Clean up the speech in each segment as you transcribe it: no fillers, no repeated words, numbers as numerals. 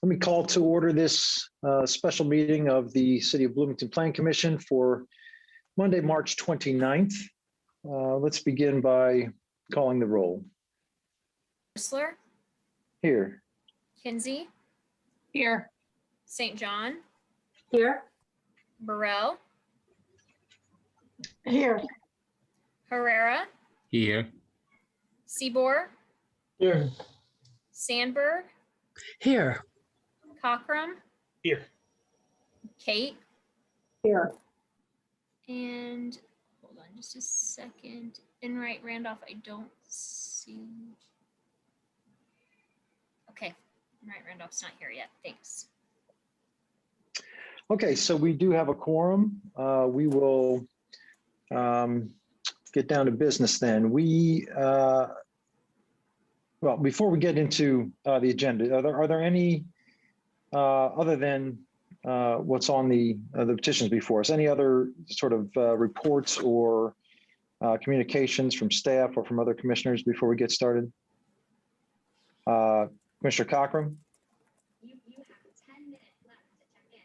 Let me call to order this special meeting of the City of Bloomington Planning Commission for Monday, March 29th. Let's begin by calling the roll. Whistler, Here. Kinsey, Here. St. John, Here. Burrell, Here. Herrera, Here. Seabour, Here. Sandberg, Here. Cochran, Here. Kate, Here. and hold on just a second. Enright Randolph, I don't see. Okay, Enright Randolph's not here yet. Thanks. Okay, so we do have a quorum. We will get down to business then. Well, before we get into the agenda, are there any, other than what's on the petitions before us, any other sort of reports or communications from staff or from other commissioners before we get started? Commissioner Cochran? You have 10 minutes left to check in.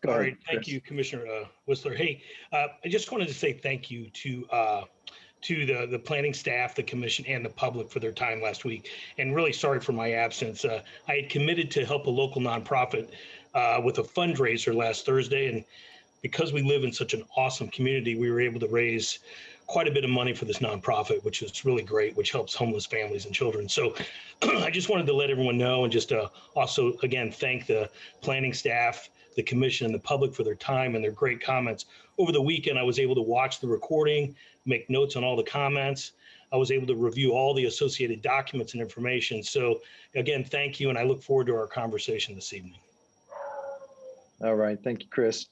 Go All ahead, right, thank Chris. you, Commissioner Whistler. Hey, I just wanted to say thank you to the planning staff, the commission, and the public for their time last week. And really sorry for my absence. I had committed to help a local nonprofit with a fundraiser last Thursday, and because we live in such an awesome community, we were able to raise quite a bit of money for this nonprofit, which is really great, which helps homeless families and children. So I just wanted to let everyone know, and just also, again, thank the planning staff, the commission, and the public for their time and their great comments. Over the weekend, I was able to watch the recording, make notes on all the comments. I was able to review all the associated documents and information. So again, thank you, and I look forward to our conversation this evening. All right, thank you, Chris.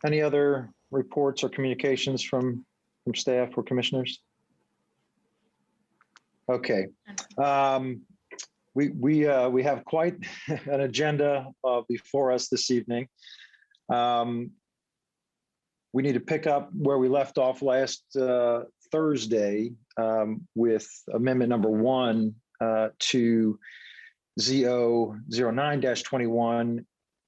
Any other reports or communications from staff or commissioners? Okay. We have quite an agenda before us this evening. We need to pick up where we left off last Thursday with amendment number 1 to ZO 09-21.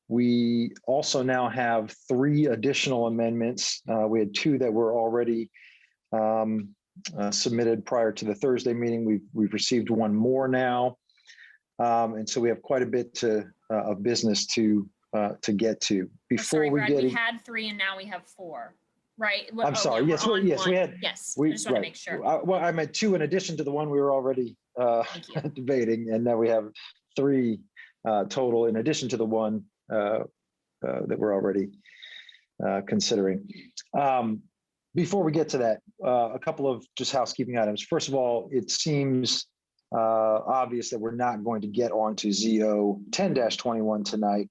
We also now have 3 additional amendments. We had 2 that were already submitted prior to the Thursday meeting. We've received 1 more now. And so we have quite a bit of business to get to before Sorry, we Brad, get. We had 3 and now we have 4, right? I'm sorry. Yeah, Yes, yes, we had. Yes, I just want to make sure. Well, I meant 2 in addition to the one we were already debating, and now we have 3 total in addition to the one that we're already considering. Before we get to that, a couple of just housekeeping items. First of all, it seems obvious that we're not going to get onto ZO 10-21 tonight.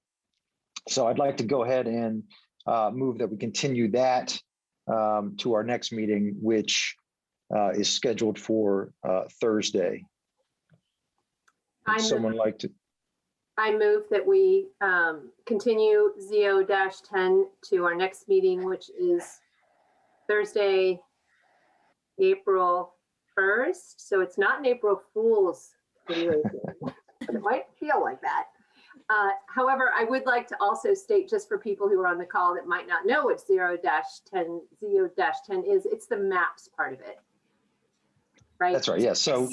So I'd like to go ahead and move that we continue that to our next meeting, which is scheduled for Thursday. Someone like to? I move that we continue ZO-10 to our next meeting, which is Thursday, April 1st. So it's not an April Fool's Day, but it might feel like that. However, I would like to also state, just for people who are on the call that might not know what ZO-10 is, it's the maps part of it. Right? That's right. Yes. So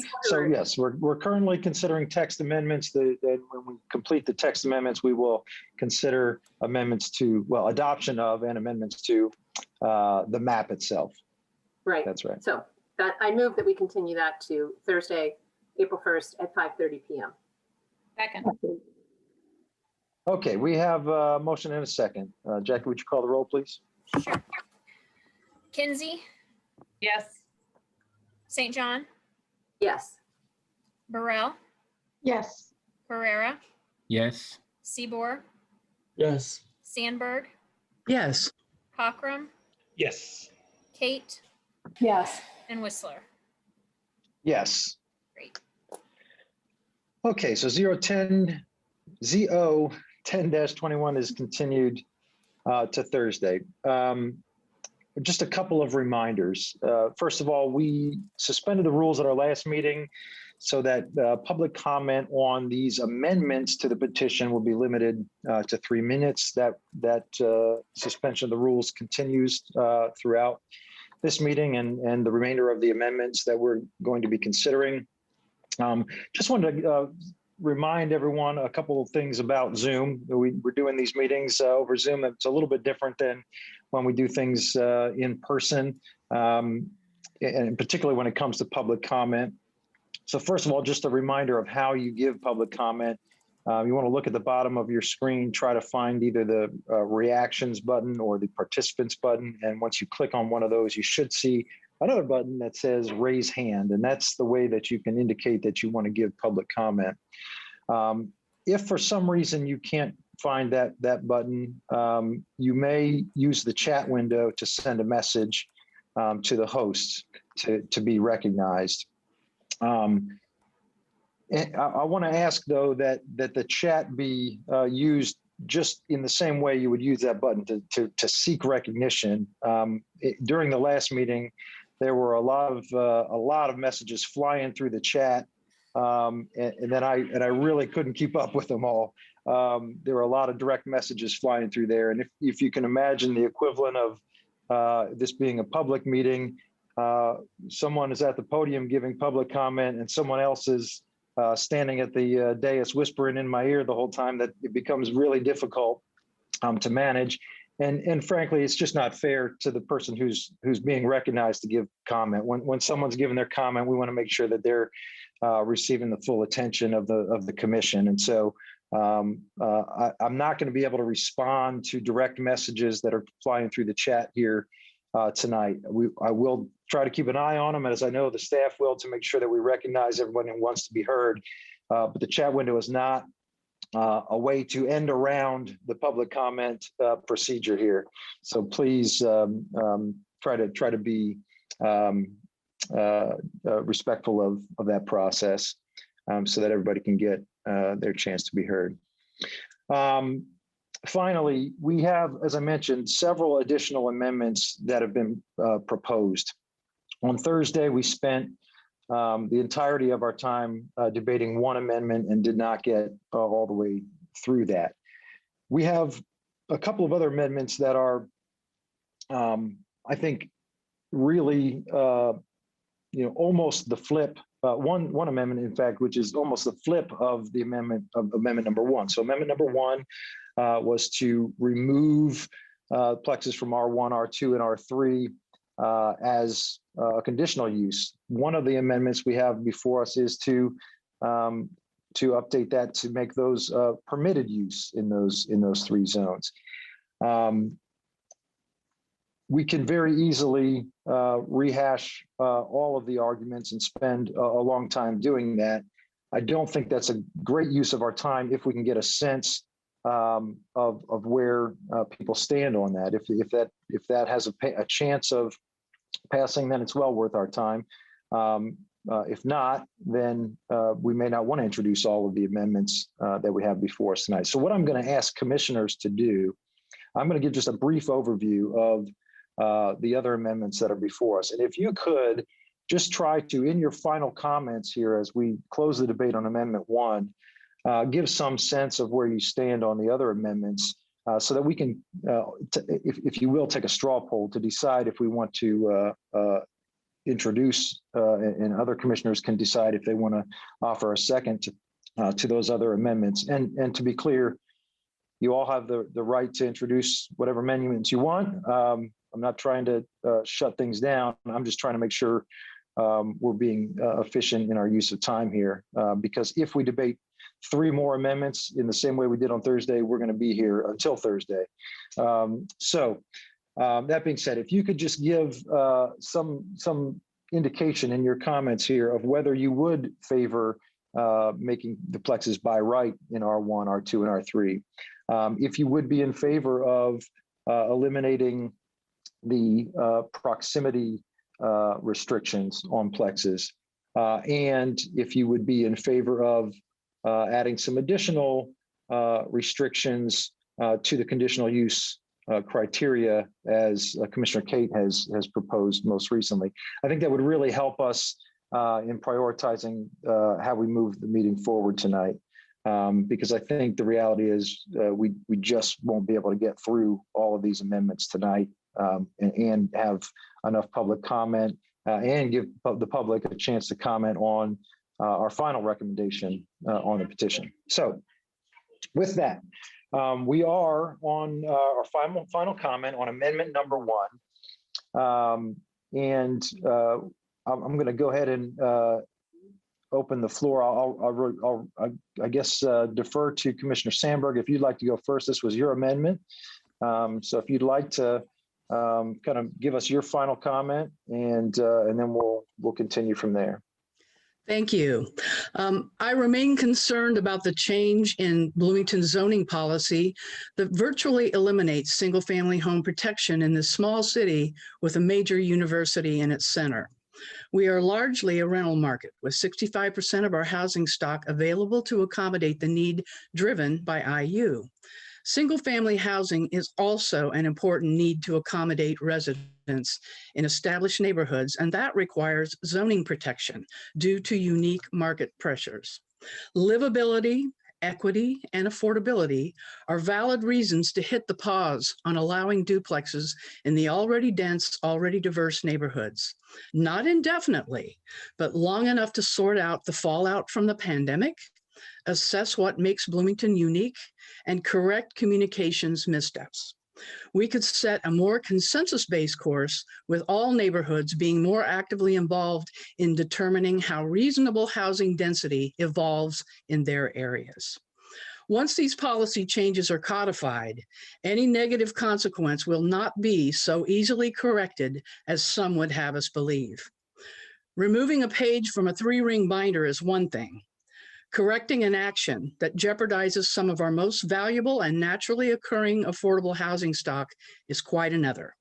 yes, we're currently considering text amendments. Then when we complete the text amendments, we will consider amendments to, well, adoption of and amendments to the map itself. Right. That's right. So that I move that we continue that to Thursday, April 1st at 5:30 p.m. Second. Okay, we have a motion and a second. Jackie, would you call the roll, please? Sure. Kinsey, Yes. St. John, Yes. Burrell, Yes. Herrera, Yes. Seabour, Yes. Sandberg, Yes. Cochran, Yes. Kate, Yes. and Whistler. Yes. Great. Okay, so ZO 10-21 is continued to Thursday. Just a couple of reminders. First of all, we suspended the rules at our last meeting so that public comment on these amendments to the petition will be limited to 3 minutes. That suspension of the rules continues throughout this meeting and the remainder of the amendments that we're going to be considering. Just wanted to remind everyone a couple of things about Zoom. We're doing these meetings over Zoom. It's a little bit different than when we do things in person, and particularly when it comes to public comment. So first of all, just a reminder of how you give public comment. You want to look at the bottom of your screen, try to find either the reactions button or the participants button. And once you click on one of those, you should see another button that says raise hand. And that's the way that you can indicate that you want to give public comment. If for some reason you can't find that button, you may use the chat window to send a message to the hosts to be recognized. And I want to ask, though, that the chat be used just in the same way you would use that button to seek recognition. During the last meeting, there were a lot of messages flying through the chat, and then I really couldn't keep up with them all. There were a lot of direct messages flying through there, and if you can imagine the equivalent of this being a public meeting, someone is at the podium giving public comment, and someone else is standing at the dais whispering in my ear the whole time, that it becomes really difficult to manage. And frankly, it's just not fair to the person who's being recognized to give comment. When someone's giving their comment, we want to make sure that they're receiving the full attention of the commission. And so I'm not going to be able to respond to direct messages that are flying through the chat here tonight. I will try to keep an eye on them, as I know the staff will, to make sure that we recognize everyone who wants to be heard. But the chat window is not a way to end around the public comment procedure here. So please try to be respectful of that process, so that everybody can get their chance to be heard. Finally, we have, as I mentioned, several additional amendments that have been proposed. On Thursday, we spent the entirety of our time debating one amendment and did not get all the way through that. We have a couple of other amendments that are, I think, really, almost the flip. One amendment, in fact, which is almost the flip of the amendment number one. So amendment number one was to remove plexus from R1, R2, and R3 as a conditional use. One of the amendments we have before us is to update that to make those permitted use in those three zones. We can very easily rehash all of the arguments and spend a long time doing that. I don't think that's a great use of our time if we can get a sense of where people stand on that. If that has a chance of passing, then it's well worth our time. If not, then we may not want to introduce all of the amendments that we have before us tonight. So what I'm going to ask commissioners to do, I'm going to give just a brief overview of the other amendments that are before us. And if you could just try to, in your final comments here as we close the debate on Amendment 1, give some sense of where you stand on the other amendments, so that we can, if you will, take a straw poll to decide if we want to introduce, and other commissioners can decide if they want to offer a second to those other amendments. And to be clear, you all have the right to introduce whatever amendments you want. I'm not trying to shut things down. I'm just trying to make sure we're being efficient in our use of time here, because if we debate 3 more amendments in the same way we did on Thursday, we're going to be here until Thursday. So that being said, if you could just give some indication in your comments here of whether you would favor making the plexus by right in R1, R2, and R3. If you would be in favor of eliminating the proximity restrictions on plexus, and if you would be in favor of adding some additional restrictions to the conditional use criteria, as Commissioner Kate has proposed most recently. I think that would really help us in prioritizing how we move the meeting forward tonight. Because I think the reality is we just won't be able to get through all of these amendments tonight and have enough public comment and give the public a chance to comment on our final recommendation on the petition. So with that, we are on our final comment on amendment number 1. I'm going to go ahead and open the floor. I'll I guess defer to Commissioner Sandberg if you'd like to go first. This was your amendment, so if you'd like to kind of give us your final comment, and then we'll continue from there. Thank you. I remain concerned about the change in Bloomington zoning policy that virtually eliminates single-family home protection in this small city with a major university in its center. We are largely a rental market with 65% of our housing stock available to accommodate the need driven by IU. Single-family housing is also an important need to accommodate residents in established neighborhoods, and that requires zoning protection due to unique market pressures. Livability, equity, and affordability are valid reasons to hit the pause on allowing duplexes in the already dense, already diverse neighborhoods. Not indefinitely, but long enough to sort out the fallout from the pandemic, assess what makes Bloomington unique, and correct communications missteps. We could set a more consensus-based course with all neighborhoods being more actively involved in determining how reasonable housing density evolves in their areas. Once these policy changes are codified, any negative consequence will not be so easily corrected as some would have us believe. Removing a page from a 3-ring binder is one thing. Correcting an action that jeopardizes some of our most valuable and naturally occurring affordable housing stock is quite another.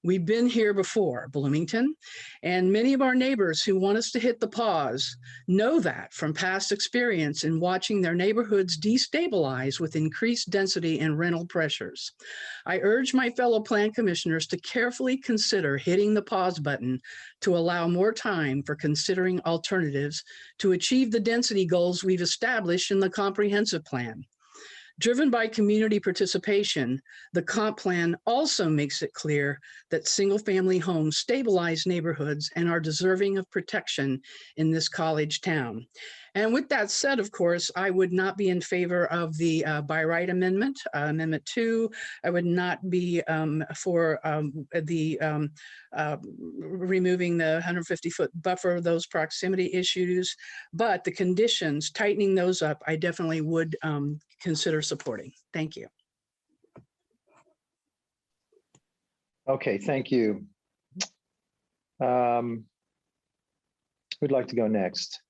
We've been here before, Bloomington, and many of our neighbors who want us to hit the pause know that from past experience in watching their neighborhoods destabilize with increased density and rental pressures. I urge my fellow plan commissioners to carefully consider hitting the pause button to allow more time for considering alternatives to achieve the density goals we've established in the comprehensive plan. Driven by community participation, the comp plan also makes it clear that single-family homes stabilize neighborhoods and are deserving of protection in this college town. And with that said, of course, I would not be in favor of the by right amendment, Amendment 2. I would not be for removing the 150-foot buffer, those proximity issues, but the conditions, tightening those up, I definitely would consider supporting. Thank you. Okay, thank you. Who'd like to go next?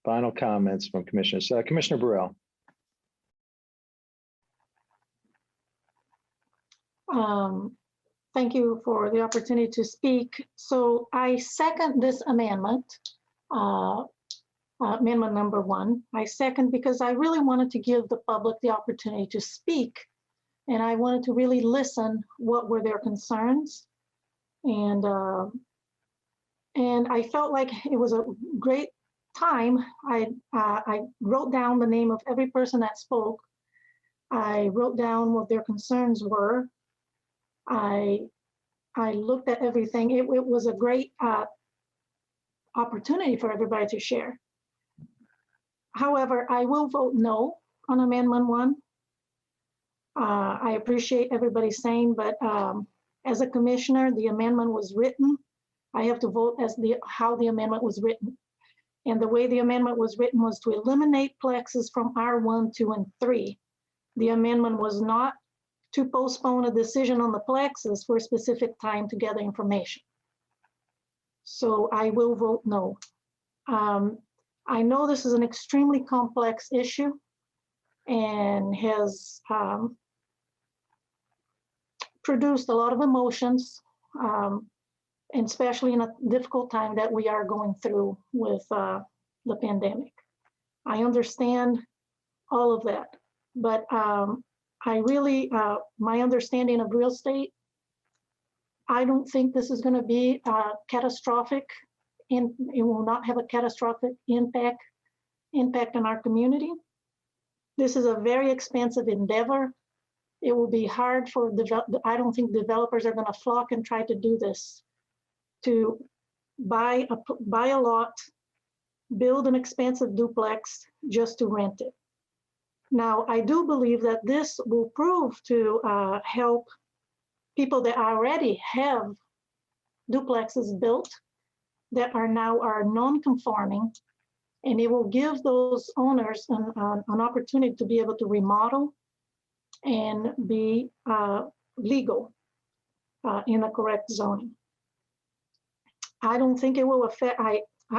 Final comments from commissioners. Commissioner Burrell. Thank you for the opportunity to speak. So I second this amendment, amendment number 1. I second because I really wanted to give the public the opportunity to speak, and I wanted to really listen what were their concerns, and I felt like it was a great time. I wrote down the name of every person that spoke. I wrote down what their concerns were. I looked at everything. It was a great opportunity for everybody to share. However, I will vote no on Amendment 1. I appreciate everybody saying, but as a commissioner, the amendment was written. I have to vote as how the amendment was written. And the way the amendment was written was to eliminate plexes from R1, 2, and 3. The amendment was not to postpone a decision on the plexes for a specific time to gather information. So I will vote no. I know this is an extremely complex issue and has produced a lot of emotions, and especially in a difficult time that we are going through with the pandemic. I understand all of that, but I really, my understanding of real estate, I don't think this is going to be catastrophic, and it will not have a catastrophic impact on our community. This is a very expensive endeavor. It will be hard for, I don't think developers are going to flock and try to do this, to buy a lot, build an expensive duplex just to rent it. Now, I do believe that this will prove to help people that already have duplexes built that are now non-conforming, and it will give those owners an opportunity to be able to remodel and be legal in the correct zoning. I don't think it will affect,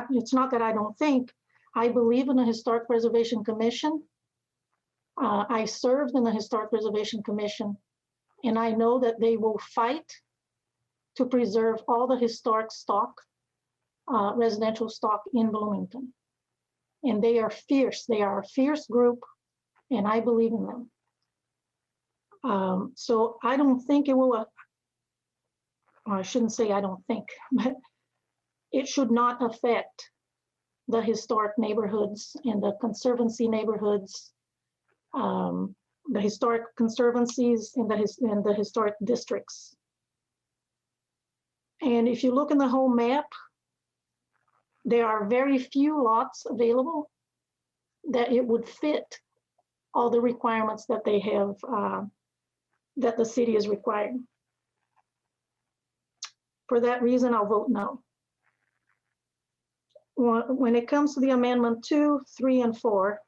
it's not that I don't think, I believe in the Historic Preservation Commission. I served in the Historic Preservation Commission, and I know that they will fight to preserve all the historic stock, residential stock in Bloomington. And they are fierce. They are a fierce group, and I believe in them. So I don't think it will, I shouldn't say I don't think, but it should not affect the historic neighborhoods and the conservancy neighborhoods, the historic conservancies and the historic districts. And if you look in the whole map, there are very few lots available that it would fit all the requirements that they have, that the city is requiring. For that reason, I'll vote no. When it comes to the amendment 2, 3, and 4,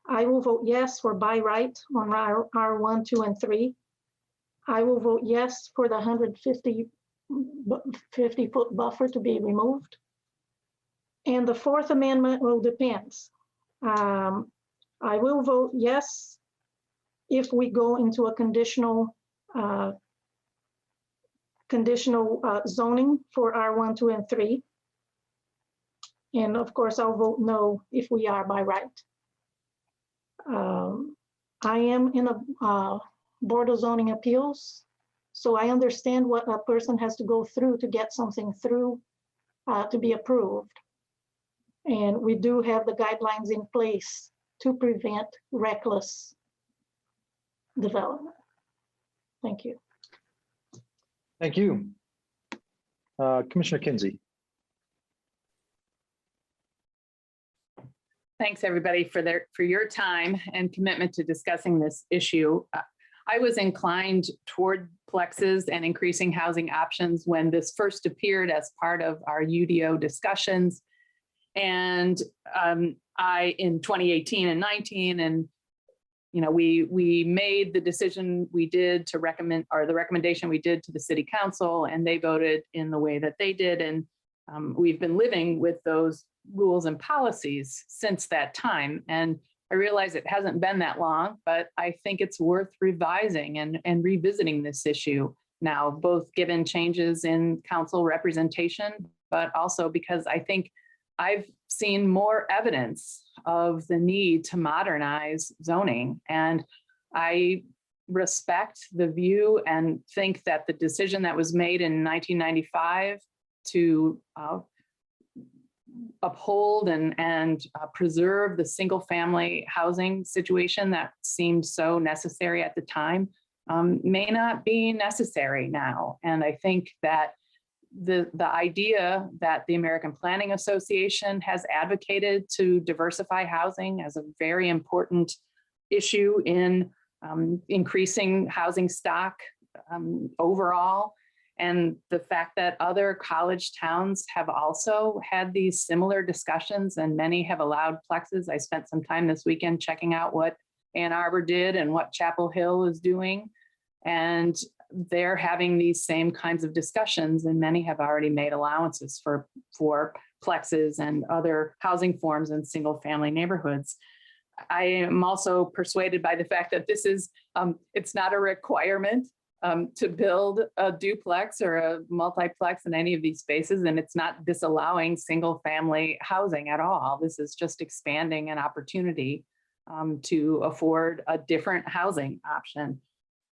I will vote yes for by right on R1, 2, and 3. I will vote yes for the 50-foot buffer to be removed. And the 4th amendment will depend. I will vote yes if we go into a conditional zoning for R1, 2, and 3. And of course, I'll vote no if we are by right. I am in a Board of Zoning Appeals, so I understand what a person has to go through to get something through to be approved. And we do have the guidelines in place to prevent reckless development. Thank you. Thank you. Commissioner Kinsey. Thanks, everybody, for your time and commitment to discussing this issue. I was inclined toward plexes and increasing housing options when this first appeared as part of our UDO discussions. And in 2018 and 19, and we made the decision we did to recommend, or the recommendation we did to the city council, and they voted in the way that they did. And we've been living with those rules and policies since that time. And I realize it hasn't been that long, but I think it's worth revising and revisiting this issue now, both given changes in council representation, but also because I think I've seen more evidence of the need to modernize zoning. And I respect the view and think that the decision that was made in 1995 to uphold and preserve the single family housing situation that seemed so necessary at the time may not be necessary now. And I think that the idea that the American Planning Association has advocated to diversify housing as a very important issue in increasing housing stock overall, and the fact that other college towns have also had these similar discussions and many have allowed plexes. I spent some time this weekend checking out what Ann Arbor did and what Chapel Hill is doing. And they're having these same kinds of discussions, and many have already made allowances for plexes and other housing forms in single family neighborhoods. I am also persuaded by the fact that this is, it's not a requirement to build a duplex or a multiplex in any of these spaces, and it's not disallowing single family housing at all. This is just expanding an opportunity to afford a different housing option.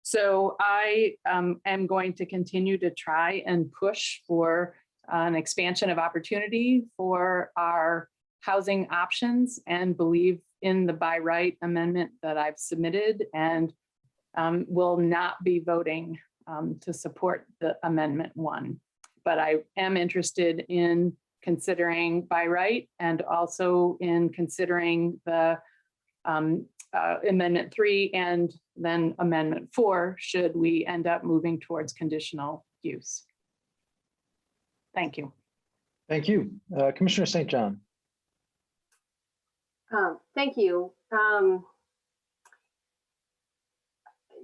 So I am going to continue to try and push for an expansion of opportunity for our housing options and believe in the by right amendment that I've submitted, and will not be voting to support the Amendment 1. But I am interested in considering by right and also in considering the Amendment 3 and then Amendment 4 should we end up moving towards conditional use. Thank you. Thank you. Commissioner St. John. Thank you.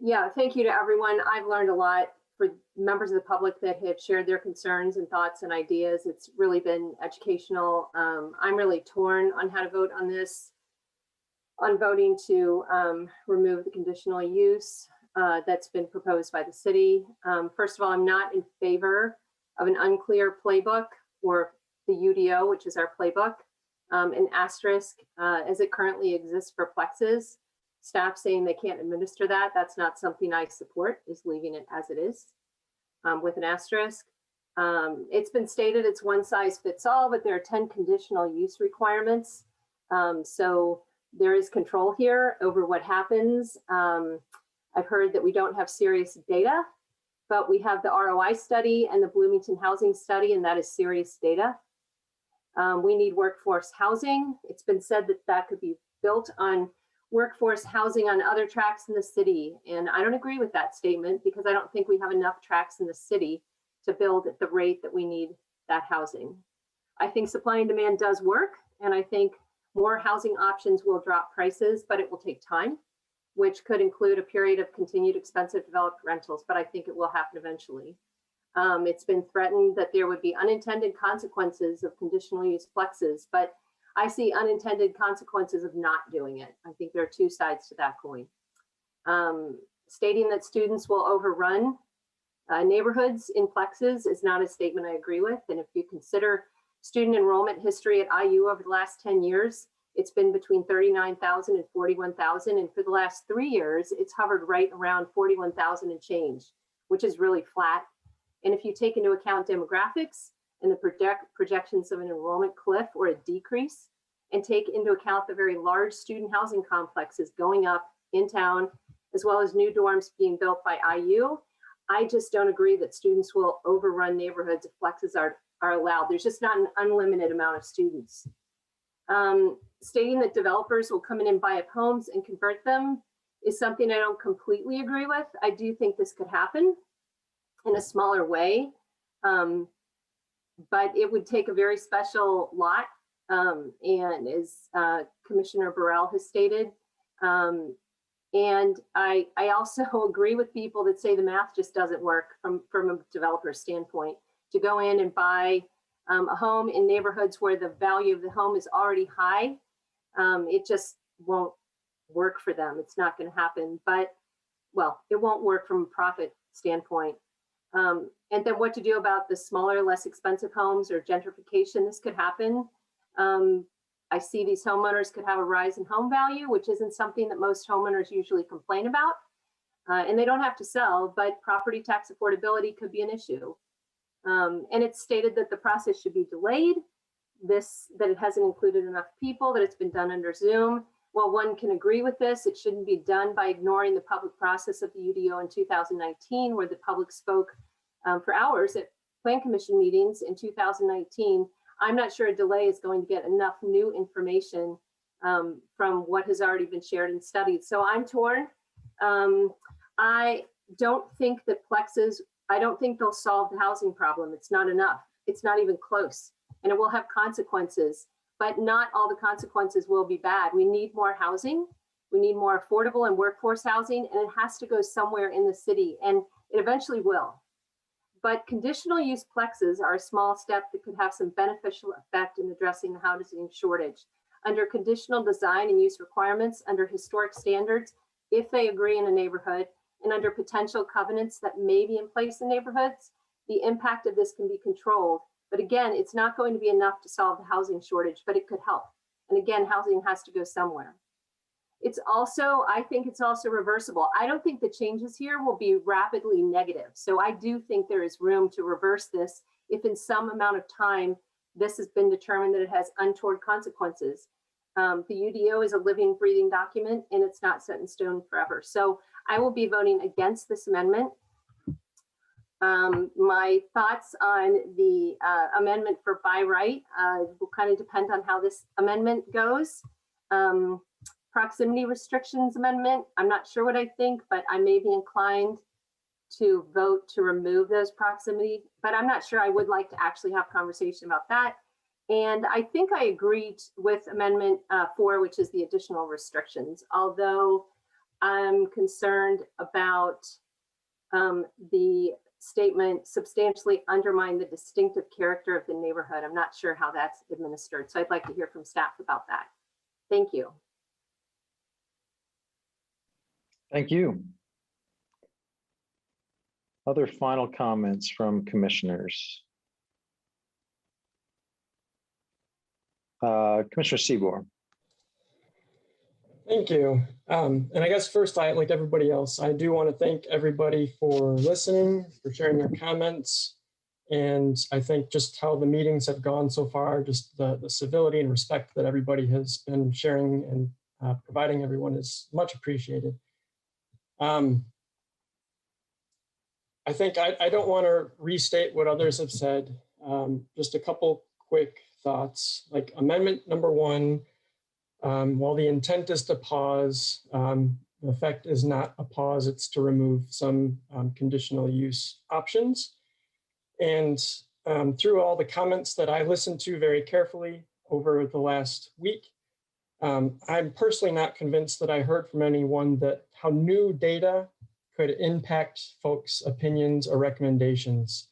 Yeah, thank you to everyone. I've learned a lot. For members of the public that have shared their concerns and thoughts and ideas, it's really been educational. I'm really torn on how to vote on this, on voting to remove the conditional use that's been proposed by the city. First of all, I'm not in favor of an unclear playbook or the UDO, which is our playbook, an asterisk as it currently exists for plexes. Staff saying they can't administer that. That's not something I support, is leaving it as it is with an asterisk. It's been stated it's one size fits all, but there are 10 conditional use requirements. So there is control here over what happens. I've heard that we don't have serious data, but we have the ROI study and the Bloomington housing study, and that is serious data. We need workforce housing. It's been said that that could be built on workforce housing on other tracts in the city. And I don't agree with that statement because I don't think we have enough tracts in the city to build at the rate that we need that housing. I think supply and demand does work. And I think more housing options will drop prices, but it will take time, which could include a period of continued expensive developed rentals, but I think it will happen eventually. It's been threatened that there would be unintended consequences of conditional use plexes, but I see unintended consequences of not doing it. I think there are two sides to that coin. Stating that students will overrun neighborhoods in plexes is not a statement I agree with. And if you consider student enrollment history at IU over the last 10 years, it's been between 39,000 and 41,000. And for the last 3 years, it's hovered right around 41,000 and change, which is really flat. And if you take into account demographics and the projections of an enrollment cliff or a decrease, and take into account the very large student housing complexes going up in town, as well as new dorms being built by IU, I just don't agree that students will overrun neighborhoods if flexes are allowed. There's just not an unlimited amount of students. Stating that developers will come in and buy up homes and convert them is something I don't completely agree with. I do think this could happen in a smaller way. But it would take a very special lot, and as Commissioner Burrell has stated. And I also agree with people that say the math just doesn't work from a developer standpoint. To go in and buy a home in neighborhoods where the value of the home is already high, it just won't work for them. It's not going to happen. But, well, it won't work from a profit standpoint. And then what to do about the smaller, less expensive homes or gentrification. This could happen. I see these homeowners could have a rise in home value, which isn't something that most homeowners usually complain about. And they don't have to sell, but property tax affordability could be an issue. And it's stated that the process should be delayed, that it hasn't included enough people, that it's been done under Zoom. While one can agree with this, it shouldn't be done by ignoring the public process of the UDO in 2019, where the public spoke for hours at Plan Commission meetings in 2019. I'm not sure a delay is going to get enough new information from what has already been shared and studied. So I'm torn. I don't think that plexes, I don't think they'll solve the housing problem. It's not enough. It's not even close. And it will have consequences, but not all the consequences will be bad. We need more housing. We need more affordable and workforce housing, and it has to go somewhere in the city, and it eventually will. But conditional use plexes are a small step that could have some beneficial effect in addressing the housing shortage. Under conditional design and use requirements, under historic standards, if they agree in a neighborhood, and under potential covenants that may be in place in neighborhoods, the impact of this can be controlled. But again, it's not going to be enough to solve the housing shortage, but it could help. And again, housing has to go somewhere. I think it's also reversible. I don't think the changes here will be rapidly negative. So I do think there is room to reverse this if in some amount of time this has been determined that it has untoward consequences. The UDO is a living, breathing document, and it's not set in stone forever. So I will be voting against this amendment. My thoughts on the amendment for by right will kind of depend on how this amendment goes. Proximity restrictions amendment, I'm not sure what I think, but I may be inclined to vote to remove those proximity, but I'm not sure. I would like to actually have conversation about that. And I think I agreed with Amendment 4, which is the additional restrictions, although I'm concerned about the statement substantially undermine the distinctive character of the neighborhood. I'm not sure how that's administered. So I'd like to hear from staff about that. Thank you. Thank you. Other final comments from commissioners? Commissioner Seaborn. Thank you. And I guess first, like everybody else, I do want to thank everybody for listening, for sharing their comments. And I think just how the meetings have gone so far, just the civility and respect that everybody has been sharing and providing everyone is much appreciated. I think I don't want to restate what others have said. Just a couple quick thoughts, like amendment number 1, while the intent is to pause, the effect is not a pause, it's to remove some conditional use options. And through all the comments that I listened to very carefully over the last week, I'm personally not convinced that I heard from anyone that how new data could impact folks' opinions or recommendations.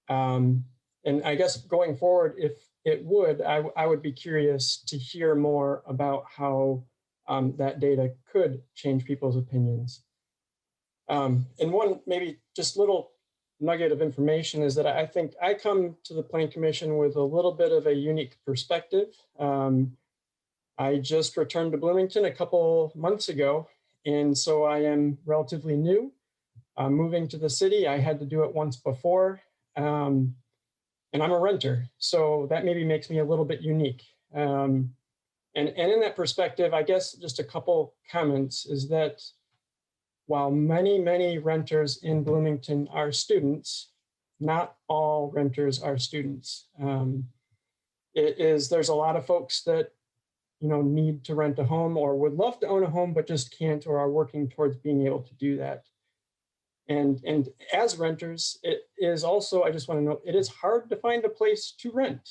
And I guess going forward, if it would, I would be curious to hear more about how that data could change people's opinions. And one maybe just little nugget of information is that I think I come to the Plan Commission with a little bit of a unique perspective. I just returned to Bloomington a couple months ago, and so I am relatively new. Moving to the city, I had to do it once before. And I'm a renter, so that maybe makes me a little bit unique. And in that perspective, I guess just a couple comments is that while many renters in Bloomington are students, not all renters are students. There's a lot of folks that need to rent a home or would love to own a home, but just can't or are working towards being able to do that. And as renters, it is also, I just want to note, it is hard to find a place to rent,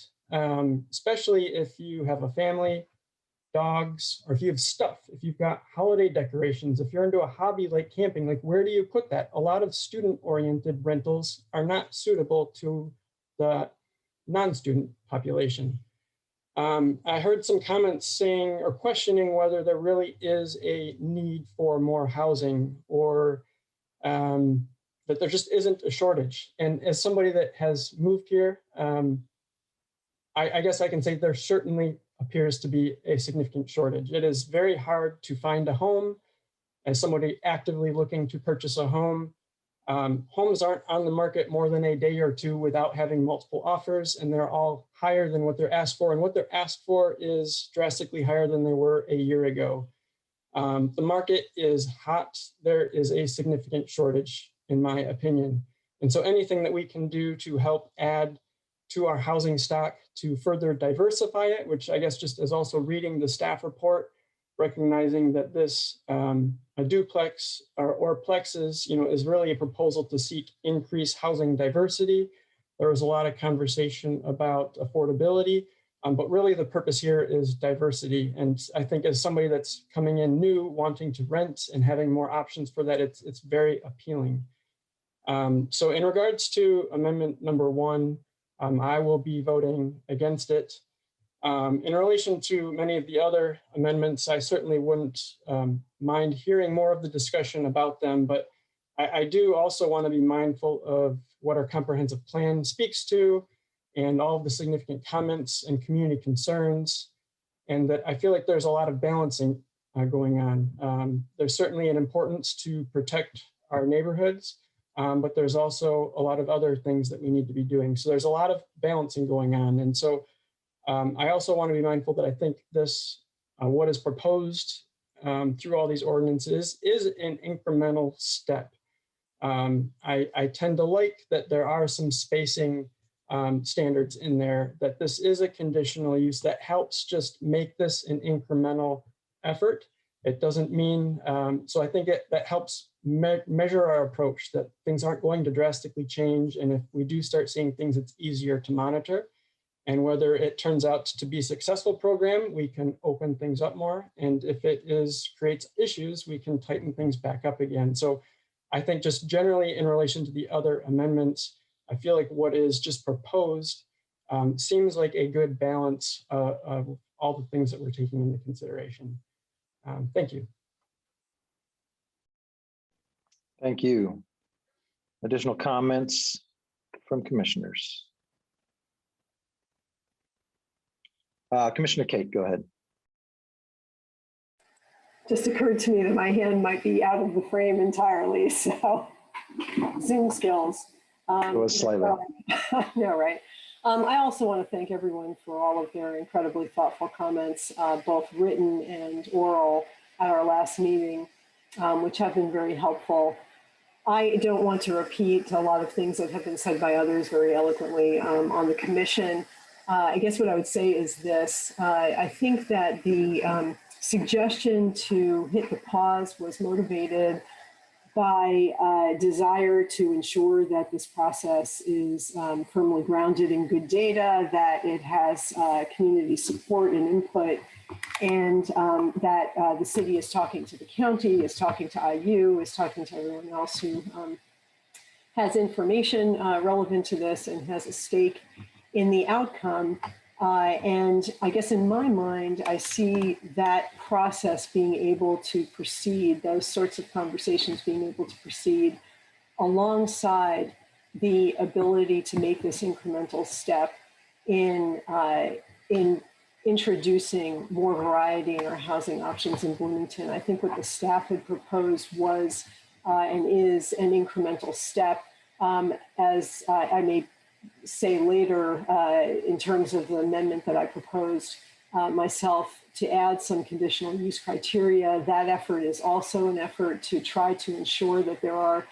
especially if you have a family, dogs, or if you have stuff, if you've got holiday decorations, if you're into a hobby like camping, like where do you put that? A lot of student-oriented rentals are not suitable to the non-student population. I heard some comments saying or questioning whether there really is a need for more housing or that there just isn't a shortage. And as somebody that has moved here, I guess I can say there certainly appears to be a significant shortage. It is very hard to find a home. As somebody actively looking to purchase a home, homes aren't on the market more than a day or two without having multiple offers, and they're all higher than what they're asked for. And what they're asked for is drastically higher than they were a year ago. The market is hot. There is a significant shortage, in my opinion. And so anything that we can do to help add to our housing stock to further diversify it, which I guess just is also reading the staff report, recognizing that this a duplex or plexes, is really a proposal to seek increased housing diversity. There was a lot of conversation about affordability, but really the purpose here is diversity. And I think as somebody that's coming in new, wanting to rent and having more options for that, it's very appealing. So in regards to amendment number 1, I will be voting against it. In relation to many of the other amendments, I certainly wouldn't mind hearing more of the discussion about them, but I do also want to be mindful of what our comprehensive plan speaks to and all of the significant comments and community concerns, and that I feel like there's a lot of balancing going on. There's certainly an importance to protect our neighborhoods, but there's also a lot of other things that we need to be doing. So there's a lot of balancing going on. And so I also want to be mindful that I think this, what is proposed through all these ordinances is an incremental step. I tend to like that there are some spacing standards in there, that this is a conditional use that helps just make this an incremental effort. It doesn't mean, so I think that helps measure our approach, that things aren't going to drastically change. And if we do start seeing things, it's easier to monitor. And whether it turns out to be a successful program, we can open things up more. And if it creates issues, we can tighten things back up again. So I think just generally in relation to the other amendments, I feel like what is just proposed seems like a good balance of all the things that we're taking into consideration. Thank you. Thank you. Additional comments from commissioners? Commissioner Kate, go ahead. Just occurred to me that my hand might be out of the frame entirely, so Zoom skills. It was slightly. No, right. I also want to thank everyone for all of their incredibly thoughtful comments, both written and oral at our last meeting, which have been very helpful. I don't want to repeat a lot of things that have been said by others very eloquently on the commission. I guess what I would say is this. I think that the suggestion to hit the pause was motivated by a desire to ensure that this process is firmly grounded in good data, that it has community support and input, and that the city is talking to the county, is talking to IU, is talking to everyone else who has information relevant to this and has a stake in the outcome. And I guess in my mind, I see that process being able to proceed, those sorts of conversations being able to proceed alongside the ability to make this incremental step in introducing more variety in our housing options in Bloomington. I think what the staff had proposed was and is an incremental step. As I may say later, in terms of the amendment that I proposed myself to add some conditional use criteria, that effort is also an effort to try to ensure that there are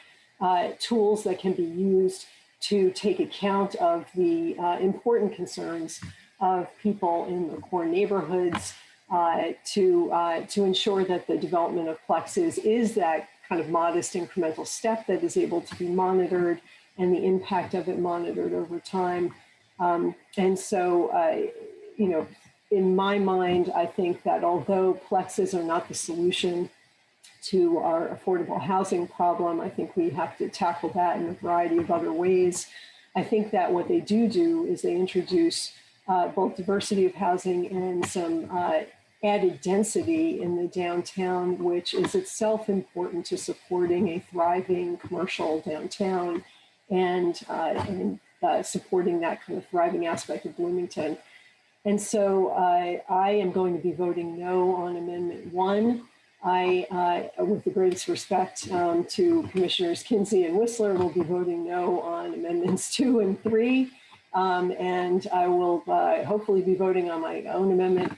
tools that can be used to take account of the important concerns of people in the core neighborhoods, to ensure that the development of plexes is that kind of modest incremental step that is able to be monitored and the impact of it monitored over time. And so, you know, in my mind, I think that although plexes are not the solution to our affordable housing problem, I think we have to tackle that in a variety of other ways. I think that what they do is they introduce both diversity of housing and some added density in the downtown, which is itself important to supporting a thriving commercial downtown and supporting that kind of thriving aspect of Bloomington. And so I am going to be voting no on Amendment 1. I, with the greatest respect to Commissioners Kinsey and Whistler, will be voting no on Amendments 2 and 3. And I will hopefully be voting on my own amendment,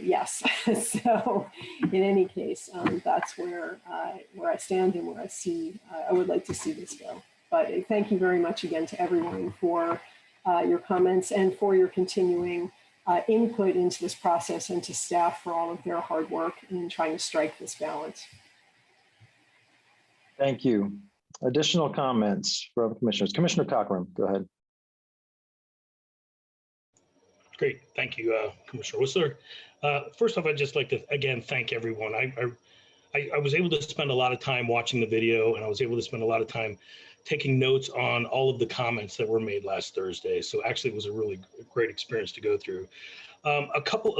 yes. So in any case, that's where I stand and where I would like to see this go. But thank you very much again to everyone for your comments and for your continuing input into this process, and to staff for all of their hard work in trying to strike this balance. Thank you. Additional comments from commissioners. Commissioner Cochran, go ahead. Great, thank you, Commissioner Whistler. First off, I'd just like to, again, thank everyone. I was able to spend a lot of time watching the video, and I was able to spend a lot of time taking notes on all of the comments that were made last Thursday. So actually it was a really great experience to go through.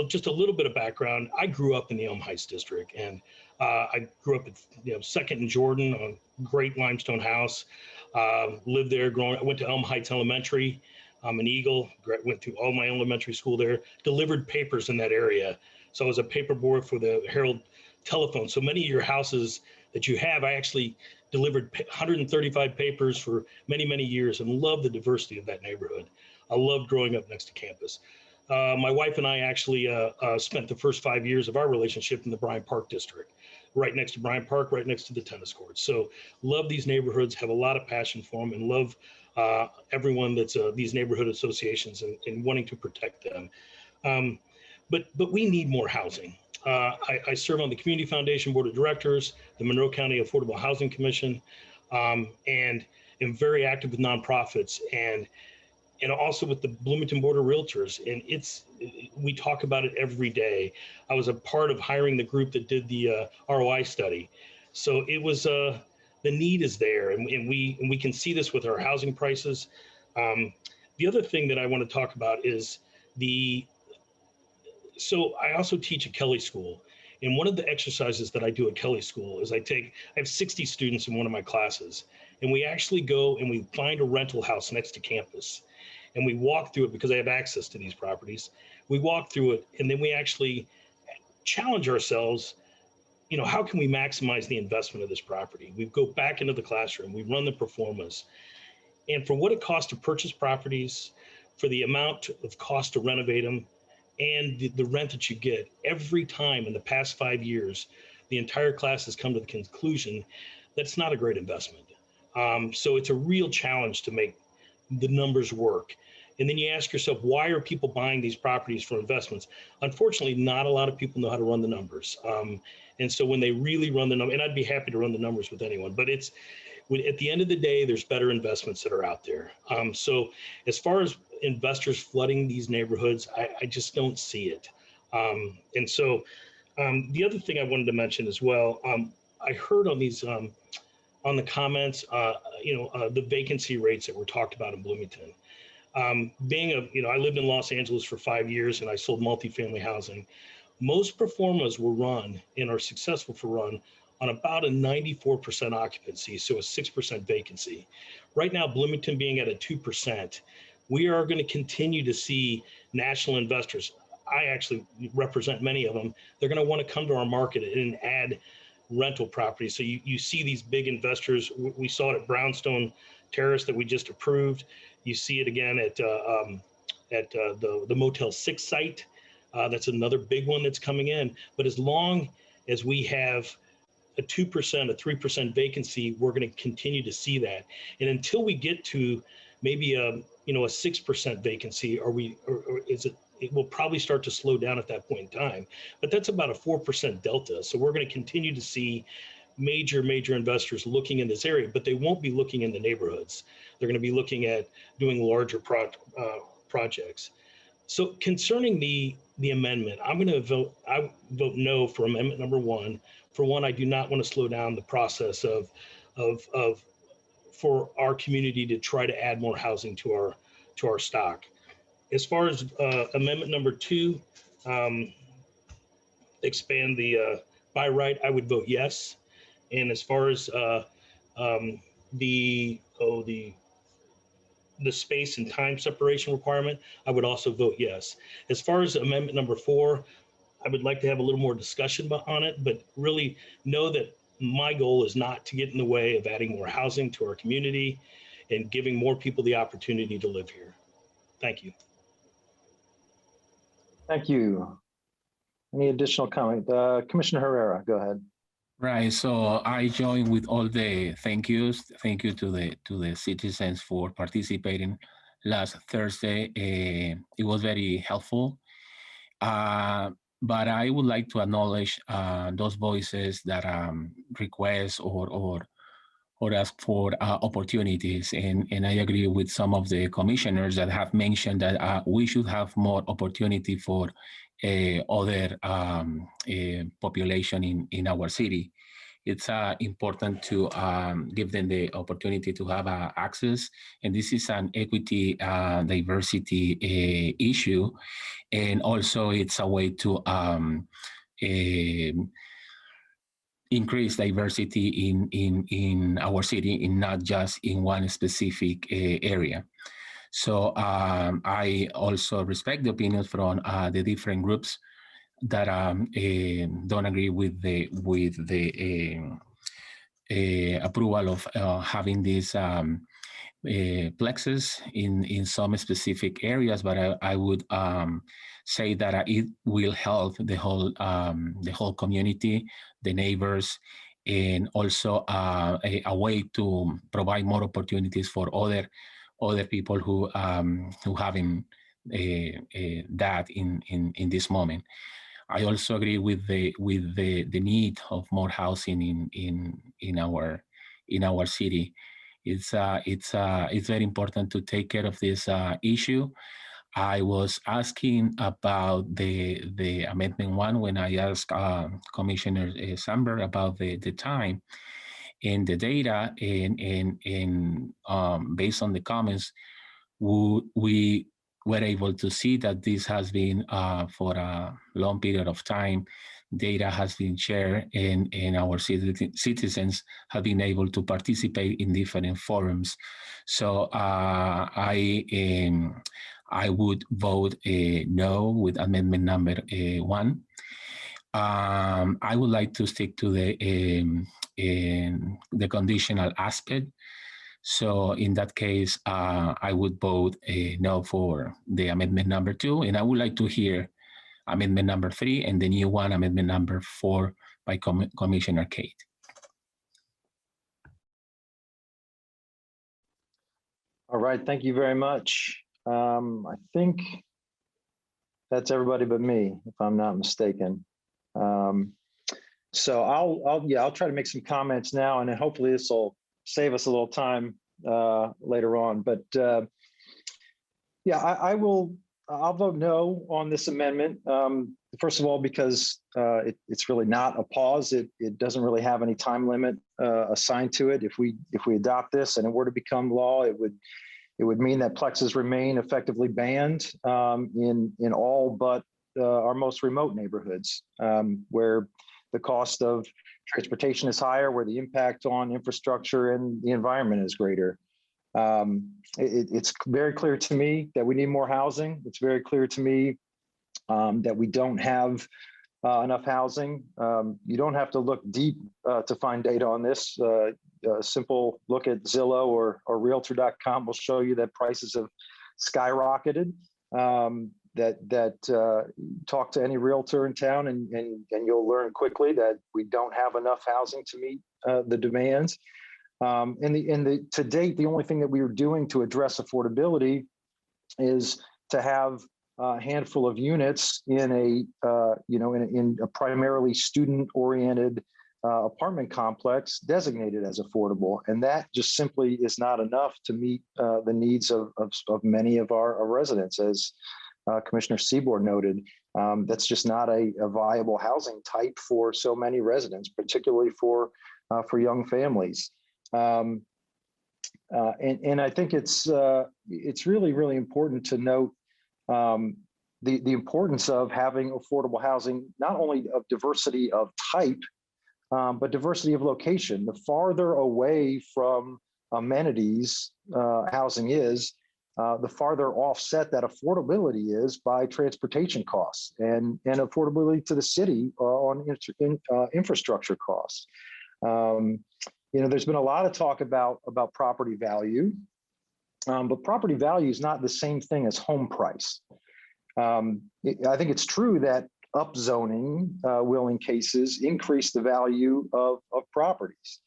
Just a little bit of background. I grew up in the Elm Heights district, and I grew up at 2nd and Jordan, on a great limestone house. Lived there I went to Elm Heights Elementary. I'm an Eagle, went through all my elementary school there, delivered papers in that area. So I was a paper boy for the Herald telephone. So many of your houses that you have, I actually delivered 135 papers for many, many years and love the diversity of that neighborhood. I loved growing up next to campus. My wife and I actually spent the first 5 years of our relationship in the Bryant Park district, right next to Bryant Park, right next to the tennis courts. So love these neighborhoods, have a lot of passion for them, and love everyone that's these neighborhood associations and wanting to protect them. But we need more housing. I serve on the Community Foundation Board of Directors, the Monroe County Affordable Housing Commission, and am very active with nonprofits and also with the Bloomington Board of Realtors. And we talk about it every day. I was a part of hiring the group that did the ROI study. So it was, the need is there, and we can see this with our housing prices. The other thing that I want to talk about is so I also teach at Kelly School. And one of the exercises that I do at Kelly School is I have 60 students in one of my classes, and we actually go and we find a rental house next to campus. And we walk through it because I have access to these properties. We walk through it, and then we actually challenge ourselves, how can we maximize the investment of this property? We go back into the classroom, we run the performance. And for what it costs to purchase properties, for the amount of cost to renovate them, and the rent that you get, every time in the past 5 years, the entire class has come to the conclusion that it's not a great investment. So it's a real challenge to make the numbers work. And then you ask yourself, why are people buying these properties for investments? Unfortunately, not a lot of people know how to run the numbers. And so when they really run the numbers, and I'd be happy to run the numbers with anyone, but at the end of the day, there's better investments that are out there. So as far as investors flooding these neighborhoods, I just don't see it. And so the other thing I wanted to mention as well, I heard on these, on the comments, the vacancy rates that were talked about in Bloomington. I lived in Los Angeles for 5 years and I sold multifamily housing. Most performers will run and are successful for run on about a 94% occupancy, so a 6% vacancy. Right now, Bloomington being at a 2%, we are going to continue to see national investors. I actually represent many of them. They're going to want to come to our market and add rental properties. So you see these big investors. We saw it at Brownstone Terrace that we just approved. You see it again at the Motel 6 site. That's another big one that's coming in. But as long as we have a 2%, a 3% vacancy, we're going to continue to see that. And until we get to maybe a 6% vacancy, it will probably start to slow down at that point in time. But that's about a 4% delta. So we're going to continue to see major investors looking in this area, but they won't be looking in the neighborhoods. They're going to be looking at doing larger projects. So concerning the amendment, I vote no for amendment number 1. For one, I do not want to slow down the process for our community to try to add more housing to our stock. As far as amendment number 2, expand the buy right, I would vote yes. And as far as the space and time separation requirement, I would also vote yes. As far as amendment number 4, I would like to have a little more discussion on it, but really know that my goal is not to get in the way of adding more housing to our community and giving more people the opportunity to live here. Thank you. Thank you. Any additional comment? Commissioner Herrera, go ahead. Right. So I join with all the thank yous. Thank you to the citizens for participating last Thursday. It was very helpful. But I would like to acknowledge those voices that request or ask for opportunities. And I agree with some of the commissioners that have mentioned that we should have more opportunity for other population in our city. It's important to give them the opportunity to have access. And this is an equity diversity issue. And also it's a way to increase diversity in our city, in not just in one specific area. So I also respect the opinions from the different groups. don't agree with the approval of having these plexes in some specific areas, but I would say that it will help the whole community, the neighbors, and also a way to provide more opportunities for other people who having that in this moment. I also agree with the need of more housing in our city. It's very important to take care of this issue. I was asking about the Amendment 1 when I asked Commissioner Samberg about the time and the data, and based on the comments, we were able to see that this has been for a long period of time. Data has been shared, and our citizens have been able to participate in different forums. So I would vote no with amendment number 1. I would like to stick to the conditional aspect. So in that case, I would vote no for the amendment number 2, and I would like to hear amendment number 3 and the new one, amendment number 4 by Commissioner Kate. All right, thank you very much. I think that's everybody but me, if I'm not mistaken. So I'll try to make some comments now, and then hopefully this will save us a little time later on. But yeah, I'll vote no on this amendment. First of all, because it's really not a pause. It doesn't really have any time limit assigned to it. If we adopt this and it were to become law, it would mean that plexes remain effectively banned in all but our most remote neighborhoods, where the cost of transportation is higher, where the impact on infrastructure and the environment is greater. It's very clear to me that we need more housing. It's very clear to me that we don't have enough housing. You don't have to look deep to find data on this. A simple look at Zillow or Realtor.com will show you that prices have skyrocketed. Talk to any realtor in town and you'll learn quickly that we don't have enough housing to meet the demands. To date, the only thing that we are doing to address affordability is to have a handful of units in a primarily student-oriented apartment complex designated as affordable, and that just simply is not enough to meet the needs of many of our residents, as Commissioner Seaborn noted. That's just not a viable housing type for so many residents, particularly for young families. And I think it's really, really important to note the importance of having affordable housing, not only of diversity of type, but diversity of location. The farther away from amenities housing is, the farther offset that affordability is by transportation costs and affordability to the city on infrastructure costs. There's been a lot of talk about property value, but property value is not the same thing as home price. I think it's true that upzoning will, in cases, increase the value of properties,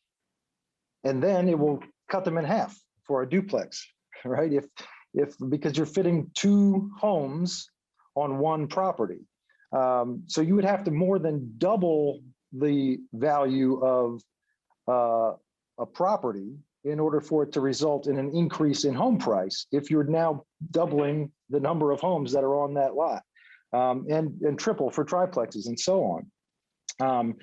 and then it will cut them in half for a duplex, right? Because you're fitting 2 homes on one property, so you would have to more than double the value of a property in order for it to result in an increase in home price if you're now doubling the number of homes that are on that lot, and triple for triplexes and so on.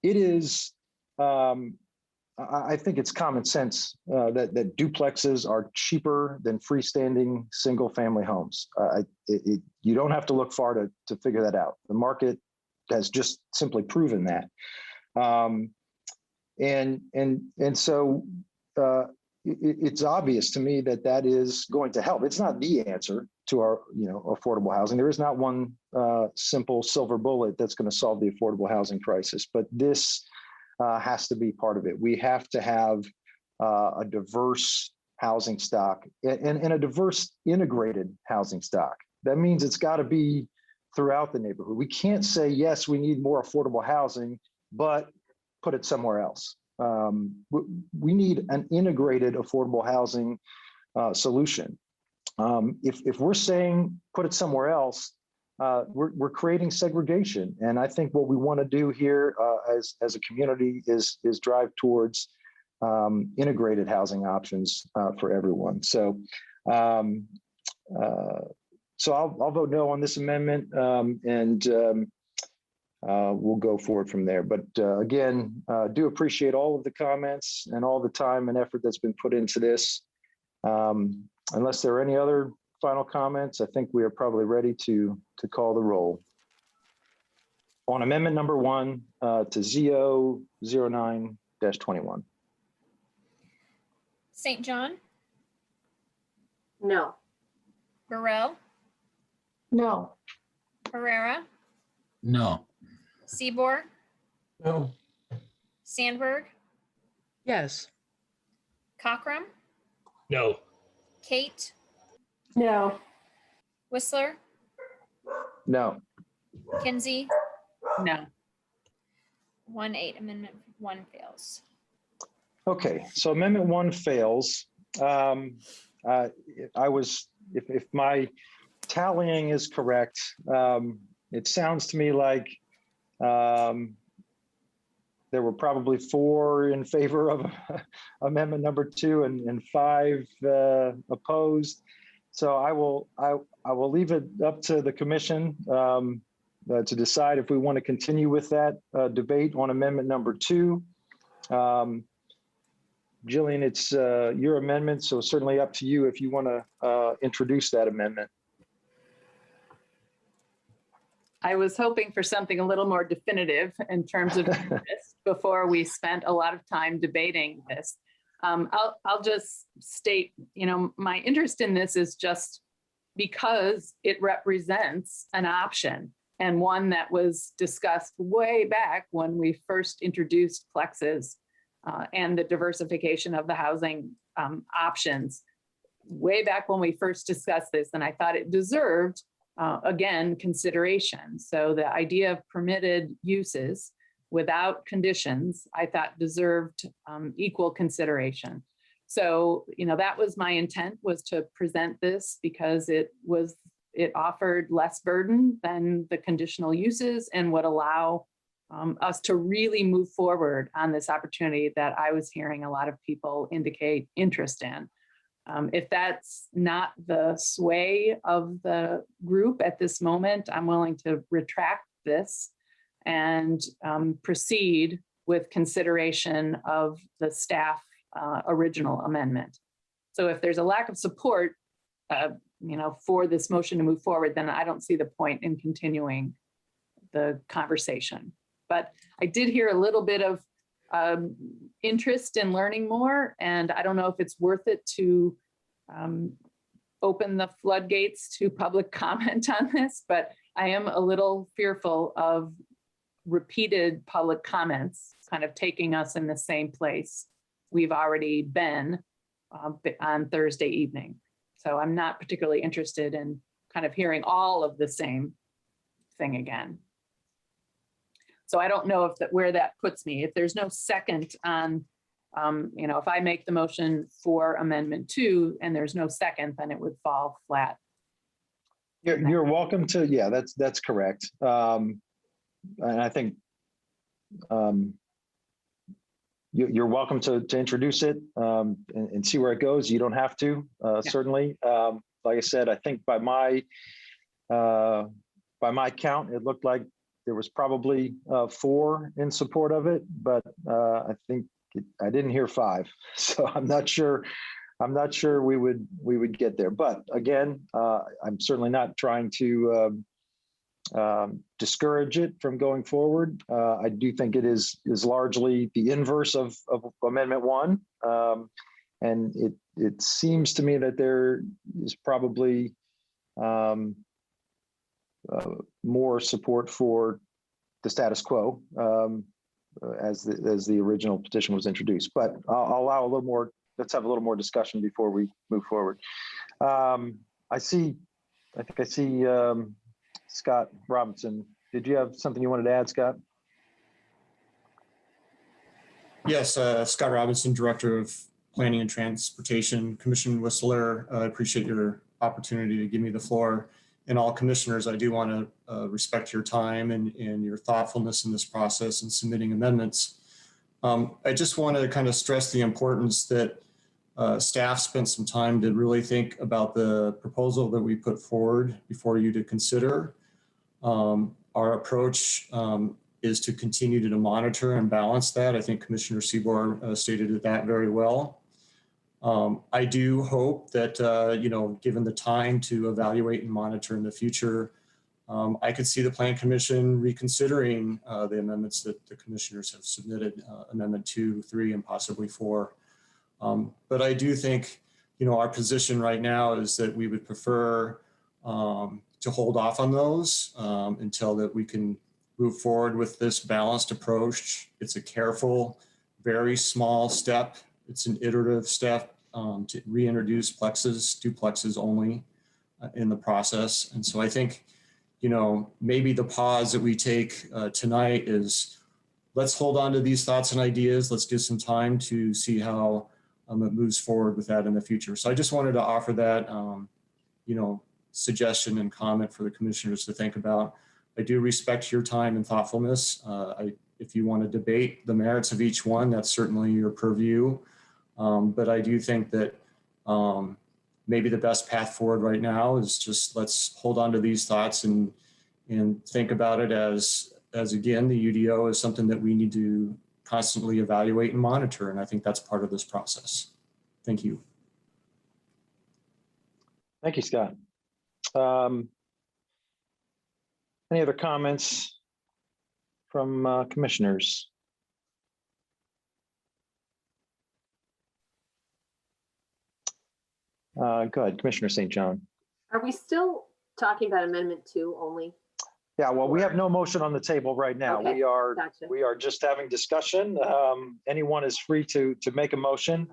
It is, I think it's common sense that duplexes are cheaper than freestanding single family homes. You don't have to look far to figure that out. The market has just simply proven that. And so it's obvious to me that is going to help. It's not the answer. to our, affordable housing. There is not one simple silver bullet that's going to solve the affordable housing crisis, but this has to be part of it. We have to have a diverse housing stock and a diverse integrated housing stock. That means it's got to be throughout the neighborhood. We can't say, yes, we need more affordable housing, but put it somewhere else. We need an integrated affordable housing solution. If we're saying put it somewhere else, we're creating segregation. And I think what we want to do here as a community is drive towards integrated housing options for everyone. So I'll vote no on this amendment, and we'll go forward from there. But again, do appreciate all of the comments and all the time and effort that's been put into this. Unless there are any other final comments, I think we are probably ready to call the roll. On amendment number 1 to ZO 09-21. St. John, No. Burrell, No. Herrera, No. Seaborg, No. Sandberg, Yes. Cochran, No. Kate, No. Whistler, No. Kinsey, No. 1-8. Amendment 1 fails. Okay, so amendment 1 fails. If my tallying is correct, it sounds to me like there were probably 4 in favor of amendment number 2 and 5 opposed. So I will leave it up to the commission to decide if we want to continue with that debate on amendment number 2. Jillian, it's your amendment, so certainly up to you if you want to introduce that amendment. I was hoping for something a little more definitive in terms of this before we spent a lot of time debating this. I'll just state, my interest in this is just because it represents an option and one that was discussed way back when we first introduced plexes and the diversification of the housing options way back when we first discussed this. And I thought it deserved, again, consideration. So the idea of permitted uses without conditions, I thought deserved equal consideration. So, that was my intent, was to present this because it offered less burden than the conditional uses and would allow us to really move forward on this opportunity that I was hearing a lot of people indicate interest in. If that's not the sway of the group at this moment, I'm willing to retract this and proceed with consideration of the staff original amendment. So if there's a lack of support, for this motion to move forward, then I don't see the point in continuing the conversation. But I did hear a little bit of interest in learning more, and I don't know if it's worth it to open the floodgates to public comment on this, but I am a little fearful of repeated public comments kind of taking us in the same place we've already been on Thursday evening. So I'm not particularly interested in kind of hearing all of the same thing again. So I don't know where that puts me. If there's no second on, if I make the motion for amendment 2 and there's no second, then it would fall flat. You're welcome to, yeah, that's correct. And I think you're welcome to introduce it and see where it goes. You don't have to, certainly. Like I said, I think by my count, it looked like there was probably 4 in support of it, but I think I didn't hear 5, so I'm not sure we would get there. But again, I'm certainly not trying to discourage it from going forward. I do think it is largely the inverse of Amendment 1, and it seems to me that there is probably um, more support for the status quo as the original petition was introduced. But I'll allow a little more. Let's have a little more discussion before we move forward. I think I see Scott Robinson. Did you have something you wanted to add, Scott? Yes, Scott Robinson, Director of Planning and Transportation. Commissioner Whistler, I appreciate your opportunity to give me the floor. And all commissioners, I do want to respect your time and your thoughtfulness in this process and submitting amendments. I just want to kind of stress the importance that staff spent some time to really think about the proposal that we put forward before you to consider. Our approach is to continue to monitor and balance that. I think Commissioner Seaborg stated that very well. I do hope that, given the time to evaluate and monitor in the future, I could see the Plan Commission reconsidering the amendments that the commissioners have submitted, Amendment 2, 3, and possibly 4. But I do think, our position right now is that we would prefer to hold off on those until that we can move forward with this balanced approach. It's a careful, very small step. It's an iterative step to reintroduce duplexes only in the process. And so I think, maybe the pause that we take tonight is let's hold on to these thoughts and ideas. Let's give some time to see how it moves forward with that in the future. So I just wanted to offer that, suggestion and comment for the commissioners to think about. I do respect your time and thoughtfulness. If you want to debate the merits of each one, that's certainly your purview. But I do think that maybe the best path forward right now is just let's hold on to these thoughts and think about it as again, the UDO is something that we need to constantly evaluate and monitor. And I think that's part of this process. Thank you. Thank you, Scott. Any other comments from commissioners? Go ahead, Commissioner St. John. Are we still talking about Amendment 2 only? Yeah, well, we have no motion on the table right now. Okay, gotcha. We are just having discussion. Anyone is free to make a motion.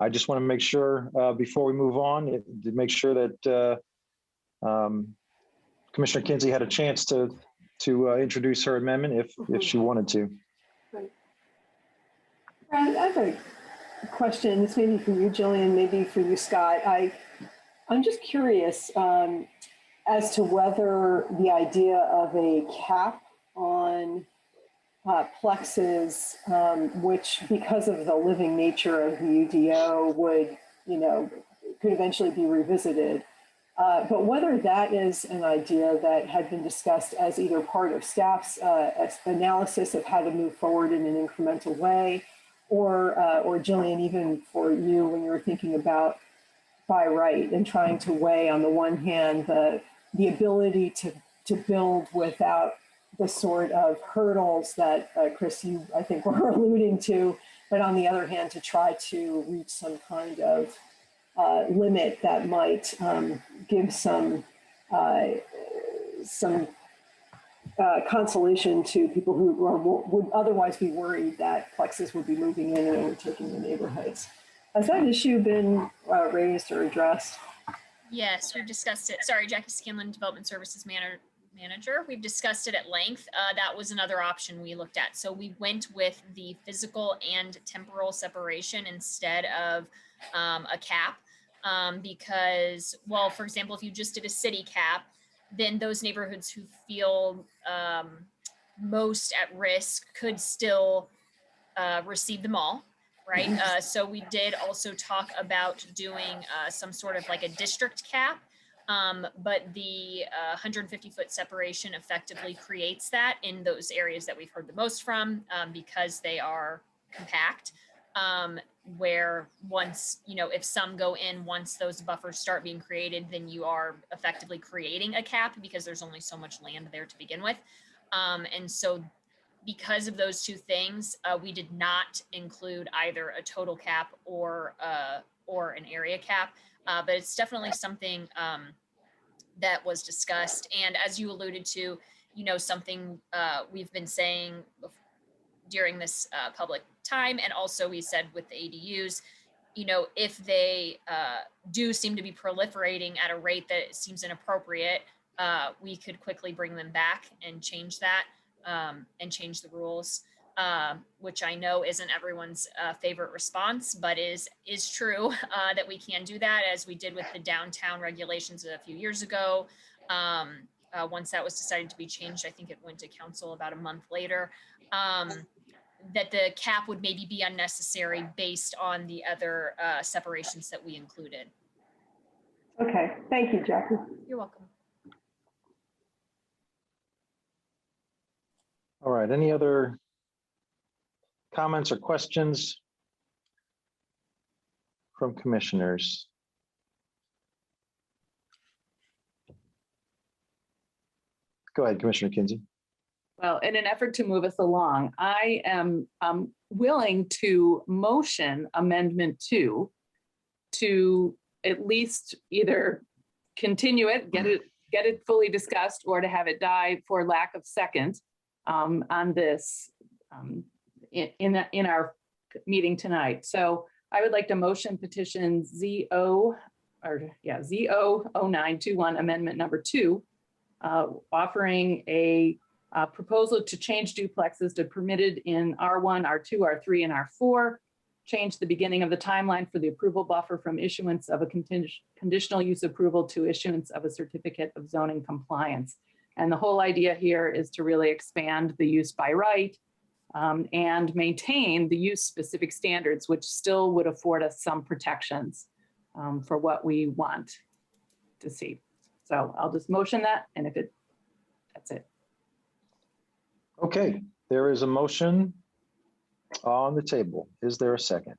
I just want to make sure before we move on to make sure that Commissioner Kinsey had a chance to introduce her amendment if she wanted to. Right. I have a question. This may be for you, Jillian, maybe for you, Scott. I'm just curious as to whether the idea of a cap on plexes, which because of the living nature of the UDO would, could eventually be revisited. But whether that is an idea that had been discussed as either part of staff's analysis of how to move forward in an incremental way, or Jillian, even for you when you were thinking about by right and trying to weigh on the one hand the ability to build without the sort of hurdles that Chris, you I think were alluding to, but on the other hand to try to reach some kind of limit that might give some consolation to people who would otherwise be worried that plexes would be moving in and overtaking the neighborhoods. Has that issue been raised or addressed? Yes, we've discussed it. Sorry, Jackie Scanlon, Development Services Manager. We've discussed it at length. That was another option we looked at. So we went with the physical and temporal separation instead of a cap because, well, for example, if you just did a city cap, then those neighborhoods who feel most at risk could still receive them all. Right. So we did also talk about doing some sort of like a district cap, but the 150-foot separation effectively creates that in those areas that we've heard the most from because they are compact, where once, if some go in, once those buffers start being created, then you are effectively creating a cap because there's only so much land there to begin with. And so because of those two things, we did not include either a total cap or an area cap. But it's definitely something that was discussed. And as you alluded to, something we've been saying during this public time, and also we said with the ADUs, if they do seem to be proliferating at a rate that seems inappropriate, we could quickly bring them back and change that and change the rules, which I know isn't everyone's favorite response, but is true that we can do that, as we did with the downtown regulations a few years ago. Once that was decided to be changed, I think it went to council about a month later. That the cap would maybe be unnecessary based on the other separations that we included. Okay, thank you, Jackie. You're welcome. All right, any other comments or questions from commissioners? Go ahead, Commissioner Kinsey. Well, in an effort to move us along, I am willing to motion Amendment 2 to at least either continue it, get it fully discussed, or to have it die for lack of second on this in our meeting tonight. So I would like to motion petition Z00921 Amendment number 2, offering a proposal to change duplexes to permitted in R1, R2, R3, and R4, change the beginning of the timeline for the approval buffer from issuance of a conditional use approval to issuance of a certificate of zoning compliance. And the whole idea here is to really expand the use by right and maintain the use specific standards, which still would afford us some protections for what we want to see. So I'll just motion that, and that's it. Okay, there is a motion on the table. Is there a second?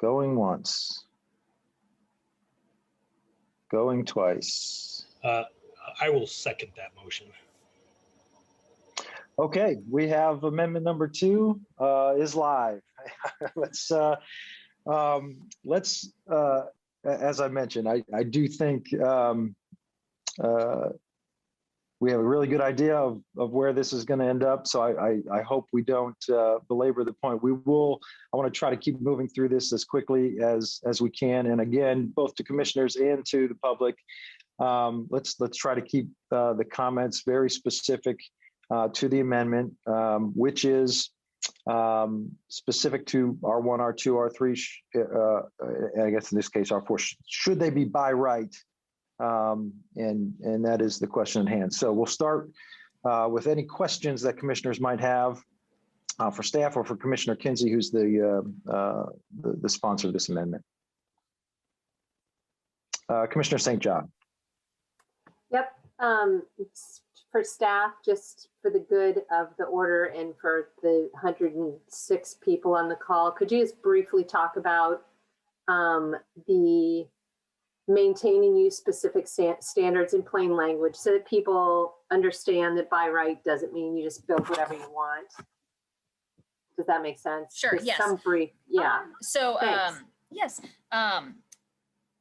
Going once. Going twice. I will second that motion. Okay, we have amendment number 2 is live. Let's as I mentioned, I do think we have a really good idea of where this is going to end up. So I hope we don't belabor the point. I want to try to keep moving through this as quickly as we can. And again, both to commissioners and to the public, let's try to keep the comments very specific to the amendment, which is specific to R1, R2, R3, I guess in this case R4. Should they be by right? And that is the question at hand. So we'll start with any questions that commissioners might have for staff or for Commissioner Kinsey, who's the sponsor of this amendment. Commissioner St. John. Yep. It's for staff, just for the good of the order and for the 106 people on the call, could you just briefly talk about the maintaining use specific standards in plain language so that people understand that by right doesn't mean you just build whatever you want? Does that make sense? Sure, Just yes. some brief, yeah. So, Thanks. yes,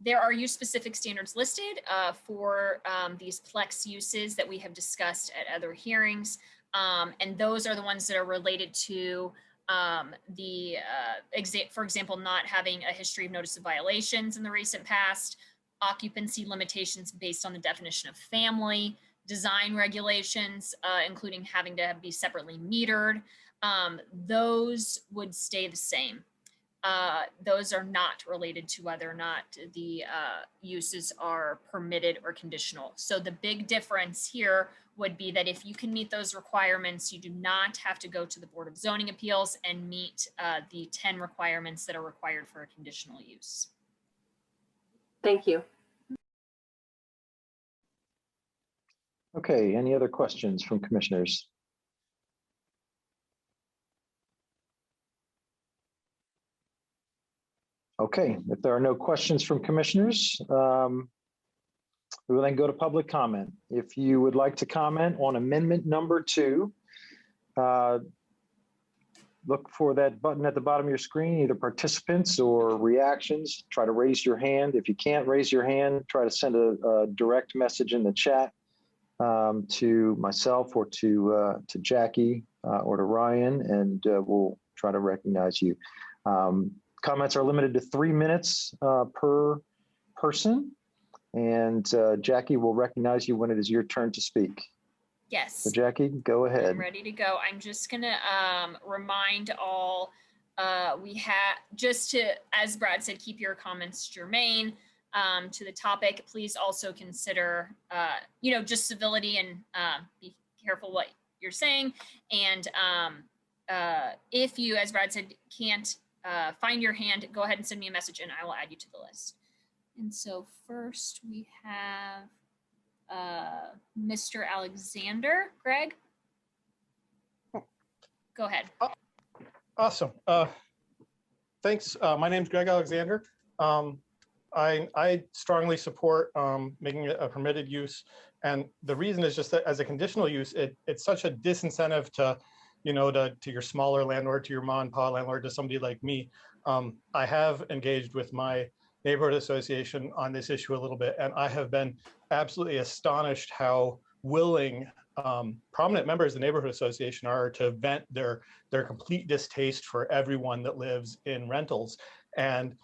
there are use specific standards listed for these plex uses that we have discussed at other hearings. And those are the ones that are related to for example, not having a history of notice of violations in the recent past, occupancy limitations based on the definition of family, design regulations, including having to be separately metered. Those would stay the same. Those are not related to whether or not the uses are permitted or conditional. So the big difference here would be that if you can meet those requirements, you do not have to go to the Board of Zoning Appeals and meet the 10 requirements that are required for a conditional use. Thank you. Okay, any other questions from commissioners? Okay, if there are no questions from commissioners, we will then go to public comment. If you would like to comment on amendment number 2, look for that button at the bottom of your screen, either participants or reactions. Try to raise your hand. If you can't raise your hand, try to send a direct message in the chat to myself or to Jackie or to Ryan, and we'll try to recognize you. Comments are limited to 3 minutes per person, and Jackie will recognize you when it is your turn to speak. Yes. So Jackie, go ahead. I'm ready to go. I'm just gonna remind all, we have, just to, as Brad said, keep your comments germane to the topic. Please also consider, just civility and be careful what you're saying. And if you, as Brad said, can't find your hand, go ahead and send me a message and I will add you to the list. And so first we have Mr. Alexander. Greg, go ahead. Awesome. Thanks. My name's Greg Alexander. I strongly support making it a permitted use. And the reason is just that as a conditional use, it's such a disincentive to, to your smaller landlord, to your mom and pop landlord, to somebody like me. I have engaged with my neighborhood association on this issue a little bit, and I have been absolutely astonished how willing prominent members of the neighborhood association are to vent their complete distaste for everyone that lives in rentals. And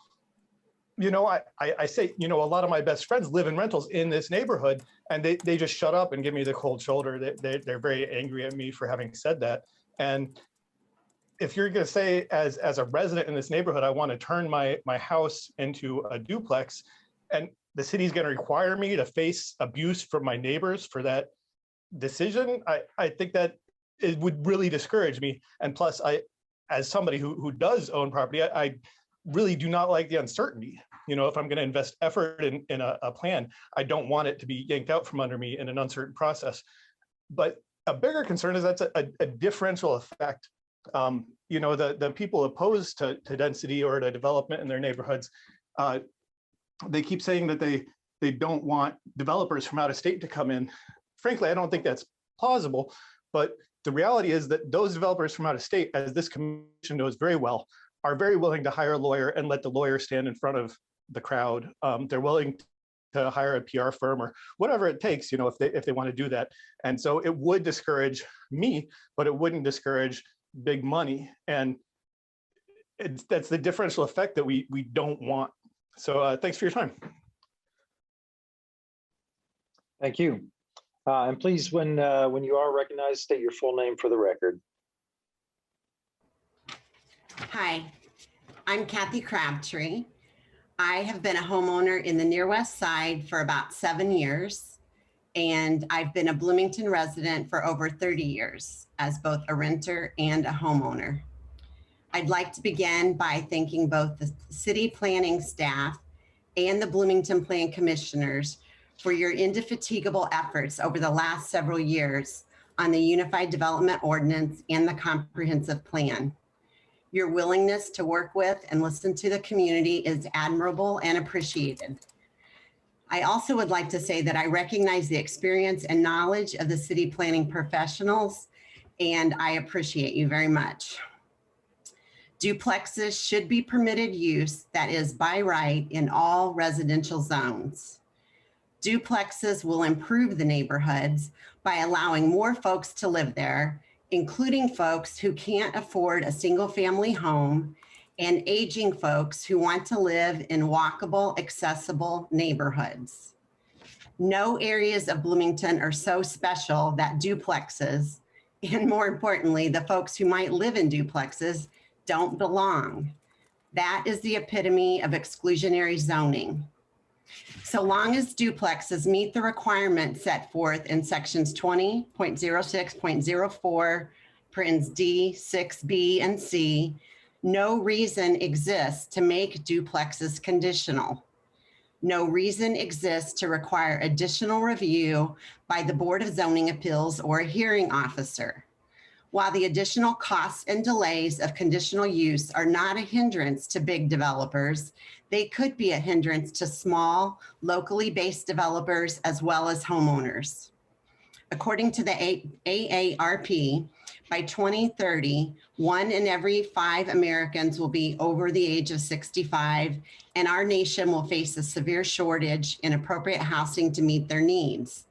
I say, a lot of my best friends live in rentals in this neighborhood, and they just shut up and give me the cold shoulder. They're very angry at me for having said that. And if you're going to say, as a resident in this neighborhood, I want to turn my house into a duplex, and the city's going to require me to face abuse from my neighbors for that decision, I think that it would really discourage me. And plus, as somebody who does own property, I really do not like the uncertainty. If I'm going to invest effort in a plan, I don't want it to be yanked out from under me in an uncertain process. But a bigger concern is that's a differential effect. The people opposed to density or to development in their neighborhoods, they keep saying that they don't want developers from out of state to come in. Frankly, I don't think that's plausible, but the reality is that those developers from out of state, as this commission knows very well, are very willing to hire a lawyer and let the lawyer stand in front of the crowd. They're willing to hire a PR firm or whatever it takes, if they want to do that. And so it would discourage me, but it wouldn't discourage big money. And that's the differential effect that we don't want. So thanks for your time. Thank you. And please, when you are recognized, state your full name for the record. Hi, I'm Kathy Crabtree. I have been a homeowner in the Near West Side for about 7 years, and I've been a Bloomington resident for over 30 years as both a renter and a homeowner. I'd like to begin by thanking both the city planning staff and the Bloomington Plan Commissioners for your indefatigable efforts over the last several years on the Unified Development Ordinance and the Comprehensive Plan. Your willingness to work with and listen to the community is admirable and appreciated. I also would like to say that I recognize the experience and knowledge of the city planning professionals, and I appreciate you very much. Duplexes should be permitted use, that is by right, in all residential zones. Duplexes will improve the neighborhoods by allowing more folks to live there, including folks who can't afford a single-family home and aging folks who want to live in walkable, accessible neighborhoods. No areas of Bloomington are so special that duplexes, and more importantly, the folks who might live in duplexes, don't belong. That is the epitome of exclusionary zoning. So long as duplexes meet the requirements set forth in sections 20.06.04, parens D, 6B, and C, no reason exists to make duplexes conditional. No reason exists to require additional review by the Board of Zoning Appeals or a hearing officer. While the additional costs and delays of conditional use are not a hindrance to big developers, they could be a hindrance to small, locally based developers as well as homeowners. According to the AARP, By 2030, 1 in every 5 Americans will be over the age of 65, and our nation will face a severe shortage in appropriate housing to meet their needs.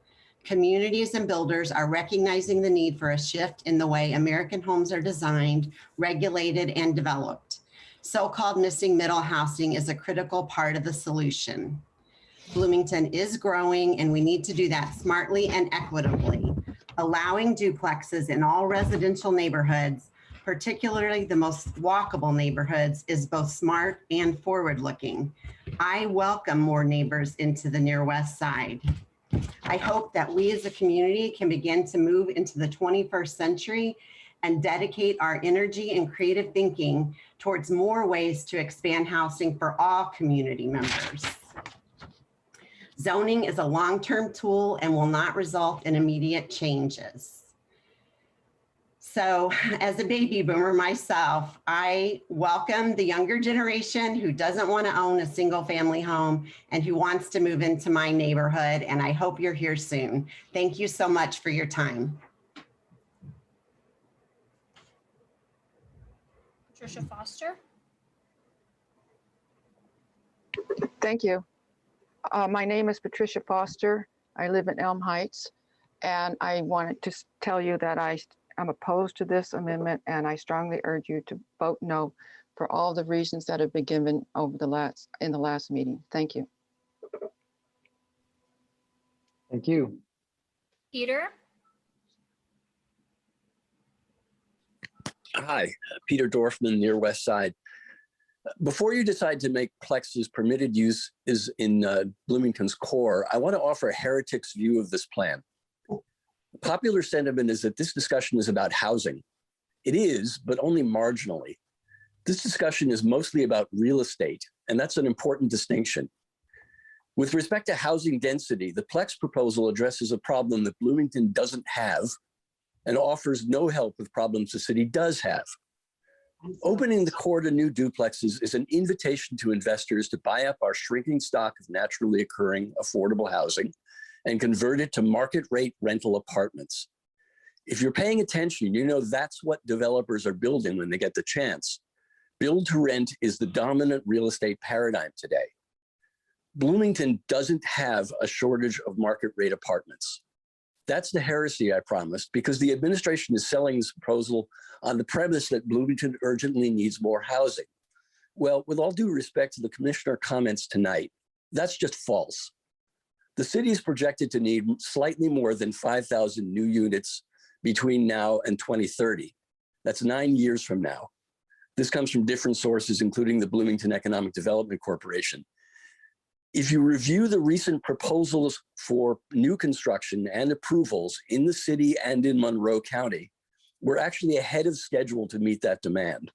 Communities and builders are recognizing the need for a shift in the way American homes are designed, regulated, and developed. So-called missing middle housing is a critical part of the solution. Bloomington is growing, and we need to do that smartly and equitably. Allowing duplexes in all residential neighborhoods, particularly the most walkable neighborhoods, is both smart and forward-looking. I welcome more neighbors into the Near West Side. I hope that we as a community can begin to move into the 21st century and dedicate our energy and creative thinking towards more ways to expand housing for all community members. Zoning is a long-term tool and will not result in immediate changes. So as a baby boomer myself, I welcome the younger generation who doesn't want to own a single family home and who wants to move into my neighborhood. And I hope you're here soon. Thank you so much for your time. Patricia Foster. Thank you. My name is Patricia Foster. I live in Elm Heights, and I wanted to tell you that I'm opposed to this amendment, and I strongly urge you to vote no for all the reasons that have been given in the last meeting. Thank you. Thank you. Peter. Hi, Peter Dorfman, Near West Side. Before you decide to make plexes permitted use is in Bloomington's core, I want to offer a heretic's view of this plan. Popular sentiment is that this discussion is about housing. It is, but only marginally. This discussion is mostly about real estate, and that's an important distinction. With respect to housing density, the Plex proposal addresses a problem that Bloomington doesn't have and offers no help with problems the city does have. Opening the core to new duplexes is an invitation to investors to buy up our shrinking stock of naturally occurring affordable housing and convert it to market rate rental apartments. If you're paying attention, you know that's what developers are building when they get the chance. Build to rent is the dominant real estate paradigm today. Bloomington doesn't have a shortage of market rate apartments. That's the heresy I promised, because the administration is selling this proposal on the premise that Bloomington urgently needs more housing. Well, with all due respect to the commissioner comments tonight, that's just false. The city is projected to need slightly more than 5,000 new units between now and 2030. That's 9 years from now. This comes from different sources, including the Bloomington Economic Development Corporation. If you review the recent proposals for new construction and approvals in the city and in Monroe County, we're actually ahead of schedule to meet that demand.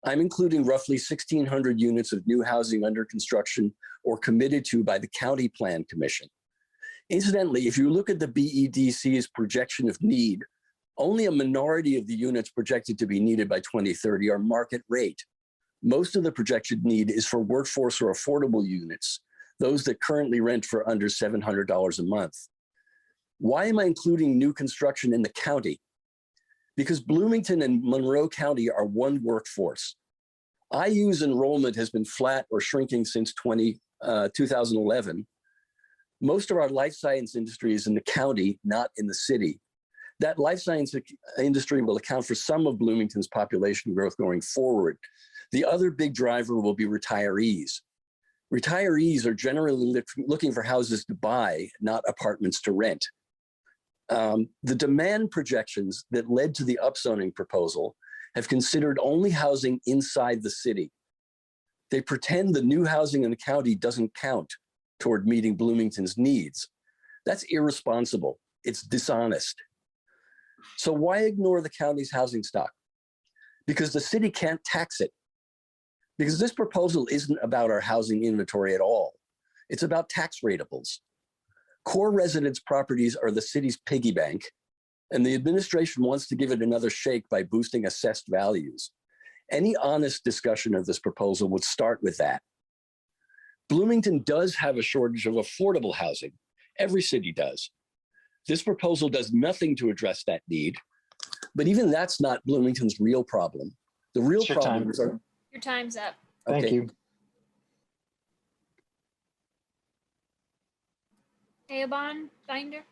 I'm including roughly 1,600 units of new housing under construction or committed to by the County Plan Commission. Incidentally, if you look at the BEDC's projection of need, only a minority of the units projected to be needed by 2030 are market rate. Most of the projected need is for workforce or affordable units, those that currently rent for under $700 a month. Why am I including new construction in the county? Because Bloomington and Monroe County are one workforce. IU's enrollment has been flat or shrinking since 2011. Most of our life science industry is in the county, not in the city. That life science industry will account for some of Bloomington's population growth going forward. The other big driver will be retirees. Retirees are generally looking for houses to buy, not apartments to rent. The demand projections that led to the upzoning proposal have considered only housing inside the city. They pretend the new housing in the county doesn't count toward meeting Bloomington's needs. That's irresponsible. It's dishonest. So why ignore the county's housing stock? Because the city can't tax it. Because this proposal isn't about our housing inventory at all. It's about tax ratables. Core residence properties are the city's piggy bank, and the administration wants to give it another shake by boosting assessed values. Any honest discussion of this proposal would start with that. Bloomington does have a shortage of affordable housing. Every city does. This proposal does nothing to address that need. But even that's not Bloomington's real problem. The real It's your problem time. is Your time's up. Thank okay. you. Eoban Binder.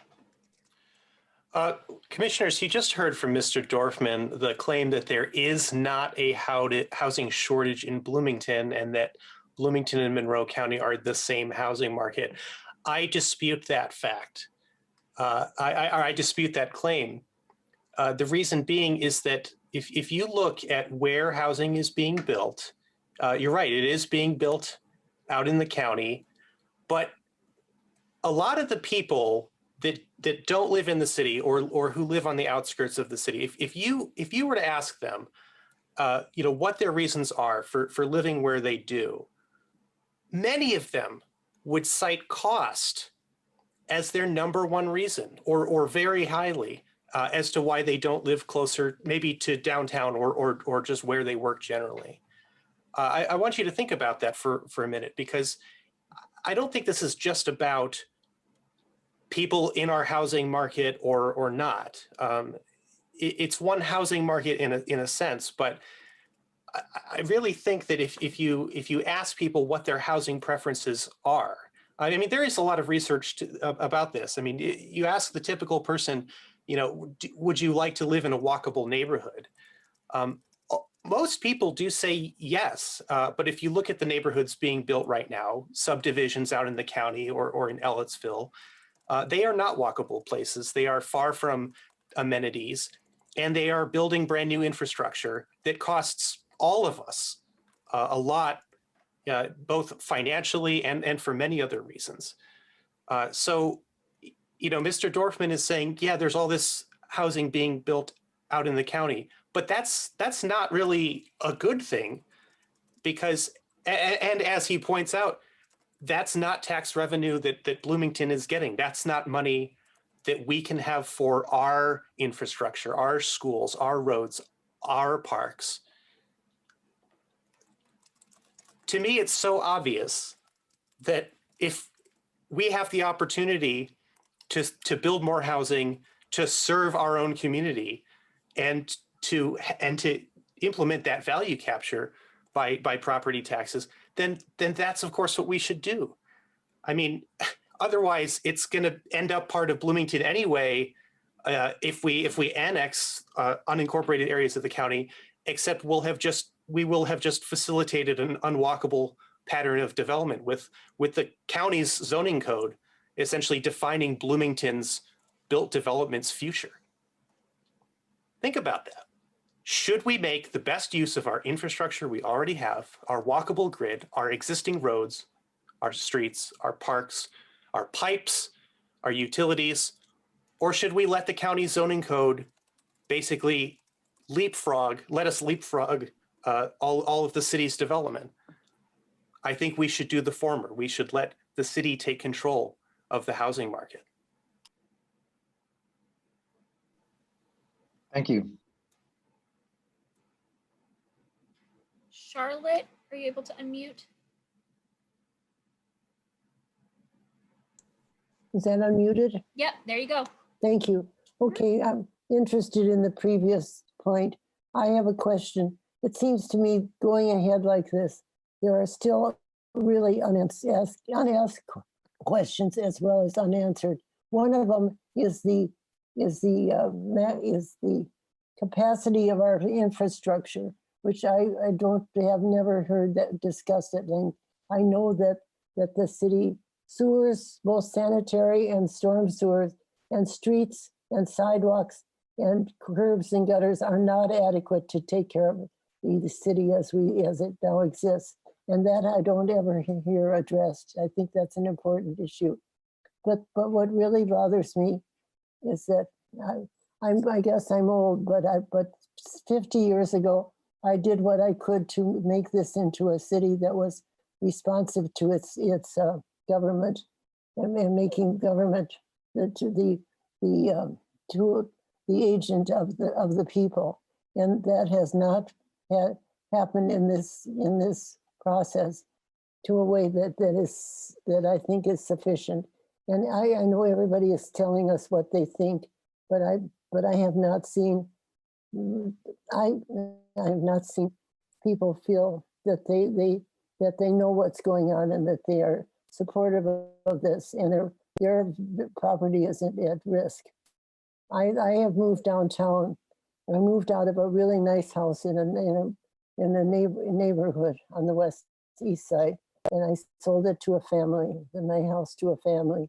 Commissioners, you just heard from Mr. Dorfman the claim that there is not a housing shortage in Bloomington and that Bloomington and Monroe County are the same housing market. I dispute that fact. I dispute that claim. The reason being is that if you look at where housing is being built, you're right, it is being built out in the county, but a lot of the people that don't live in the city or who live on the outskirts of the city, if you were to ask them, what their reasons are for living where they do, many of them would cite cost as their number one reason, or very highly as to why they don't live closer, maybe to downtown or just where they work generally. I want you to think about that for a minute, because I don't think this is just about people in our housing market or not. It's one housing market in a sense, but I really think that if you ask people what their housing preferences are, I mean, there is a lot of research about this. I mean, you ask the typical person, would you like to live in a walkable neighborhood? Most people do say yes, but if you look at the neighborhoods being built right now, subdivisions out in the county or in Ellettsville, they are not walkable places. They are far from amenities, and they are building brand new infrastructure that costs all of us a lot, both financially and for many other reasons. So, Mr. Dorfman is saying, yeah, there's all this housing being built out in the county, but that's not really a good thing, because, and as he points out, that's not tax revenue that Bloomington is getting. That's not money that we can have for our infrastructure, our schools, our roads, our parks. To me, it's so obvious that if we have the opportunity to build more housing, to serve our own community, and to implement that value capture by property taxes, then that's of course what we should do. I mean, otherwise it's going to end up part of Bloomington anyway, if we annex unincorporated areas of the county, except we will have just facilitated an unwalkable pattern of development with the county's zoning code essentially defining Bloomington's built development's future. Think about that. Should we make the best use of our infrastructure we already have, our walkable grid, our existing roads, our streets, our parks, our pipes, our utilities, or should we let the county zoning code basically let us leapfrog all of the city's development? I think we should do the former. We should let the city take control of the housing market. Thank you. Charlotte, are you able to unmute? Is that unmuted? Yep, there you go. Thank you. Okay, I'm interested in the previous point. I have a question. It seems to me going ahead like this, there are still really unasked questions as well as unanswered. One of them is the capacity of our infrastructure, which I have never heard that discussed at length. I know that the city sewers, both sanitary and storm sewers, and streets and sidewalks and curbs and gutters are not adequate to take care of the city as it now exists. And that I don't ever hear addressed. I think that's an important issue. But what really bothers me is that I guess I'm old, but 50 years ago, I did what I could to make this into a city that was responsive to its government and making government the agent of the people, and that has not happened in this process to a way that I think is sufficient. And I know everybody is telling us what they think, but I have not seen I have not seen people feel that they know what's going on and that they are supportive of this and their property isn't at risk. I have moved downtown. I moved out of a really nice house in a neighborhood on the east side, and I sold it to a family, my house to a family.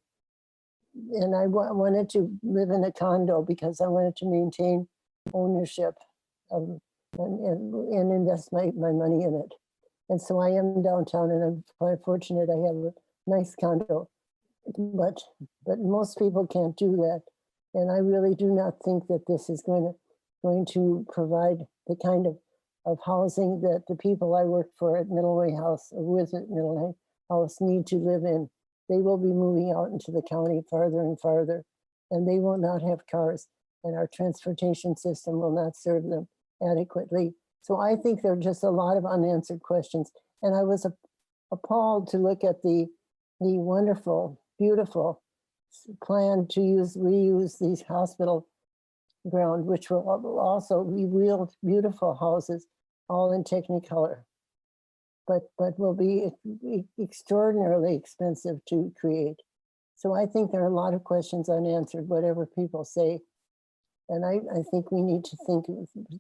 And I wanted to live in a condo because I wanted to maintain ownership of, and invest my money in it. And so I am downtown, and I'm quite fortunate I have a nice condo. But most people can't do that. And I really do not think that this is going to provide the kind of housing that the people I work for at Middleway House, or with at Middleway House, need to live in. They will be moving out into the county farther and farther, and they will not have cars, and our transportation system will not serve them adequately. So I think there are just a lot of unanswered questions. And I was appalled to look at the wonderful, beautiful plan to reuse these hospital ground, which will also be real beautiful houses, all in Technicolor, but will be extraordinarily expensive to create. So I think there are a lot of questions unanswered, whatever people say. And I think we need to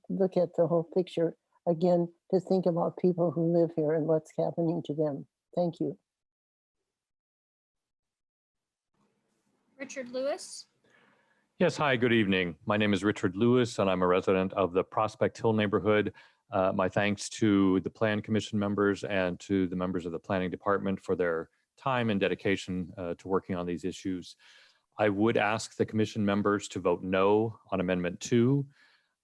look at the whole picture again, to think about people who live here and what's happening to them. Thank you. Richard Lewis. Yes, hi, good evening. My name is Richard Lewis, and I'm a resident of the Prospect Hill neighborhood. My thanks to the Plan Commission members and to the members of the Planning Department for their time and dedication to working on these issues. I would ask the Commission members to vote no on Amendment 2.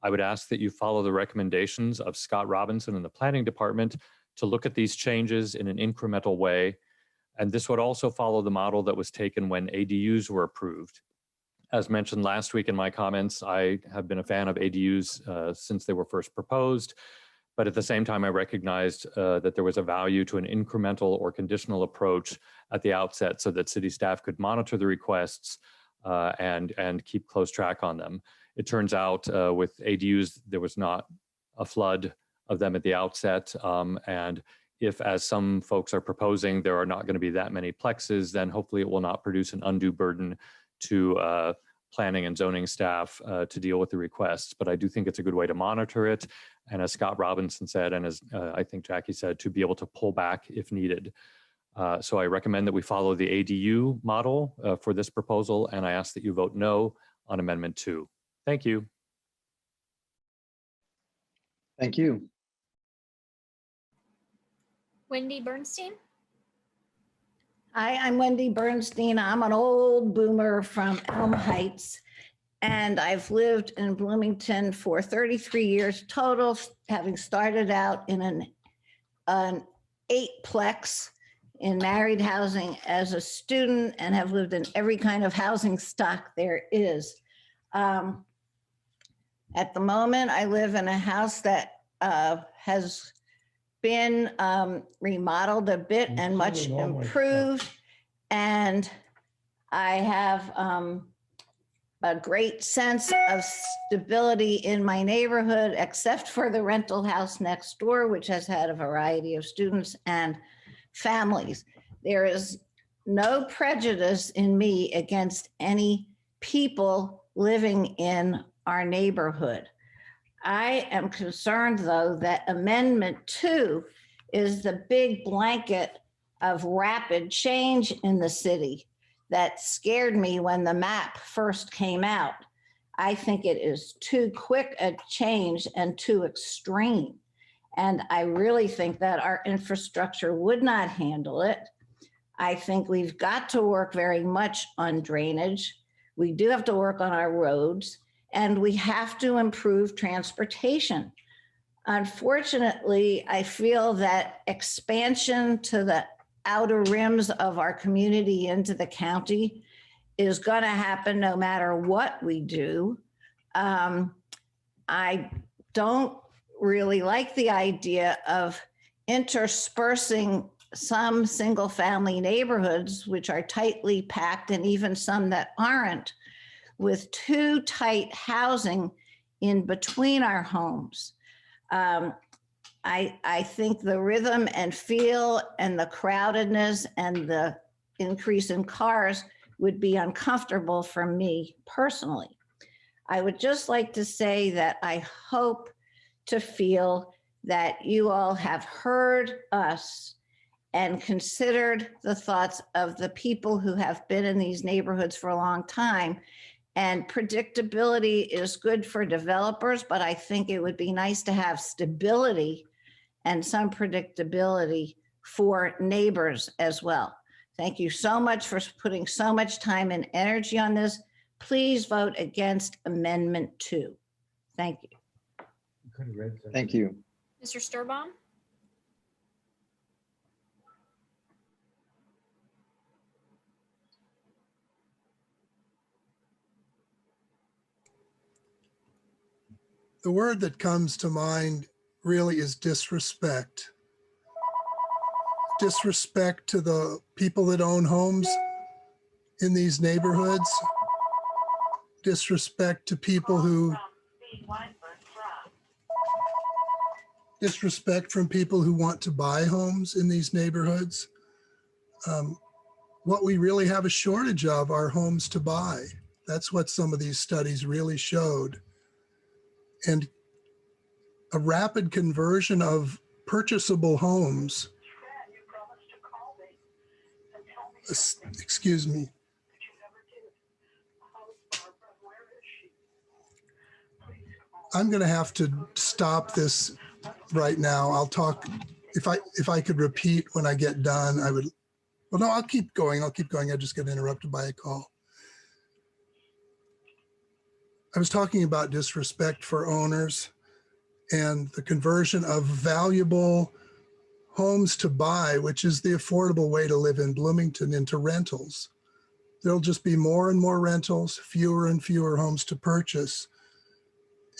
I would ask that you follow the recommendations of Scott Robinson and the Planning Department to look at these changes in an incremental way. And this would also follow the model that was taken when ADUs were approved. As mentioned last week in my comments, I have been a fan of ADUs since they were first proposed, but at the same time, I recognized that there was a value to an incremental or conditional approach at the outset so that city staff could monitor the requests and keep close track on them. It turns out with ADUs, there was not a flood of them at the outset, and if, as some folks are proposing, there are not going to be that many plexes, then hopefully it will not produce an undue burden to planning and zoning staff to deal with the requests. But I do think it's a good way to monitor it. And as Scott Robinson said, and as I think Jackie said, to be able to pull back if needed. So I recommend that we follow the ADU model for this proposal, and I ask that you vote no on Amendment 2. Thank you. Thank you. Wendy Bernstein. Hi, I'm Wendy Bernstein. I'm an old boomer from Elm Heights, and I've lived in Bloomington for 33 years total, having started out in an 8-plex in married housing as a student and have lived in every kind of housing stock there is. At the moment, I live in a house that has been remodeled a bit and much improved. And I have a great sense of stability in my neighborhood, except for the rental house next door, which has had a variety of students and families. There is no prejudice in me against any people living in our neighborhood. I am concerned, though, that Amendment 2 is the big blanket of rapid change in the city that scared me when the map first came out. I think it is too quick a change and too extreme. And I really think that our infrastructure would not handle it. I think we've got to work very much on drainage. We do have to work on our roads, and we have to improve transportation. Unfortunately, I feel that expansion to the outer rims of our community into the county is going to happen no matter what we do. I don't really like the idea of interspersing some single family neighborhoods, which are tightly packed, and even some that aren't, with too tight housing in between our homes. I think the rhythm and feel and the crowdedness and the increase in cars would be uncomfortable for me personally. I would just like to say that I hope to feel that you all have heard us and considered the thoughts of the people who have been in these neighborhoods for a long time. And predictability is good for developers, but I think it would be nice to have stability and some predictability for neighbors as well. Thank you so much for putting so much time and energy on this. Please vote against Amendment 2. Thank you. Thank you. Mr. Sturbaum? The word that comes to mind really is disrespect. Disrespect to the people that own homes in these neighborhoods. Disrespect to people who, disrespect from people who want to buy homes in these neighborhoods. What we really have a shortage of are homes to buy. That's what some of these studies really showed. And a rapid conversion of purchasable homes, excuse me. I'm going to have to stop this right now. I'll talk, if I could repeat when I get done, I would, well, no, I'll keep going. I just get interrupted by a call. I was talking about disrespect for owners and the conversion of valuable homes to buy, which is the affordable way to live in Bloomington, into rentals. There'll just be more and more rentals, fewer and fewer homes to purchase.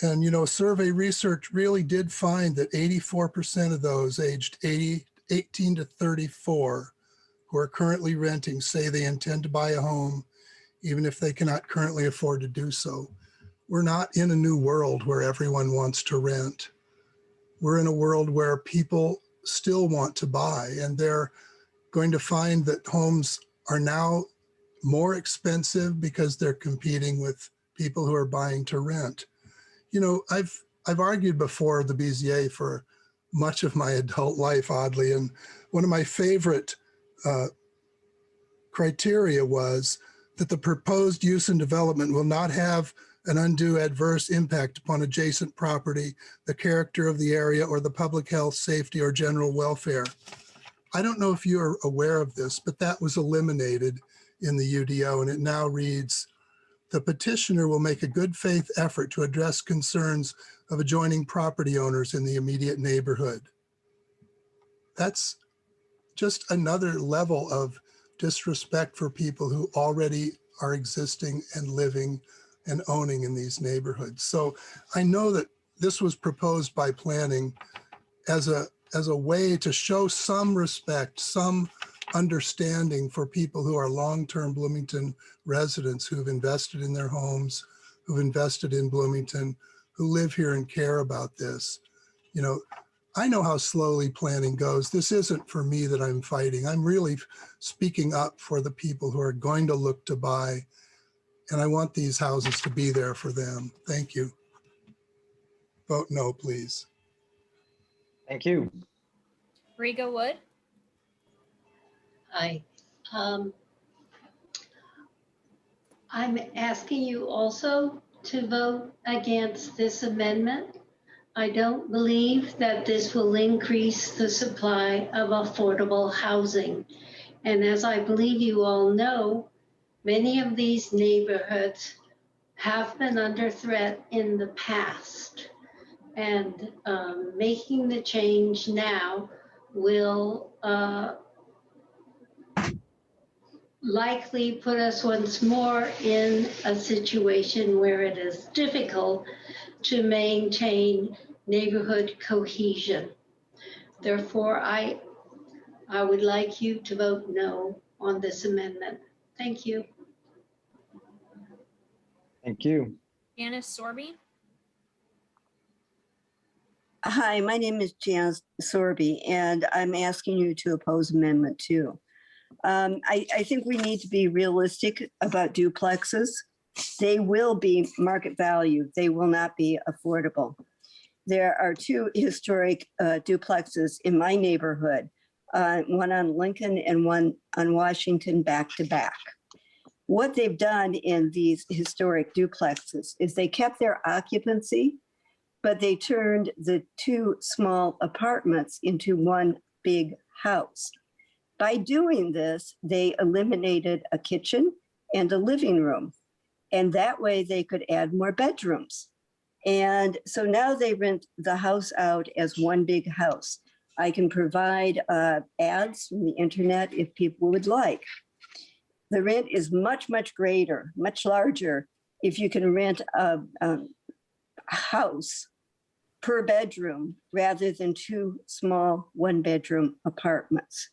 And, you know, survey research really did find that 84% of those aged 18 to 34 who are currently renting say they intend to buy a home, even if they cannot currently afford to do so. We're not in a new world where everyone wants to rent. We're in a world where people still want to buy, and they're going to find that homes are now more expensive because they're competing with people who are buying to rent. You know, I've argued before the BZA for much of my adult life, oddly, and one of my favorite criteria was that the proposed use and development will not have an undue adverse impact upon adjacent property, the character of the area, or the public health, safety, or general welfare. I don't know if you are aware of this, but that was eliminated in the UDO, and it now reads, the petitioner will make a good faith effort to address concerns of adjoining property owners in the immediate neighborhood. That's just another level of disrespect for people who already are existing and living and owning in these neighborhoods. So I know that this was proposed by planning as a way to show some respect, some understanding for people who are long-term Bloomington residents who've invested in their homes, who've invested in Bloomington, who live here and care about this. You know, I know how slowly planning goes. This isn't for me that I'm fighting. I'm really speaking up for the people who are going to look to buy, and I want these houses to be there for them. Thank you. Vote no, please. Thank you. Riga Wood? Hi. I'm asking you also to vote against this amendment. I don't believe that this will increase the supply of affordable housing. And as I believe you all know, many of these neighborhoods have been under threat in the past. And making the change now will likely put us once more in a situation where it is difficult to maintain neighborhood cohesion. Therefore, I would like you to vote no on this amendment. Thank you. Thank you. Janice Sorby? Hi, my name is Jan Sorby, and I'm asking you to oppose Amendment 2. I think we need to be realistic about duplexes. They will be market value. They will not be affordable. There are 2 historic duplexes in my neighborhood, one on Lincoln and one on Washington, back to back. What they've done in these historic duplexes is they kept their occupancy, but they turned the 2 small apartments into one big house. By doing this, they eliminated a kitchen and a living room, and that way they could add more bedrooms. And so now they rent the house out as one big house. I can provide ads from the internet if people would like. The rent is much, much greater, much larger if you can rent a house per bedroom rather than 2 small 1-bedroom apartments.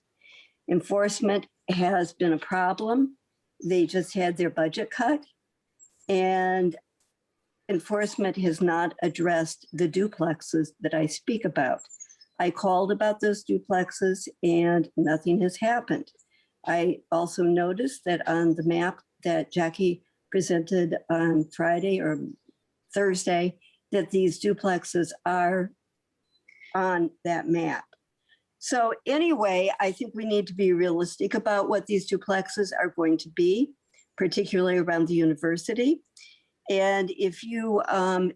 Enforcement has been a problem. They just had their budget cut, and enforcement has not addressed the duplexes that I speak about. I called about those duplexes and nothing has happened. I also noticed that on the map that Jackie presented on Friday or Thursday, that these duplexes are on that map. So anyway, I think we need to be realistic about what these duplexes are going to be, particularly around the university. And if you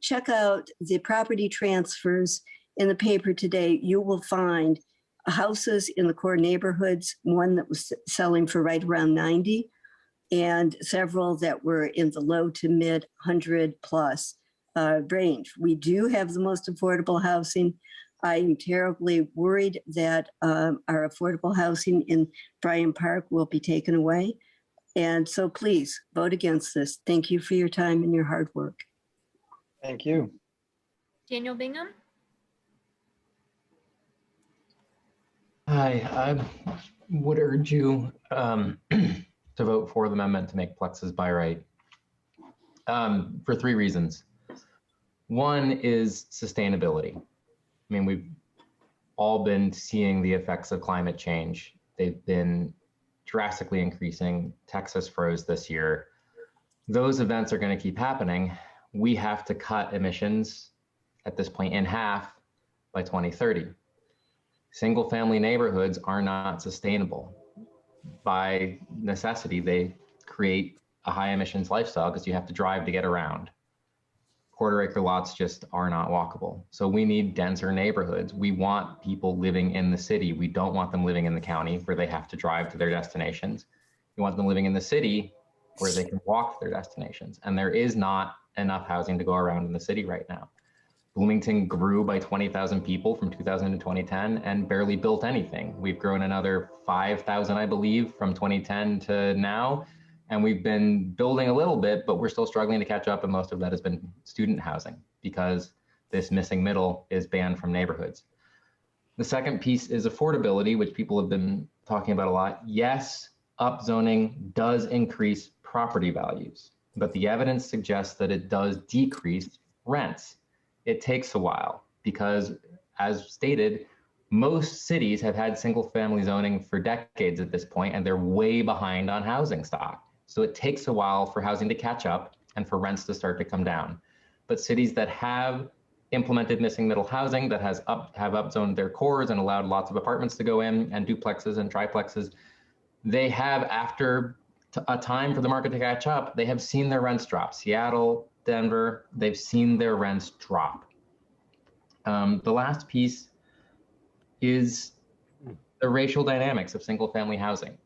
check out the property transfers in the paper today, you will find houses in the core neighborhoods, one that was selling for right around 90, and several that were in the low to mid 100 plus range. We do have the most affordable housing. I am terribly worried that our affordable housing in Bryant Park will be taken away. And so please vote against this. Thank you for your time and your hard work. Thank you. Daniel Bingham? Hi, I would urge you to vote for the amendment to make plexes by right for 3 reasons. One is sustainability. I mean, we've all been seeing the effects of climate change. They've been drastically increasing. Texas froze this year. Those events are going to keep happening. We have to cut emissions at this point in half by 2030. Single family neighborhoods are not sustainable. By necessity, they create a high emissions lifestyle because you have to drive to get around. Quarter-acre lots just are not walkable. So we need denser neighborhoods. We want people living in the city. We don't want them living in the county where they have to drive to their destinations. We want them living in the city where they can walk to their destinations. And there is not enough housing to go around in the city right now. Bloomington grew by 20,000 people from 2000 to 2010 and barely built anything. We've grown another 5,000, I believe, from 2010 to now. And we've been building a little bit, but we're still struggling to catch up. And most of that has been student housing because this missing middle is banned from neighborhoods. The second piece is affordability, which people have been talking about a lot. Yes, upzoning does increase property values, but the evidence suggests that it does decrease rents. It takes a while because, as stated, most cities have had single family zoning for decades at this point, and they're way behind on housing stock. So it takes a while for housing to catch up and for rents to start to come down. But cities that have implemented missing middle housing, that have upzoned their cores and allowed lots of apartments to go in and duplexes and triplexes, they have, after a time for the market to catch up, they have seen their rents drop. Seattle, Denver, they've seen their rents drop. The last piece is the racial dynamics of single family housing.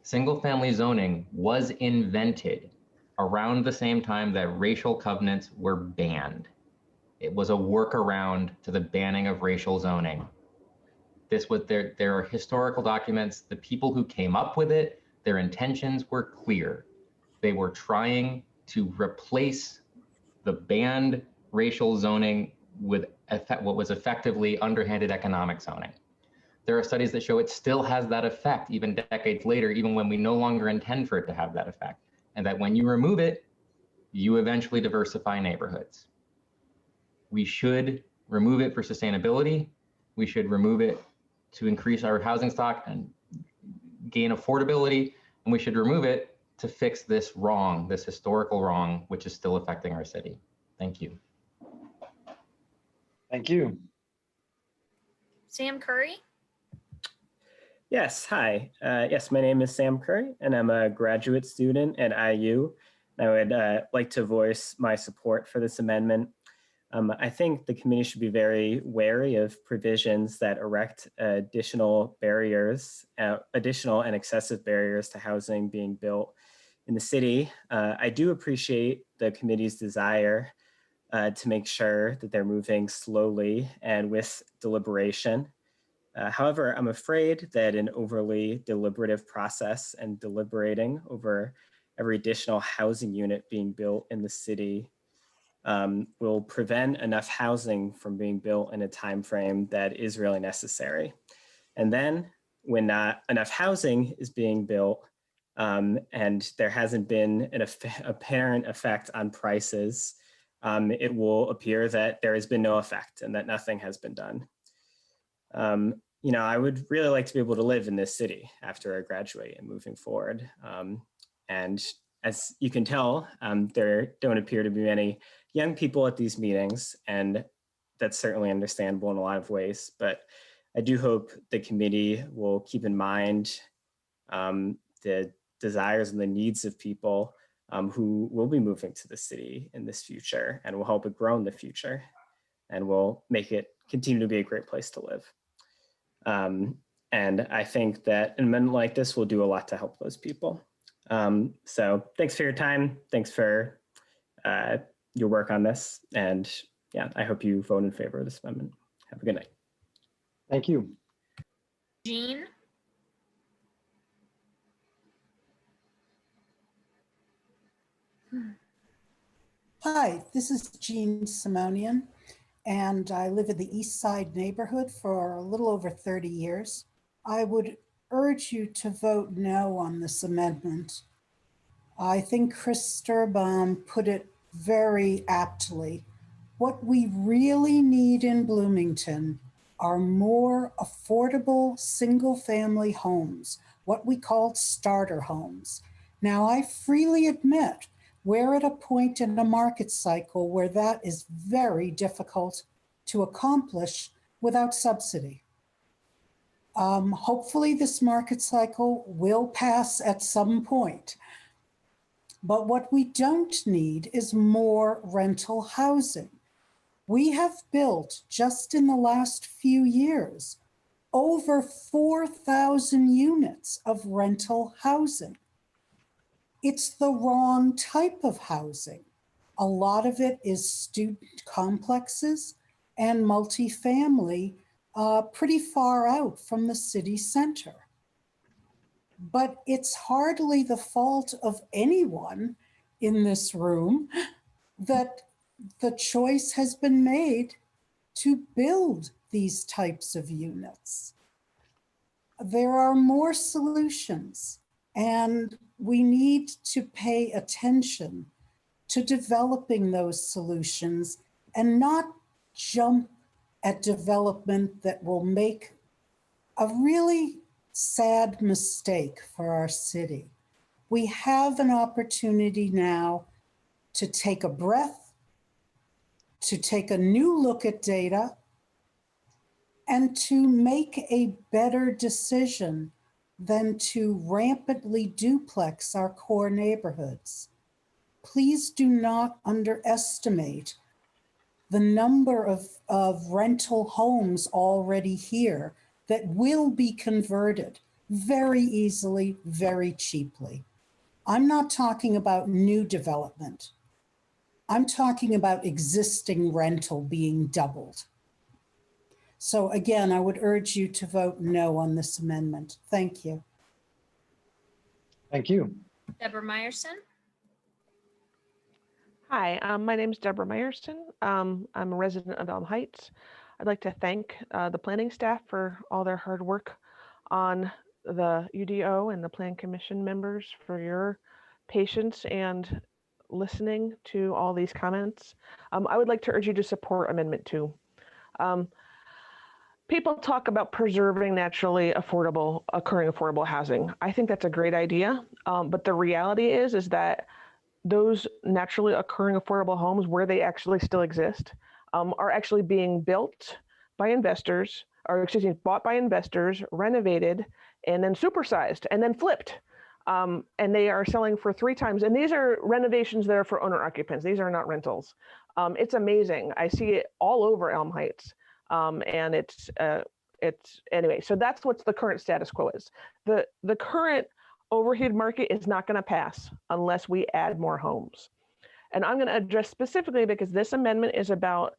Single family zoning was invented around the same time that racial covenants were banned. It was a workaround to the banning of racial zoning. This was there are historical documents. The people who came up with it, their intentions were clear. They were trying to replace the banned racial zoning with what was effectively underhanded economic zoning. There are studies that show it still has that effect even decades later, even when we no longer intend for it to have that effect. And that when you remove it, you eventually diversify neighborhoods. We should remove it for sustainability. We should remove it to increase our housing stock and gain affordability. And we should remove it to fix this wrong, this historical wrong, which is still affecting our city. Thank you. Thank you. Sam Curry? Yes, hi. Yes, my name is Sam Curry, and I'm a graduate student at IU. I would like to voice my support for this amendment. I think the committee should be very wary of provisions that erect additional barriers, additional and excessive barriers to housing being built in the city. I do appreciate the committee's desire to make sure that they're moving slowly and with deliberation. However, I'm afraid that an overly deliberative process and deliberating over every additional housing unit being built in the city will prevent enough housing from being built in a time frame that is really necessary. And then when not enough housing is being built and there hasn't been an apparent effect on prices, it will appear that there has been no effect and that nothing has been done. You know, I would really like to be able to live in this city after I graduate and moving forward. And as you can tell, there don't appear to be many young people at these meetings, and that's certainly understandable in a lot of ways. But I do hope the committee will keep in mind the desires and the needs of people who will be moving to the city in this future and will help it grow in the future and will make it continue to be a great place to live. And I think that an amendment like this will do a lot to help those people. So thanks for your time. Thanks for your work on this. And yeah, I hope you vote in favor of this amendment. Have a good night. Thank you. Jean? Hi, this is Jean Simonian, and I live in the East Side neighborhood for a little over 30 years. I would urge you to vote no on this amendment. I think Chris Sturbaum put it very aptly. What we really need in Bloomington are more affordable single-family homes, what we call starter homes. Now, I freely admit we're at a point in a market cycle where that is very difficult to accomplish without subsidy. Hopefully this market cycle will pass at some point. But what we don't need is more rental housing. We have built, just in the last few years, over 4,000 units of rental housing. It's the wrong type of housing. A lot of it is student complexes and multifamily, pretty far out from the city center. But it's hardly the fault of anyone in this room that the choice has been made to build these types of units. There are more solutions, and we need to pay attention to developing those solutions and not jump at development that will make a really sad mistake for our city. We have an opportunity now to take a breath, to take a new look at data, and to make a better decision than to rampantly duplex our core neighborhoods. Please do not underestimate the number of rental homes already here that will be converted very easily, very cheaply. I'm not talking about new development. I'm talking about existing rental being doubled. So again, I would urge you to vote no on this amendment. Thank you. Thank you. Deborah Meyerson? Hi, my name is Deborah Meyerson. I'm a resident of Elm Heights. I'd like to thank the planning staff for all their hard work on the UDO and the Plan Commission members for your patience and listening to all these comments. I would like to urge you to support Amendment 2. People talk about preserving naturally occurring affordable housing. I think that's a great idea, but the reality is that those naturally occurring affordable homes, where they actually still exist, are actually being built by investors, or excuse me, bought by investors, renovated, and then supersized, and then flipped. And they are selling for 3 times. And these are renovations that are for owner occupants. These are not rentals. It's amazing. I see it all over Elm Heights. And it's anyway, so that's what's the current status quo is. The current overheated market is not going to pass unless we add more homes. And I'm going to address specifically, because this amendment is about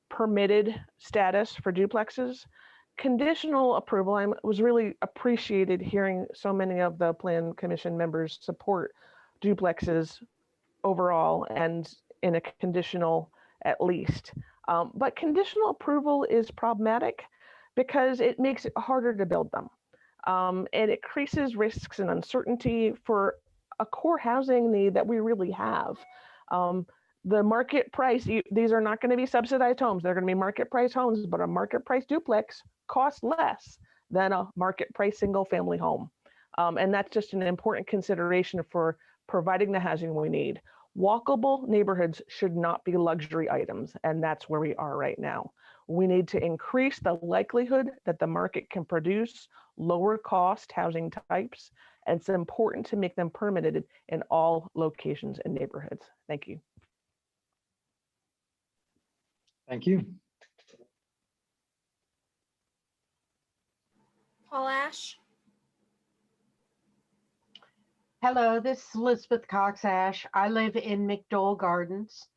permitted status for duplexes. Conditional approval, I was really appreciated hearing so many of the Plan Commission members support duplexes overall and in a conditional at least. But conditional approval is problematic because it makes it harder to build them. And it increases risks and uncertainty for a core housing need that we really have. The market price, these are not going to be subsidized homes. They're going to be market price homes, but a market price duplex costs less than a market price single family home. And that's just an important consideration for providing the housing we need. Walkable neighborhoods should not be luxury items, and that's where we are right now. We need to increase the likelihood that the market can produce lower cost housing types, and it's important to make them permitted in all locations and neighborhoods. Thank you. Thank you. Paul Ash. Hello, this is Elizabeth Cox Ash. I live in McDowell Gardens,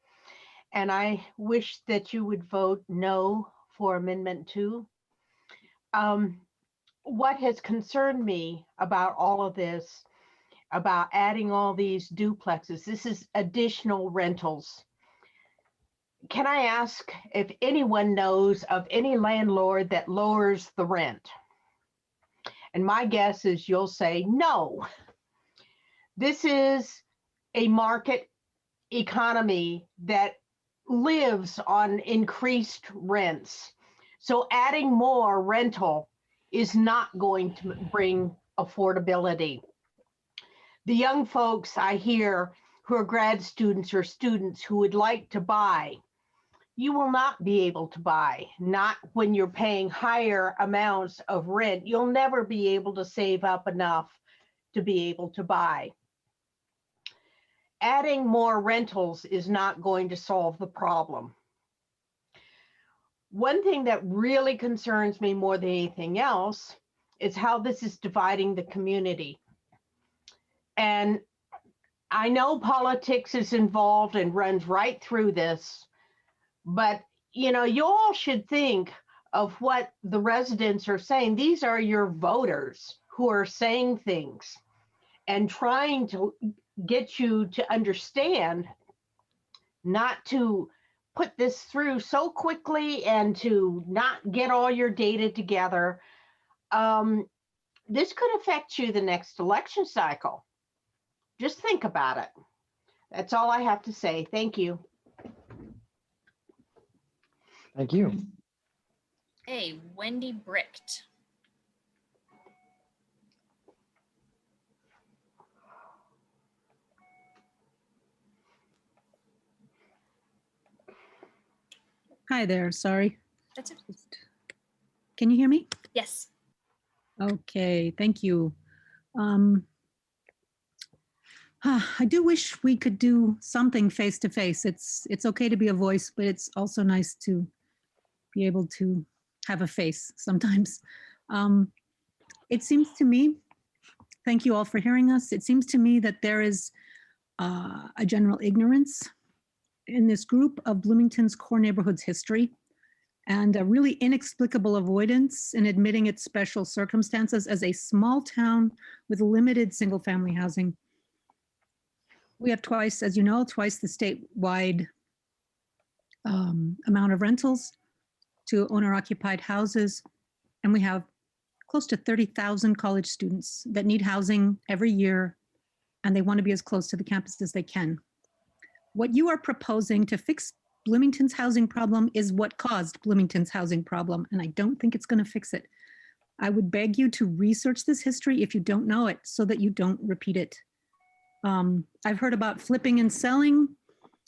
and I wish that you would vote no for Amendment 2. What has concerned me about all of this, about adding all these duplexes, this is additional rentals. Can I ask if anyone knows of any landlord that lowers the rent? And my guess is you'll say no. This is a market economy that lives on increased rents. So adding more rental is not going to bring affordability. The young folks I hear who are grad students or students who would like to buy, you will not be able to buy, not when you're paying higher amounts of rent. You'll never be able to save up enough to be able to buy. Adding more rentals is not going to solve the problem. One thing that really concerns me more than anything else is how this is dividing the community. And I know politics is involved and runs right through this, but you know, you all should think of what the residents are saying. These are your voters who are saying things and trying to get you to understand not to put this through so quickly and to not get all your data together. This could affect you the next election cycle. Just think about it. That's all I have to say. Thank you. Thank you. Hey, Wendy Bricht. Hi there, sorry. That's it. Can you hear me? Yes. Okay, thank you. I do wish we could do something face to face. It's okay to be a voice, but it's also nice to be able to have a face sometimes. It seems to me, thank you all for hearing us. It seems to me that there is a general ignorance in this group of Bloomington's core neighborhoods history, and a really inexplicable avoidance in admitting its special circumstances as a small town with limited single family housing. We have twice, as you know, twice the statewide amount of rentals to owner-occupied houses, and we have close to 30,000 college students that need housing every year, and they want to be as close to the campus as they can. What you are proposing to fix Bloomington's housing problem is what caused Bloomington's housing problem, and I don't think it's going to fix it. I would beg you to research this history if you don't know it so that you don't repeat it. I've heard about flipping and selling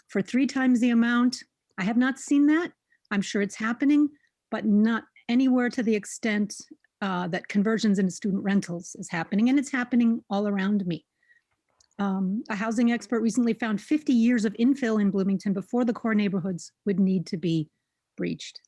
for 3 times the amount. I have not seen that. I'm sure it's happening, but not anywhere to the extent that conversions into student rentals is happening, and it's happening all around me. A housing expert recently found 50 years of infill in Bloomington before the core neighborhoods would need to be breached.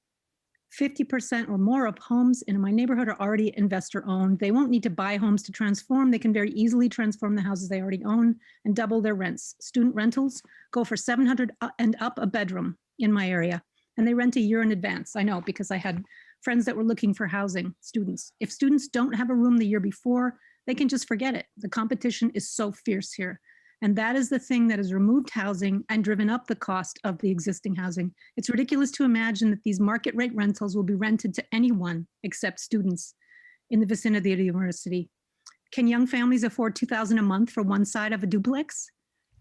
50% or more of homes in my neighborhood are already investor owned. They won't need to buy homes to transform. They can very easily transform the houses they already own and double their rents. Student rentals go for $700 and up a bedroom in my area, and they rent a year in advance. I know, because I had friends that were looking for housing, students. If students don't have a room the year before, they can just forget it. The competition is so fierce here. And that is the thing that has removed housing and driven up the cost of the existing housing. It's ridiculous to imagine that these market rate rentals will be rented to anyone except students in the vicinity of the university. Can young families afford $2,000 a month for one side of a duplex?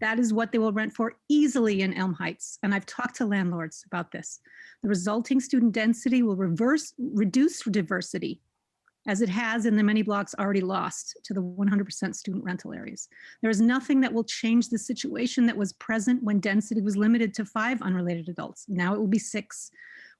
That is what they will rent for easily in Elm Heights. And I've talked to landlords about this. The resulting student density will reduce diversity, as it has in the many blocks already lost to the 100% student rental areas. There is nothing that will change the situation that was present when density was limited to 5 unrelated adults. Now it will be 6,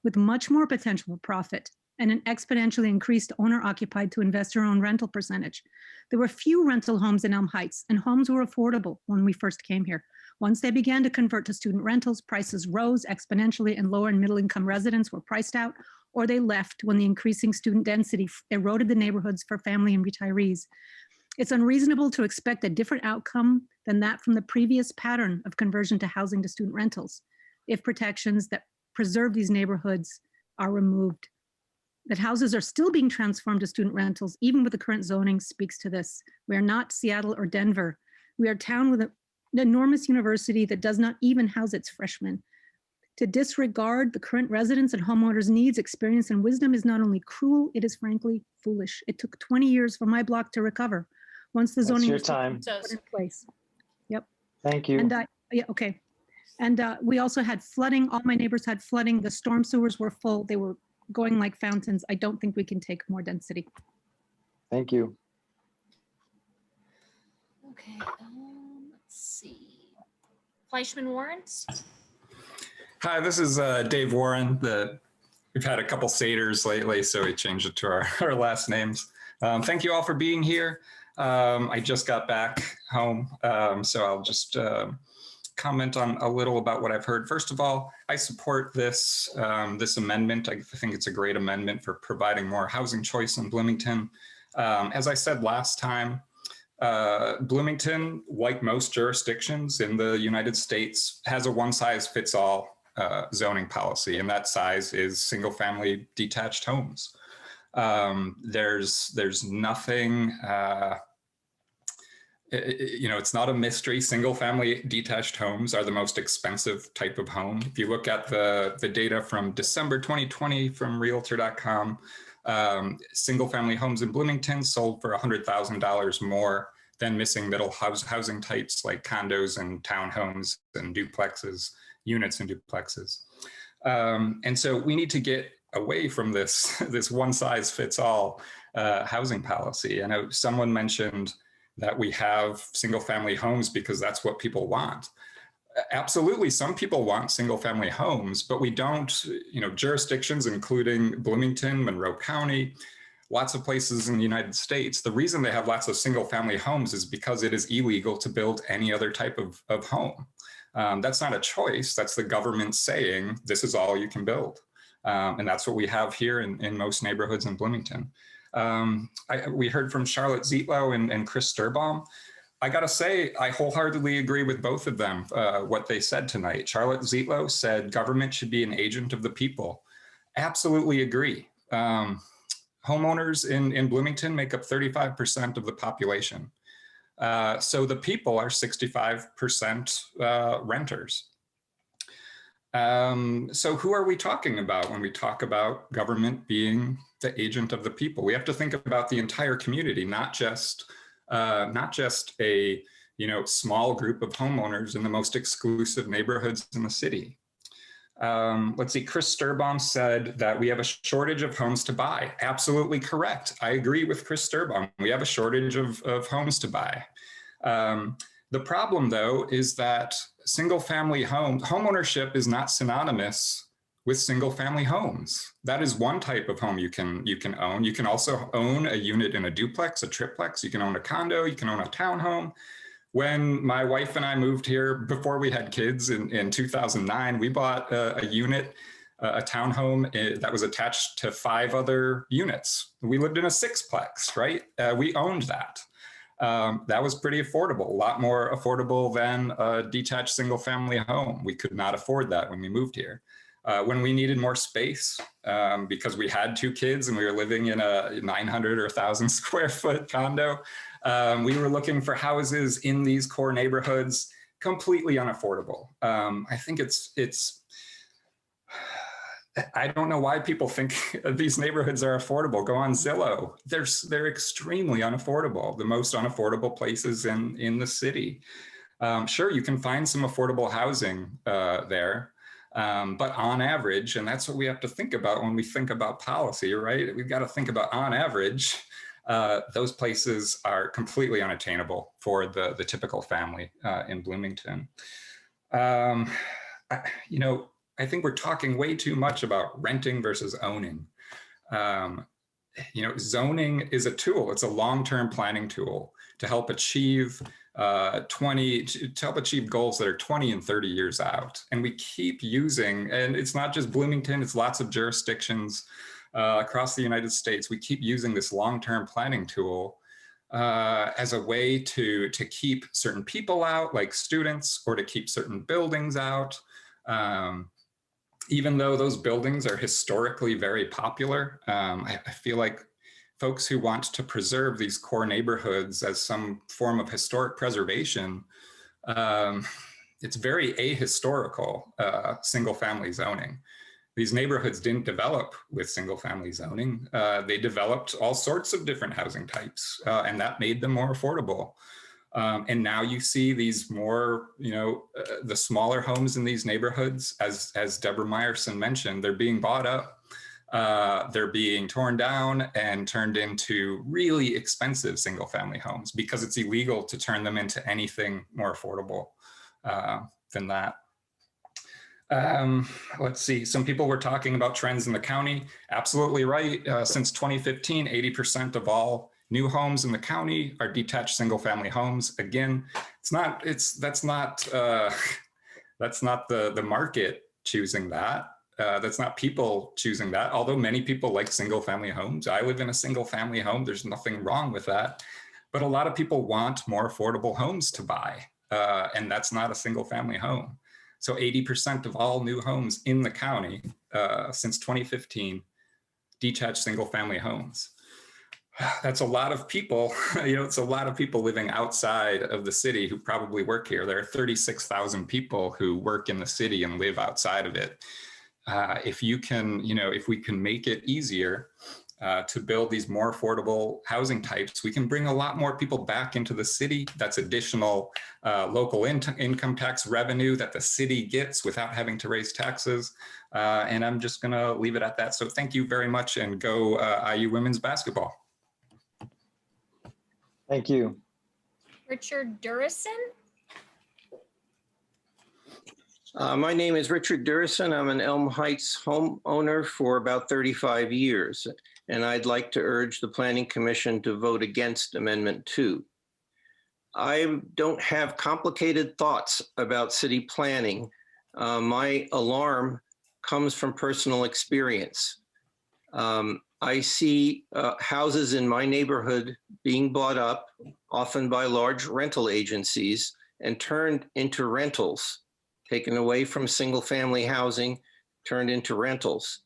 with much more potential for profit and an exponentially increased owner-occupied to investor-owned rental percentage. There were few rental homes in Elm Heights, and homes were affordable when we first came here. Once they began to convert to student rentals, prices rose exponentially, and lower and middle-income residents were priced out, or they left when the increasing student density eroded the neighborhoods for family and retirees. It's unreasonable to expect a different outcome than that from the previous pattern of conversion to housing to student rentals, if protections that preserve these neighborhoods are removed. That houses are still being transformed to student rentals, even with the current zoning, speaks to this. We are not Seattle or Denver. We are a town with an enormous university that does not even house its freshmen. To disregard the current residents and homeowners' needs, experience, and wisdom is not only cruel, it is frankly foolish. It took 20 years for my block to recover once the zoning was put in place. Yep. Thank you. And yeah, okay. And we also had flooding. All my neighbors had flooding. The storm sewers were full. They were going like fountains. I don't think we can take more density. Thank you. Okay, let's see. Fleischman Warrants. Hi, this is Dave Warren. We've had a couple satyrs lately, so we changed it to our last names. Thank you all for being here. I just got back home, so I'll just comment on a little about what I've heard. First of all, I support this amendment. I think it's a great amendment for providing more housing choice in Bloomington. As I said last time, Bloomington, like most jurisdictions in the United States, has a one-size-fits-all zoning policy, and that size is single-family detached homes. There's nothing, it's not a mystery. Single-family detached homes are the most expensive type of home. If you look at the data from December 2020 from Realtor.com, single-family homes in Bloomington sold for $100,000 more than missing middle housing types like condos and townhomes and duplexes, units and duplexes. And so we need to get away from this one-size-fits-all housing policy. I know someone mentioned that we have single-family homes because that's what people want. Absolutely, some people want single-family homes, but we don't, jurisdictions including Bloomington, Monroe County, lots of places in the United States, the reason they have lots of single-family homes is because it is illegal to build any other type of home. That's not a choice, that's the government saying this is all you can build. And that's what we have here in most neighborhoods in Bloomington. We heard from Charlotte Zietlow and Chris Sturbaum. I gotta say, I wholeheartedly agree with both of them, what they said tonight. Charlotte Zietlow said government should be an agent of the people. Absolutely agree. Homeowners in Bloomington make up 35% of the population. So the people are 65% renters. So who are we talking about when we talk about government being the agent of the people? We have to think about the entire community, not just a small group of homeowners in the most exclusive neighborhoods in the city. Let's see, Chris Sturbaum said that we have a shortage of homes to buy. Absolutely correct. I agree with Chris Sturbaum. We have a shortage of homes to buy. The problem, though, is that single-family home ownership is not synonymous with single-family homes. That is one type of home you can own. You can also own a unit in a duplex, a triplex. You can own a condo. You can own a townhome. When my wife and I moved here, before we had kids in 2009, we bought a unit, a townhome that was attached to 5 other units. We lived in a 6-plex, right? We owned that. That was pretty affordable, a lot more affordable than a detached single-family home. We could not afford that when we moved here. When we needed more space, because we had 2 kids and we were living in a 900 or 1,000 square foot condo, we were looking for houses in these core neighborhoods, completely unaffordable. I think I don't know why people think these neighborhoods are affordable. Go on Zillow. They're extremely unaffordable, the most unaffordable places in the city. Sure, you can find some affordable housing there, but on average, and that's what we have to think about when we think about policy, right? We've got to think about on average, those places are completely unattainable for the typical family in Bloomington. I think we're talking way too much about renting versus owning. Zoning is a tool. It's a long-term planning tool to help achieve goals that are 20 and 30 years out. And we keep using, and it's not just Bloomington, it's lots of jurisdictions across the United States. We keep using this long-term planning tool as a way to keep certain people out, like students, or to keep certain buildings out. Even though those buildings are historically very popular, I feel like folks who want to preserve these core neighborhoods as some form of historic preservation, it's very ahistorical single-family zoning. These neighborhoods didn't develop with single-family zoning. They developed all sorts of different housing types, and that made them more affordable. And now you see these more, the smaller homes in these neighborhoods, as Deborah Meyerson mentioned, they're being bought up, they're being torn down and turned into really expensive single-family homes because it's illegal to turn them into anything more affordable than that. Let's see, some people were talking about trends in the county. Absolutely right. Since 2015, 80% of all new homes in the county are detached single-family homes. Again, that's not the market choosing that. That's not people choosing that. Although many people like single-family homes. I live in a single-family home. There's nothing wrong with that. But a lot of people want more affordable homes to buy, and that's not a single-family home. So 80% of all new homes in the county since 2015, detached single-family homes. That's a lot of people, it's a lot of people living outside of the city who probably work here. There are 36,000 people who work in the city and live outside of it. If we can make it easier to build these more affordable housing types, we can bring a lot more people back into the city. That's additional local income tax revenue that the city gets without having to raise taxes. And I'm just gonna leave it at that. So thank you very much, and go IU women's basketball. Thank you. Richard Durison. My name is Richard Durison. I'm an Elm Heights homeowner for about 35 years, and I'd like to urge the Planning Commission to vote against Amendment 2. I don't have complicated thoughts about city planning. My alarm comes from personal experience. I see houses in my neighborhood being bought up, often by large rental agencies, and turned into rentals, taken away from single-family housing, turned into rentals.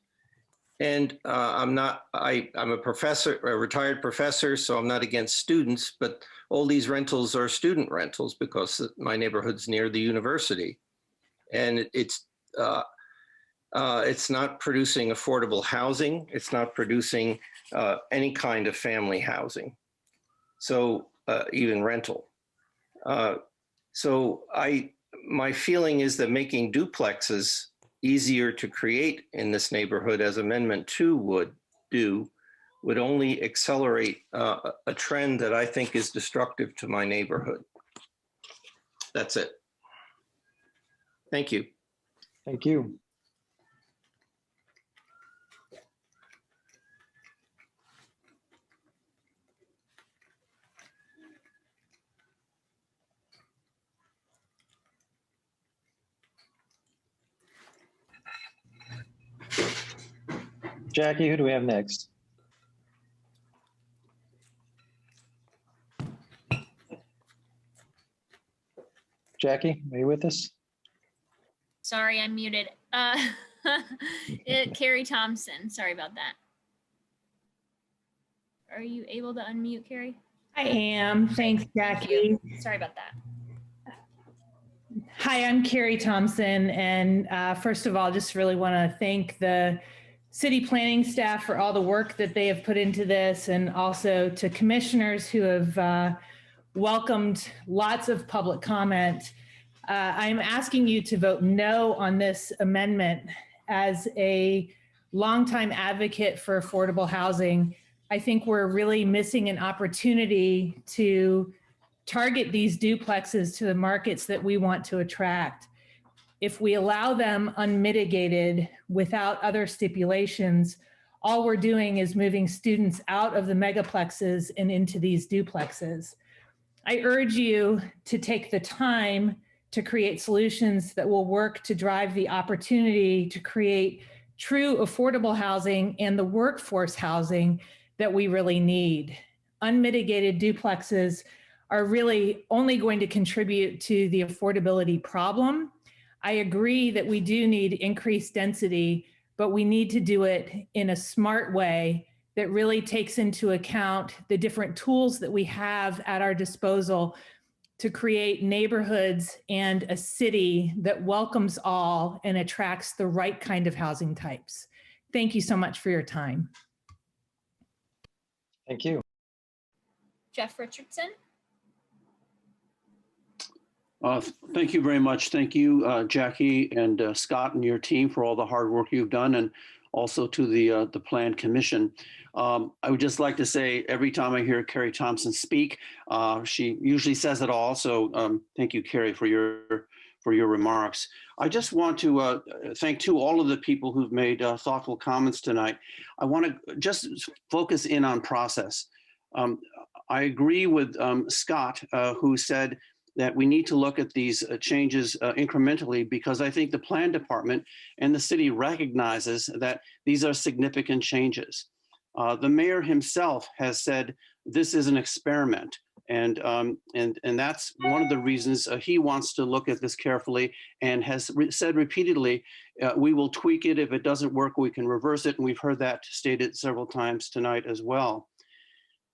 And I'm a professor, a retired professor, so I'm not against students, but all these rentals are student rentals because my neighborhood's near the university. And it's not producing affordable housing. It's not producing any kind of family housing. So even rental. My feeling is that making duplexes easier to create in this neighborhood, as Amendment 2 would do, would only accelerate a trend that I think is destructive to my neighborhood. That's it. Thank you. Thank you. Jackie, who do we have next? Jackie, are you with us? Sorry, I'm muted. Carrie Thompson, sorry about that. Are you able to unmute, Carrie? I am. Thanks, Jackie. Sorry about that. Hi, I'm Carrie Thompson. And first of all, just really want to thank the city planning staff for all the work that they have put into this, and also to commissioners who have welcomed lots of public comment. I'm asking you to vote no on this amendment. As a longtime advocate for affordable housing, I think we're really missing an opportunity to target these duplexes to the markets that we want to attract. If we allow them unmitigated without other stipulations, all we're doing is moving students out of the megaplexes and into these duplexes. I urge you to take the time to create solutions that will work to drive the opportunity to create true affordable housing and the workforce housing that we really need. Unmitigated duplexes are really only going to contribute to the affordability problem. I agree that we do need increased density, but we need to do it in a smart way that really takes into account the different tools that we have at our disposal to create neighborhoods and a city that welcomes all and attracts the right kind of housing types. Thank you so much for your time. Thank you. Jeff Richardson. Thank you very much. Thank you, Jackie and Scott and your team for all the hard work you've done, and also to the Plan Commission. I would just like to say, every time I hear Carrie Thompson speak, she usually says it all. So thank you, Carrie, for your remarks. I just want to thank all of the people who've made thoughtful comments tonight. I want to just focus in on process. I agree with Scott, who said that we need to look at these changes incrementally, because I think the plan department and the city recognizes that these are significant changes. The mayor himself has said this is an experiment, and that's one of the reasons he wants to look at this carefully, and has said repeatedly, we will tweak it. If it doesn't work, we can reverse it, and we've heard that stated several times tonight as well.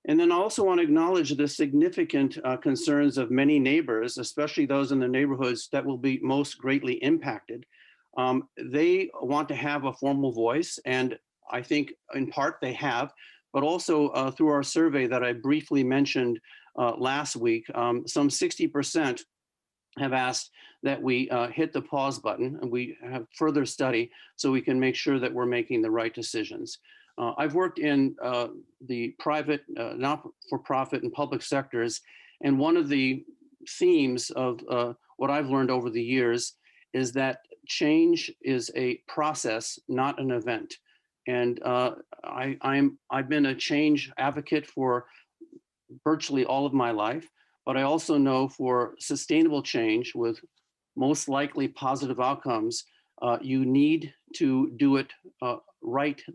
And then I also want to acknowledge the significant concerns of many neighbors, especially those in the neighborhoods that will be most greatly impacted. They want to have a formal voice, and I think in part they have, but also through our survey that I briefly mentioned last week, some 60% have asked that we hit the pause button, and we have further study so we can make sure that we're making the right decisions. I've worked in the private, not-for-profit and public sectors, and one of the themes of what I've learned over the years is that change is a process, not an event. And I've been a change advocate for virtually all of my life, but I also know for sustainable change with most likely positive outcomes, you need to do it the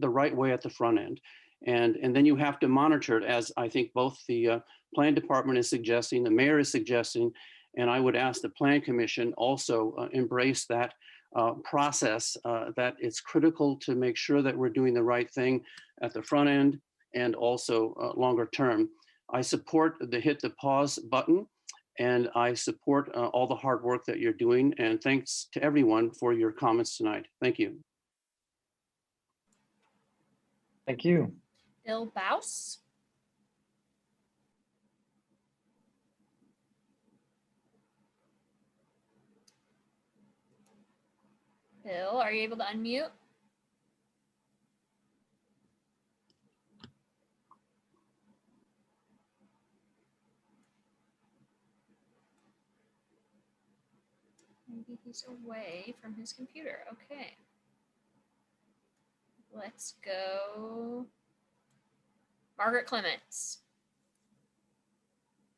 right way at the front end. And then you have to monitor it, as I think both the plan department is suggesting, the mayor is suggesting, and I would ask the plan commission also embrace that process, that it's critical to make sure that we're doing the right thing at the front end and also longer term. I support the hit the pause button, and I support all the hard work that you're doing. And thanks to everyone for your comments tonight. Thank you. Thank you. Bill Baus. Bill, are you able to unmute? Maybe he's away from his computer. Okay. Let's go. Margaret Clements.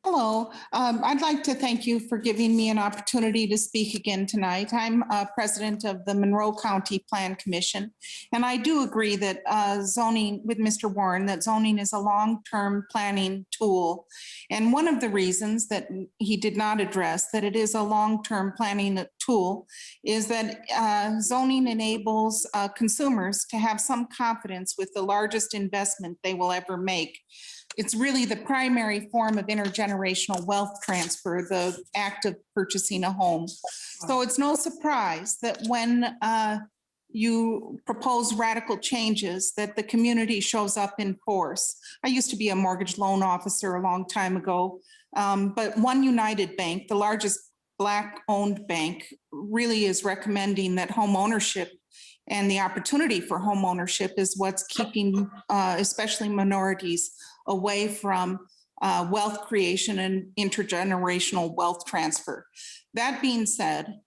Hello, I'd like to thank you for giving me an opportunity to speak again tonight. I'm president of the Monroe County Plan Commission, and I do agree that zoning with Mr. Warren, that zoning is a long-term planning tool. And one of the reasons that he did not address that it is a long-term planning tool is that zoning enables consumers to have some confidence with the largest investment they will ever make. It's really the primary form of intergenerational wealth transfer, the act of purchasing a home. So it's no surprise that when you propose radical changes, that the community shows up in force. I used to be a mortgage loan officer a long time ago, but One United Bank, the largest Black-owned bank, really is recommending that home ownership and the opportunity for home ownership is what's keeping especially minorities away from wealth creation and intergenerational wealth transfer. That being said,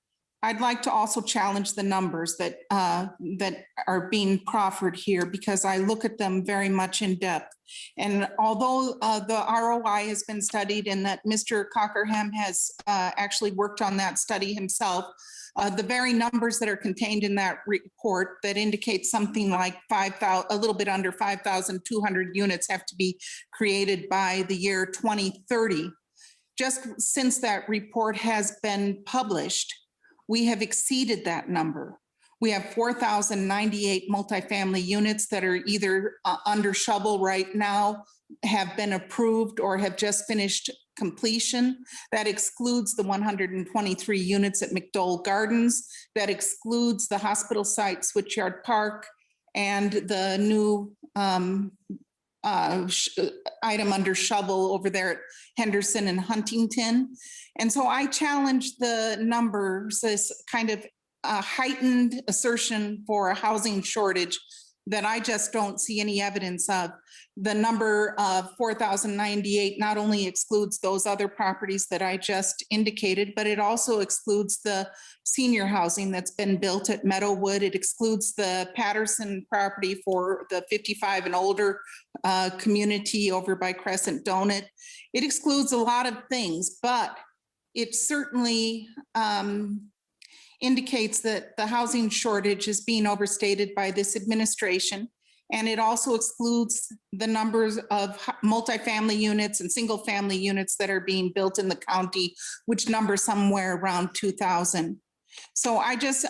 I'd like to also challenge the numbers that that are being proffered here, because I look at them very much in depth. And although the ROI has been studied and that Mr. Cochran has actually worked on that study himself, the very numbers that are contained in that report that indicate something like 5,000, a little bit under 5,200 units have to be created by the year 2030. Just since that report has been published, we have exceeded that number. We have 4,098 multifamily units that are either under shovel right now, have been approved, or have just finished completion. That excludes the 123 units at McDowell Gardens. That excludes the hospital site, Switchyard Park, and the new item under shovel over there at Henderson and Huntington. And so I challenge the numbers, this kind of heightened assertion for a housing shortage that I just don't see any evidence of. The number of 4,098 not only excludes those other properties that I just indicated, but it also excludes the senior housing that's been built at Meadowwood. It excludes the Patterson property for the 55 and older community over by Crescent Donut. It excludes a lot of things, but it certainly indicates that the housing shortage is being overstated by this administration. And it also excludes the numbers of multifamily units and single family units that are being built in the county, which number somewhere around 2,000. So I just,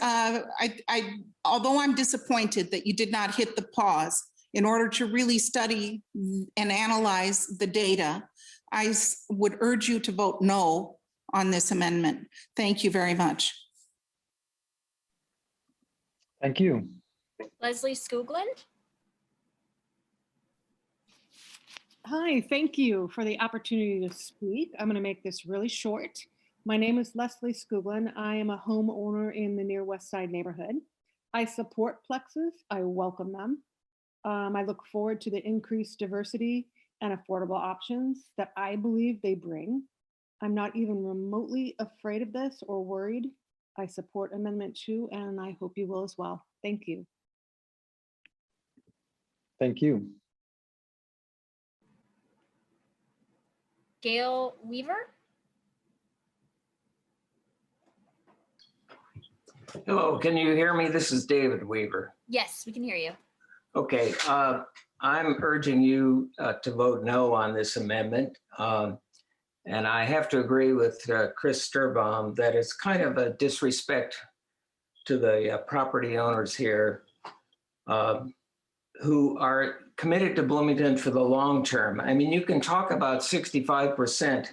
although I'm disappointed that you did not hit the pause in order to really study and analyze the data, I would urge you to vote no on this amendment. Thank you very much. Thank you. Leslie Skoglund. Hi, thank you for the opportunity to speak. I'm going to make this really short. My name is Leslie Skoglund. I am a homeowner in the near West Side neighborhood. I support plexes. I welcome them. I look forward to the increased diversity and affordable options that I believe they bring. I'm not even remotely afraid of this or worried. I support Amendment 2, and I hope you will as well. Thank you. Thank you. Gail Weaver. Hello, can you hear me? This is David Weaver. Yes, we can hear you. Okay, I'm urging you to vote no on this amendment. And I have to agree with Chris Sturbaum that it's kind of a disrespect to the property owners here who are committed to Bloomington for the long term. I mean, you can talk about 65%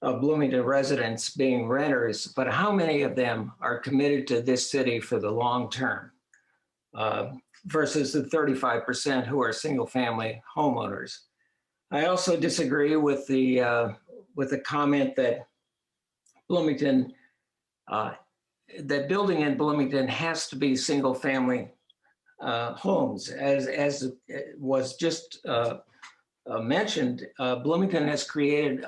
of Bloomington residents being renters, but how many of them are committed to this city for the long term versus the 35% who are single family homeowners? I also disagree with the comment that Bloomington that building in Bloomington has to be single family homes. As was just mentioned, Bloomington has created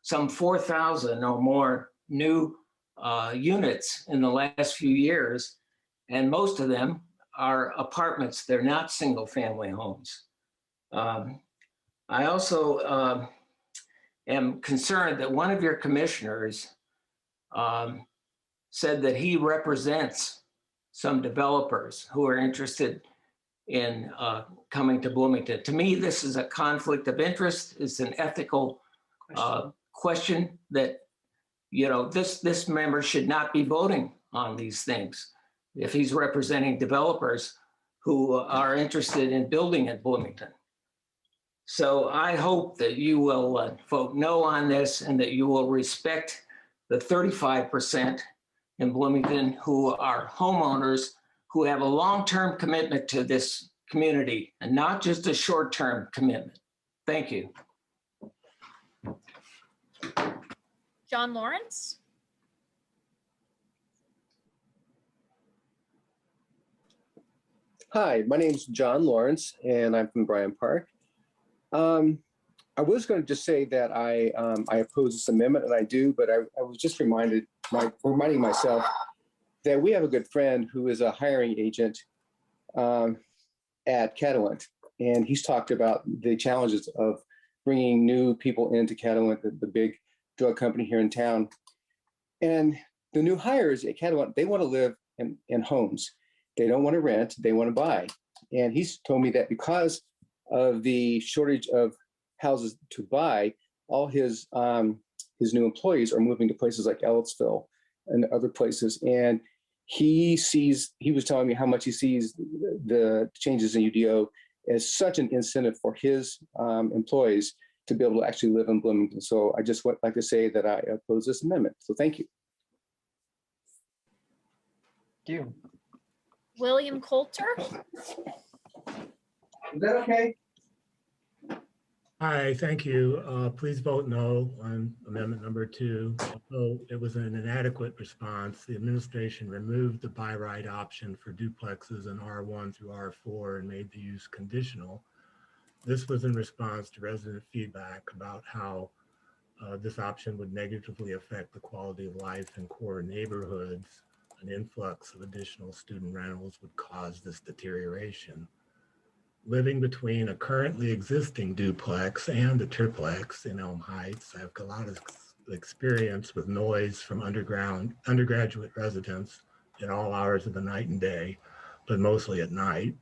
some 4,000 or more new units in the last few years, and most of them are apartments. They're not single family homes. I also am concerned that one of your commissioners said that he represents some developers who are interested in coming to Bloomington. To me, this is a conflict of interest. It's an ethical question that, you know, this member should not be voting on these things if he's representing developers who are interested in building in Bloomington. So I hope that you will vote no on this and that you will respect the 35% in Bloomington who are homeowners who have a long-term commitment to this community and not just a short-term commitment. Thank you. John Lawrence. Hi, my name is John Lawrence, and I'm from Bryant Park. I was going to just say that I oppose this amendment, and I do, but I was just reminding myself that we have a good friend who is a hiring agent at Catalent, and he's talked about the challenges of bringing new people into Catalent, the big drug company here in town. And the new hires at Catalent, they want to live in homes. They don't want to rent, they want to buy. And he's told me that because of the shortage of houses to buy, all his new employees are moving to places like Ellettsville and other places. And he was telling me how much he sees the changes in UDO as such an incentive for his employees to be able to actually live in Bloomington. So I just would like to say that I oppose this amendment. So thank you. Thank you. William Coulter. Is that okay? Hi, thank you. Please vote no on amendment number 2. Although it was an inadequate response, the administration removed the by right option for duplexes in R1 through R4 and made the use conditional. This was in response to resident feedback about how this option would negatively affect the quality of life in core neighborhoods. An influx of additional student rentals would cause this deterioration. Living between a currently existing duplex and a triplex in Elm Heights, I've got a lot of experience with noise from undergraduate residents at all hours of the night and day, but mostly at night.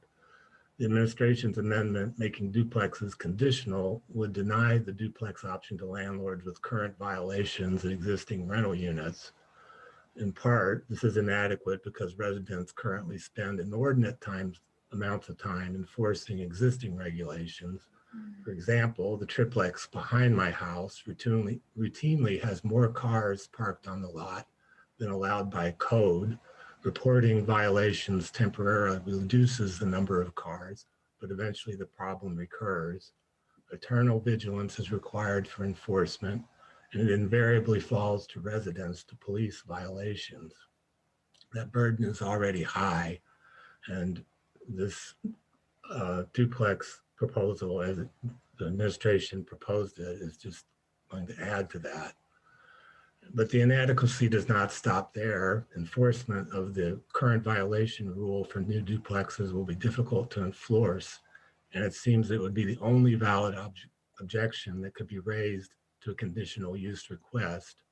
The administration's amendment making duplexes conditional would deny the duplex option to landlords with current violations of existing rental units. In part, this is inadequate because residents currently spend inordinate amounts of time enforcing existing regulations. For example, the triplex behind my house routinely has more cars parked on the lot than allowed by code. Reporting violations temporarily reduces the number of cars, but eventually the problem recurs. Eternal vigilance is required for enforcement, and it invariably falls to residents to police violations. That burden is already high, and this duplex proposal, as the administration proposed it, is just going to add to that. But the inadequacy does not stop there. Enforcement of the current violation rule for new duplexes will be difficult to enforce, and it seems it would be the only valid objection that could be raised to a conditional use request.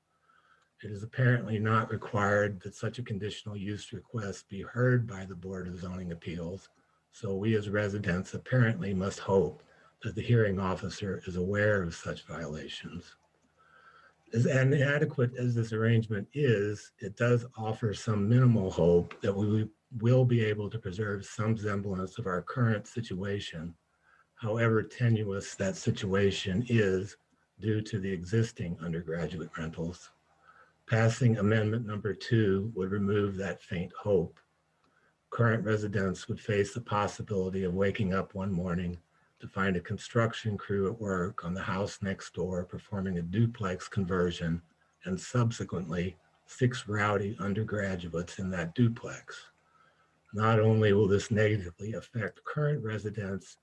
It is apparently not required that such a conditional use request be heard by the Board of Zoning Appeals, so we as residents apparently must hope that the hearing officer is aware of such violations. As inadequate as this arrangement is, it does offer some minimal hope that we will be able to preserve some semblance of our current situation, however tenuous that situation is due to the existing undergraduate rentals. Passing amendment number 2 would remove that faint hope. Current residents would face the possibility of waking up one morning to find a construction crew at work on the house next door performing a duplex conversion and subsequently 6 rowdy undergraduates in that duplex. Not only will this negatively affect current residents,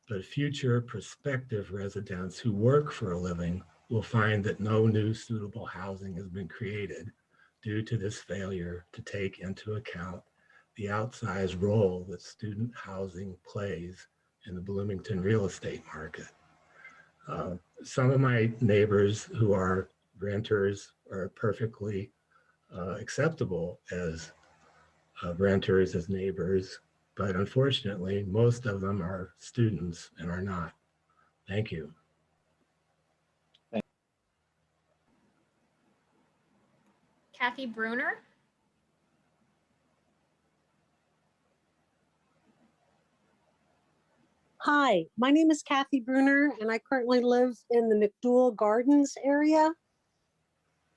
but future prospective residents who work for a living will find that no new suitable housing has been created due to this failure to take into account the outsized role that student housing plays in the Bloomington real estate market. Some of my neighbors who are renters are perfectly acceptable as renters, as neighbors, but unfortunately, most of them are students and are not. Thank you. Kathy Brunner. Hi, my name is Kathy Brunner, and I currently live in the McDougal Gardens area.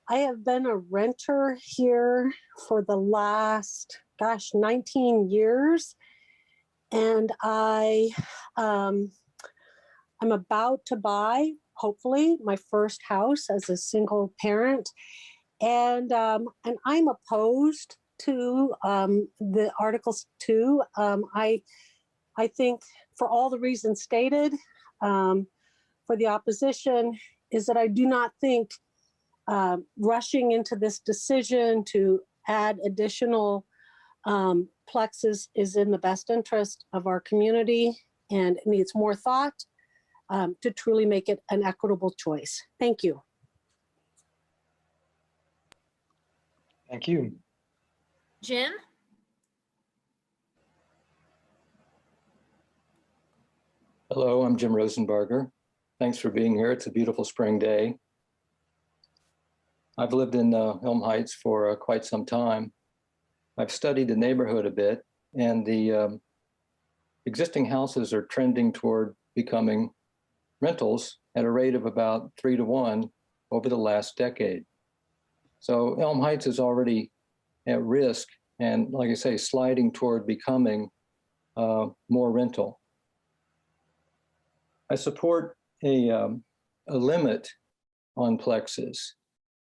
I have been a renter here for the last, 19 years. And I'm about to buy, hopefully, my first house as a single parent. And I'm opposed to the Articles 2. I think for all the reasons stated, for the opposition, is that I do not think rushing into this decision to add additional plexes is in the best interest of our community, and it needs more thought to truly make it an equitable choice. Thank you. Thank you. Jim? Hello, I'm Jim Rosenberger. Thanks for being here. It's a beautiful spring day. I've lived in Elm Heights for quite some time. I've studied the neighborhood a bit, and the existing houses are trending toward becoming rentals at a rate of about 3 to 1 over the last decade. So Elm Heights is already at risk and, like I say, sliding toward becoming more rental. I support a limit on plexes,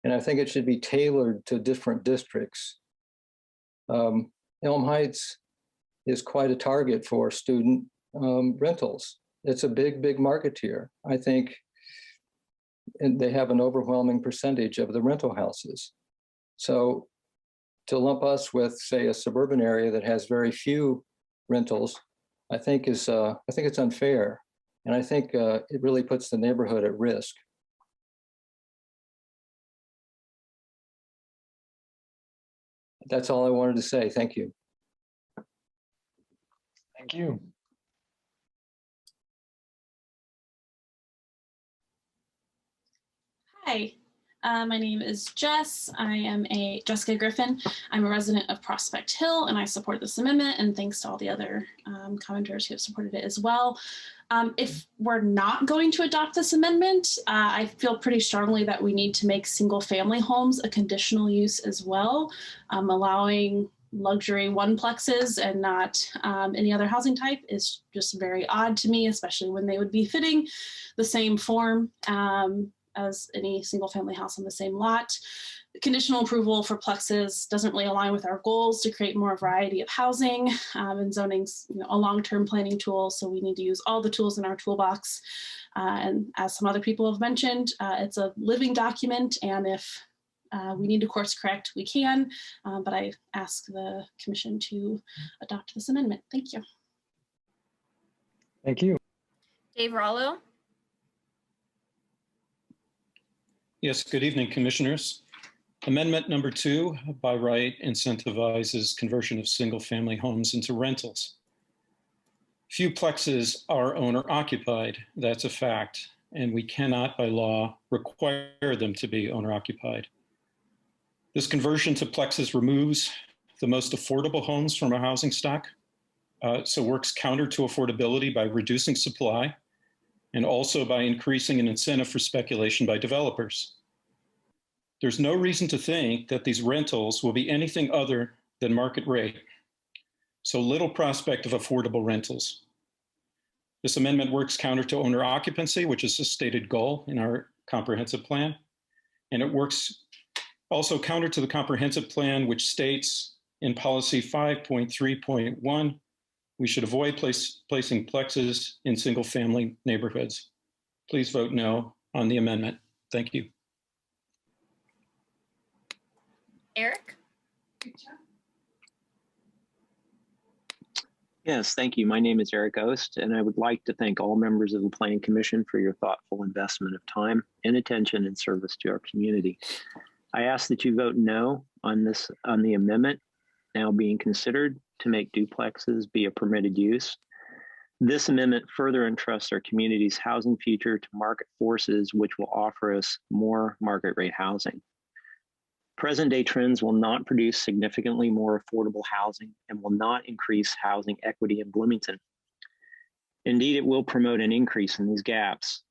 and I think it should be tailored to different districts. Elm Heights is quite a target for student rentals. It's a big, big market here. I think and they have an overwhelming percentage of the rental houses. So to lump us with, say, a suburban area that has very few rentals, I think it's unfair. And I think it really puts the neighborhood at risk. That's all I wanted to say. Thank you. Thank you. Hi, my name is Jess. I am Jessica Griffin. I'm a resident of Prospect Hill, and I support this amendment, and thanks to all the other commenters who have supported it as well. If we're not going to adopt this amendment, I feel pretty strongly that we need to make single family homes a conditional use as well, allowing luxury one-plexes and not any other housing type is just very odd to me, especially when they would be fitting the same form as any single family house on the same lot. Conditional approval for plexes doesn't really align with our goals to create more variety of housing, and zoning's a long-term planning tool, so we need to use all the tools in our toolbox. And as some other people have mentioned, it's a living document, and if we need to course correct, we can, but I ask the commission to adopt this amendment. Thank you. Thank you. Dave Rollo. Yes, good evening, commissioners. Amendment number 2 by right incentivizes conversion of single family homes into rentals. Few plexes are owner occupied, that's a fact, and we cannot by law require them to be owner occupied. This conversion to plexes removes the most affordable homes from our housing stock, so works counter to affordability by reducing supply and also by increasing an incentive for speculation by developers. There's no reason to think that these rentals will be anything other than market rate, so little prospect of affordable rentals. This amendment works counter to owner occupancy, which is a stated goal in our comprehensive plan, and it works Also, counter to the comprehensive plan, which states in policy 5.3.1, we should avoid placing plexes in single-family neighborhoods. Please vote no on the amendment. Thank you. Eric? Yes, thank you. My name is Eric Ost, and I would like to thank all members of the Planning Commission for your thoughtful investment of time and attention in service to our community. I ask that you vote no on the amendment now being considered to make duplexes be a permitted use. This amendment further entrusts our community's housing future to market forces, which will offer us more market rate housing. Present day trends will not produce significantly more affordable housing and will not increase housing equity in Bloomington. Indeed, it will promote an increase in these gaps.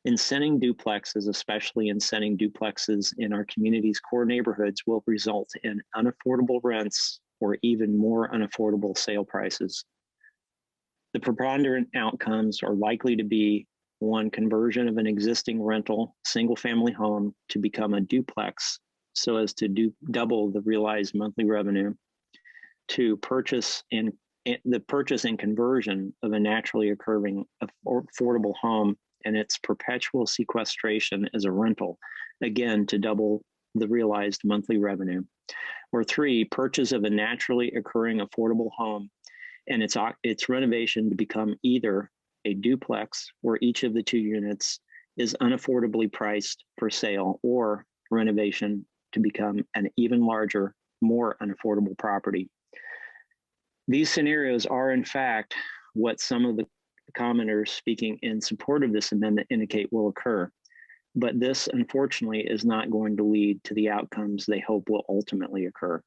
Incenting duplexes, especially incenting duplexes in our community's core neighborhoods, will result in unaffordable rents or even more unaffordable sale prices. The preponderant outcomes are likely to be: one, conversion of an existing rental single-family home to become a duplex so as to double the realized monthly revenue. Two, the purchase and conversion of a naturally occurring affordable home and its perpetual sequestration as a rental, again, to double the realized monthly revenue. Or three, purchase of a naturally occurring affordable home and its renovation to become either a duplex where each of the two units is unaffordably priced for sale, or renovation to become an even larger, more unaffordable property. These scenarios are, in fact, what some of the commenters speaking in support of this amendment indicate will occur. But this, unfortunately, is not going to lead to the outcomes they hope will ultimately occur.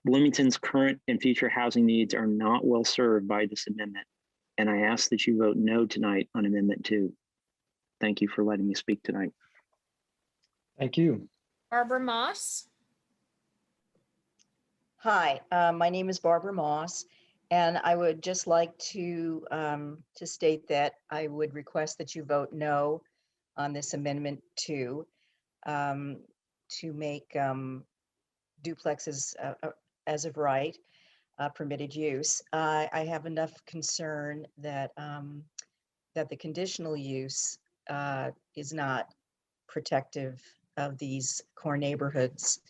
Bloomington's current and future housing needs are not well served by this amendment, and I ask that you vote no tonight on Amendment 2. Thank you for letting me speak tonight. Thank you. Barbara Moss? Hi, my name is Barbara Moss, and I would just like to state that I would request that you vote no on this Amendment 2 to make duplexes as of right permitted use. I have enough concern that that the conditional use is not protective of these core neighborhoods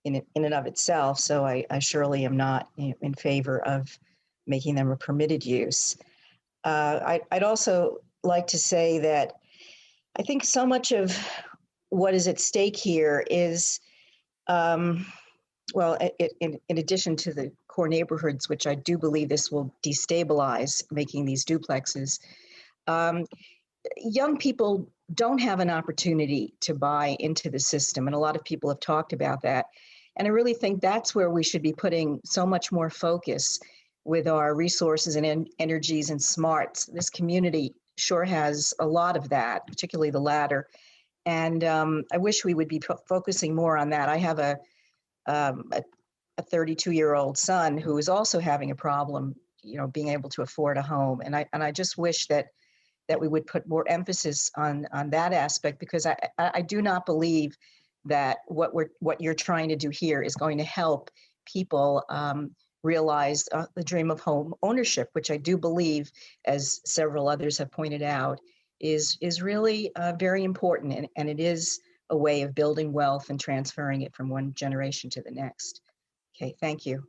in and of itself. So I surely am not in favor of making them a permitted use. I'd also like to say that I think so much of what is at stake here is, well, in addition to the core neighborhoods, which I do believe this will destabilize making these duplexes, young people don't have an opportunity to buy into the system. And a lot of people have talked about that. And I really think that's where we should be putting so much more focus with our resources and energies and smarts. This community sure has a lot of that, particularly the latter. And I wish we would be focusing more on that. I have a 32-year-old son who is also having a problem, being able to afford a home. And I just wish that we would put more emphasis on that aspect, because I do not believe that what you're trying to do here is going to help people realize the dream of home ownership, which I do believe, as several others have pointed out, is really very important, and it is a way of building wealth and transferring it from one generation to the next. Okay, thank you.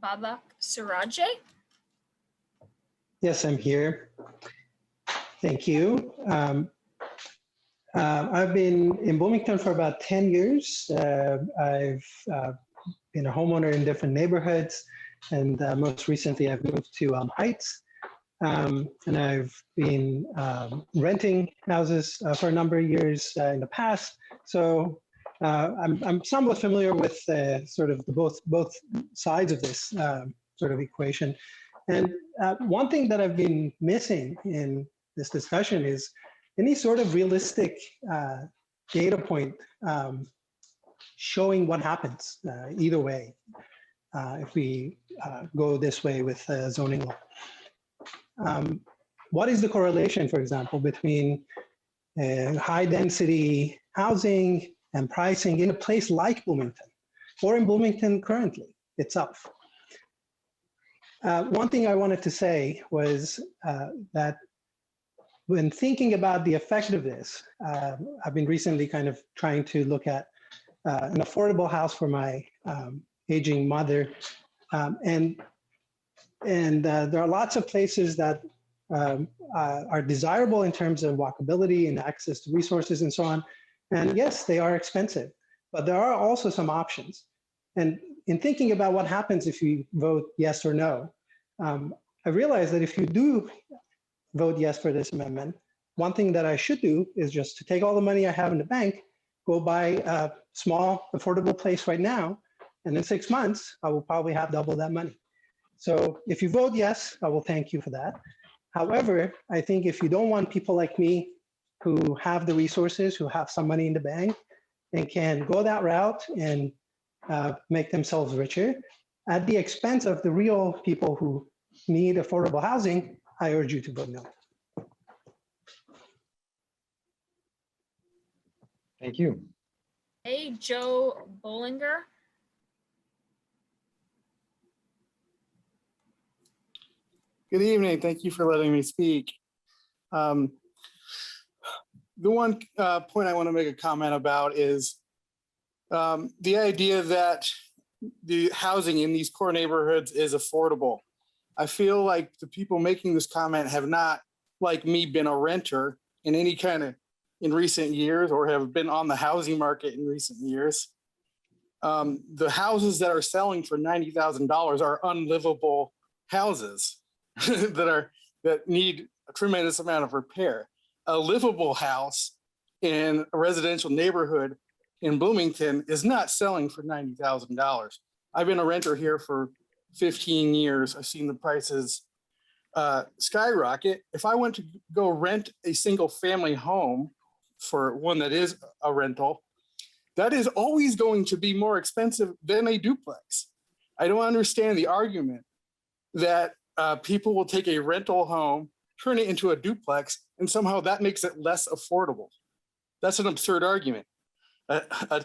Babak Suraje? Yes, I'm here. Thank you. I've been in Bloomington for about 10 years. I've been a homeowner in different neighborhoods, and most recently I've moved to Heights. And I've been renting houses for a number of years in the past. So I'm somewhat familiar with sort of both sides of this sort of equation. And one thing that I've been missing in this discussion is any sort of realistic data point showing what happens either way. if we go this way with zoning law. What is the correlation, for example, between high density housing and pricing in a place like Bloomington or in Bloomington currently itself? One thing I wanted to say was that when thinking about the effect of this, I've been recently kind of trying to look at an affordable house for my aging mother. And there are lots of places that are desirable in terms of walkability and access to resources and so on. And yes, they are expensive, but there are also some options. And in thinking about what happens if you vote yes or no, I realized that if you do vote yes for this amendment, one thing that I should do is just to take all the money I have in the bank, go buy a small, affordable place right now, and in 6 months, I will probably have double that money. So if you vote yes, I will thank you for that. However, I think if you don't want people like me who have the resources, who have some money in the bank, and can go that route and make themselves richer at the expense of the real people who need affordable housing, I urge you to vote no. Thank you. Hey, Joe Bollinger. Good evening. Thank you for letting me speak. The one point I want to make a comment about is the idea that the housing in these core neighborhoods is affordable. I feel like the people making this comment have not, like me, been a renter in any kind of in recent years or have been on the housing market in recent years. The houses that are selling for $90,000 are unlivable houses that need a tremendous amount of repair. A livable house in a residential neighborhood in Bloomington is not selling for $90,000. I've been a renter here for 15 years. I've seen the prices skyrocket. If I went to go rent a single family home for one that is a rental, that is always going to be more expensive than a duplex. I don't understand the argument that people will take a rental home, turn it into a duplex, and somehow that makes it less affordable. That's an absurd argument. A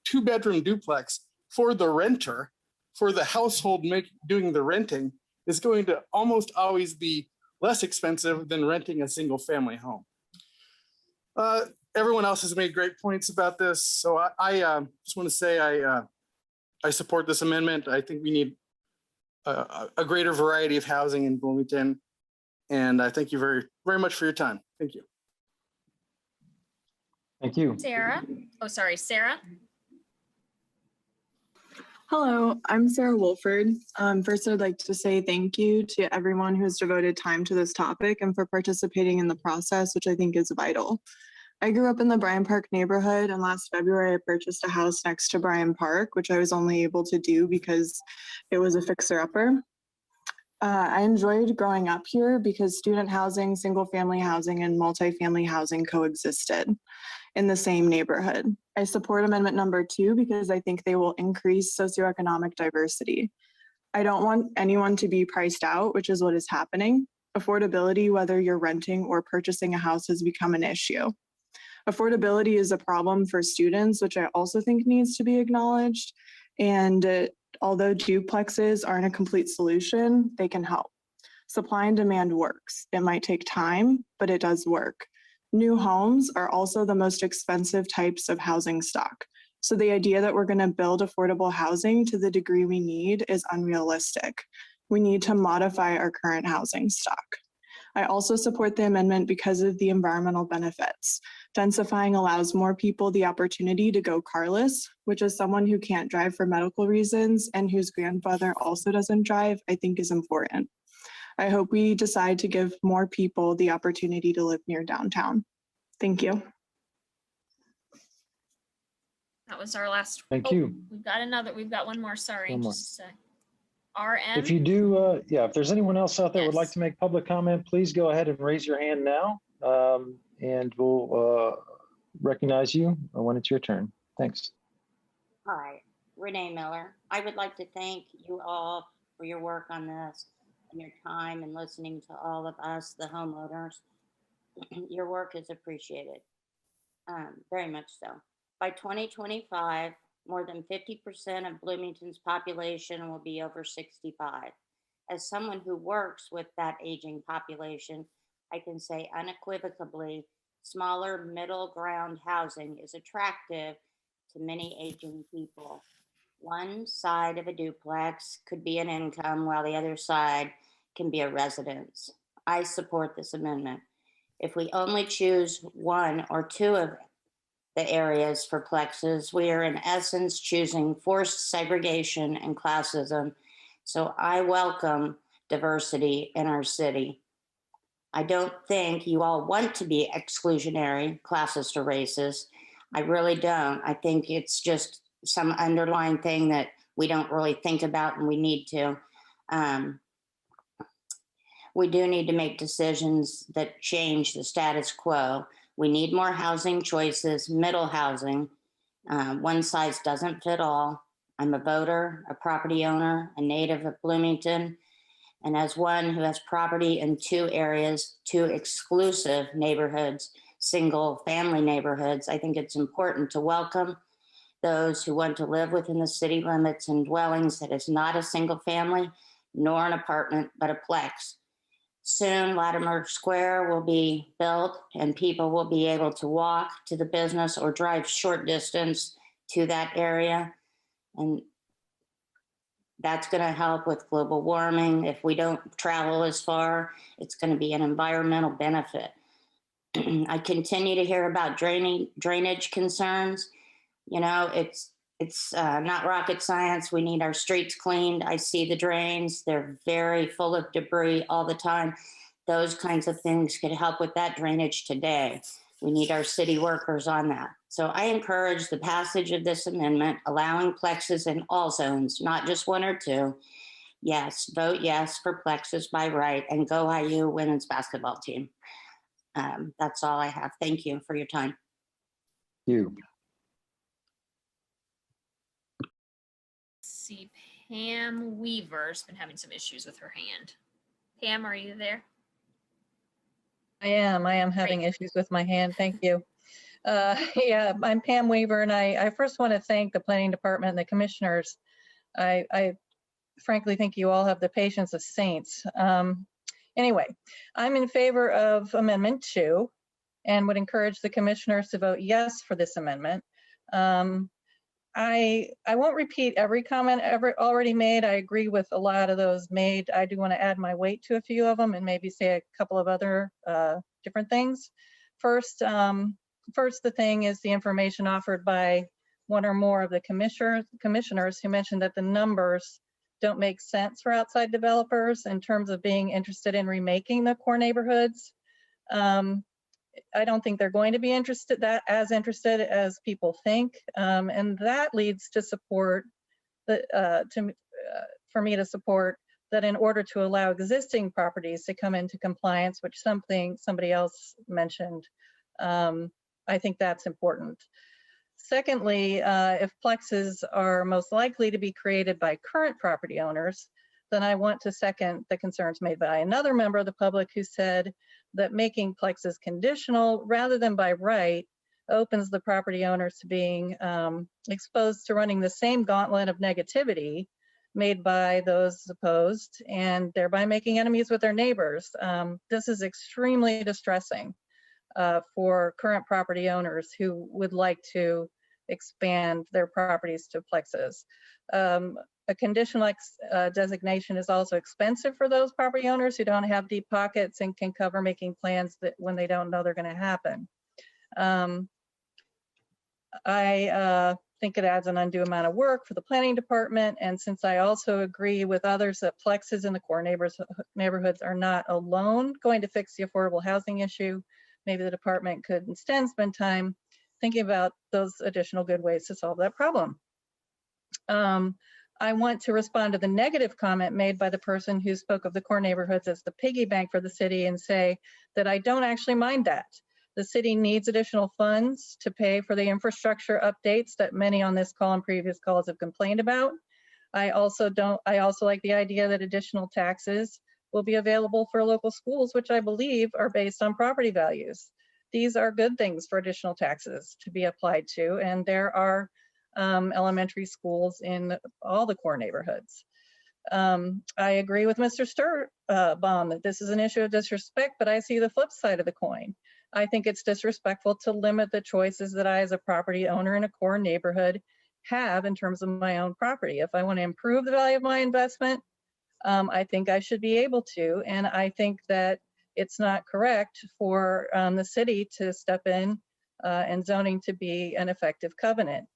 two-bedroom duplex for the renter, for the household doing the renting, is going to almost always be less expensive than renting a single family home. Everyone else has made great points about this. So I just want to say I support this amendment. I think we need a greater variety of housing in Bloomington. And I thank you very, very much for your time. Thank you. Thank you. Sarah. Oh, sorry, Sarah. Hello, I'm Sarah Wolford. First, I'd like to say thank you to everyone who's devoted time to this topic and for participating in the process, which I think is vital. I grew up in the Bryan Park neighborhood, and last February I purchased a house next to Bryan Park, which I was only able to do because it was a fixer-upper. I enjoyed growing up here because student housing, single-family housing, and multifamily housing coexisted in the same neighborhood. I support amendment number 2 because I think they will increase socioeconomic diversity. I don't want anyone to be priced out, which is what is happening. Affordability, whether you're renting or purchasing a house, has become an issue. Affordability is a problem for students, which I also think needs to be acknowledged. And although duplexes aren't a complete solution, they can help. Supply and demand works. It might take time, but it does work. New homes are also the most expensive types of housing stock. So the idea that we're going to build affordable housing to the degree we need is unrealistic. We need to modify our current housing stock. I also support the amendment because of the environmental benefits. Densifying allows more people the opportunity to go carless, which as someone who can't drive for medical reasons and whose grandfather also doesn't drive, I think is important. I hope we decide to give more people the opportunity to live near downtown. Thank you. That was our last. Thank you. We've got one more. Sorry, One more. just a sec. RM. If you do, if there's anyone else out there who would like to make public comment, please go ahead and raise your hand now, and we'll recognize you when it's your turn. Thanks. Hi, Renee Miller. I would like to thank you all for your work on this and your time and listening to all of us, the homeowners. Your work is appreciated, very much so. By 2025, more than 50% of Bloomington's population will be over 65. As someone who works with that aging population, I can say unequivocally, smaller middle ground housing is attractive to many aging people. One side of a duplex could be an income while the other side can be a residence. I support this amendment. If we only choose one or two of the areas for plexes, we are in essence choosing forced segregation and classism. So I welcome diversity in our city. I don't think you all want to be exclusionary, classist, or racist. I really don't. I think it's just some underlying thing that we don't really think about, and we need to. We do need to make decisions that change the status quo. We need more housing choices, middle housing. One size doesn't fit all. I'm a voter, a property owner, a native of Bloomington, and as one who has property in two areas, two exclusive neighborhoods, single family neighborhoods, I think it's important to welcome those who want to live within the city limits and dwellings that is not a single family, nor an apartment, but a plex. Soon, Latimer Square will be built and people will be able to walk to the business or drive short distance to that area. And that's going to help with global warming. If we don't travel as far, it's going to be an environmental benefit. I continue to hear about drainage concerns. You know, it's not rocket science. We need our streets cleaned. I see the drains. They're very full of debris all the time. Those kinds of things could help with that drainage today. We need our city workers on that. So I encourage the passage of this amendment, allowing plexes in all zones, not just one or two. Yes, vote yes for plexes by right, and go IU women's basketball team. That's all I have. Thank you for your time. You. See, Pam Weaver's been having some issues with her hand. Pam, are you there? I am having issues with my hand. Thank you. Yeah, I'm Pam Weaver, and I first want to thank the planning department and the commissioners. I frankly think you all have the patience of saints. Anyway, I'm in favor of Amendment 2 and would encourage the commissioners to vote yes for this amendment. I won't repeat every comment already made. I agree with a lot of those made. I do want to add my weight to a few of them and maybe say a couple of other different things. First, the thing is the information offered by one or more of the commissioners who mentioned that the numbers don't make sense for outside developers in terms of being interested in remaking the core neighborhoods. I don't think they're going to be as interested as people think, and that leads to support for me to support that in order to allow existing properties to come into compliance, which somebody else mentioned, I think that's important. Secondly, if plexes are most likely to be created by current property owners, then I want to second the concerns made by another member of the public who said that making plexes conditional rather than by right opens the property owners to being exposed to running the same gauntlet of negativity made by those opposed and thereby making enemies with their neighbors. This is extremely distressing for current property owners who would like to expand their properties to plexes. A conditional designation is also expensive for those property owners who don't have deep pockets and can cover making plans that when they don't know they're going to happen. I think it adds an undue amount of work for the planning department, and since I also agree with others that plexes in the core neighborhoods are not alone going to fix the affordable housing issue, maybe the department could instead spend time thinking about those additional good ways to solve that problem. I want to respond to the negative comment made by the person who spoke of the core neighborhoods as the piggy bank for the city and say that I don't actually mind that. The city needs additional funds to pay for the infrastructure updates that many on this call and previous calls have complained about. I also like the idea that additional taxes will be available for local schools, which I believe are based on property values. These are good things for additional taxes to be applied to, and there are elementary schools in all the core neighborhoods. I agree with Mr. Sturbaum that this is an issue of disrespect, but I see the flip side of the coin. I think it's disrespectful to limit the choices that I, as a property owner in a core neighborhood, have in terms of my own property. If I want to improve the value of my investment, I think I should be able to, and I think that it's not correct for the city to step in and zoning to be an effective covenant.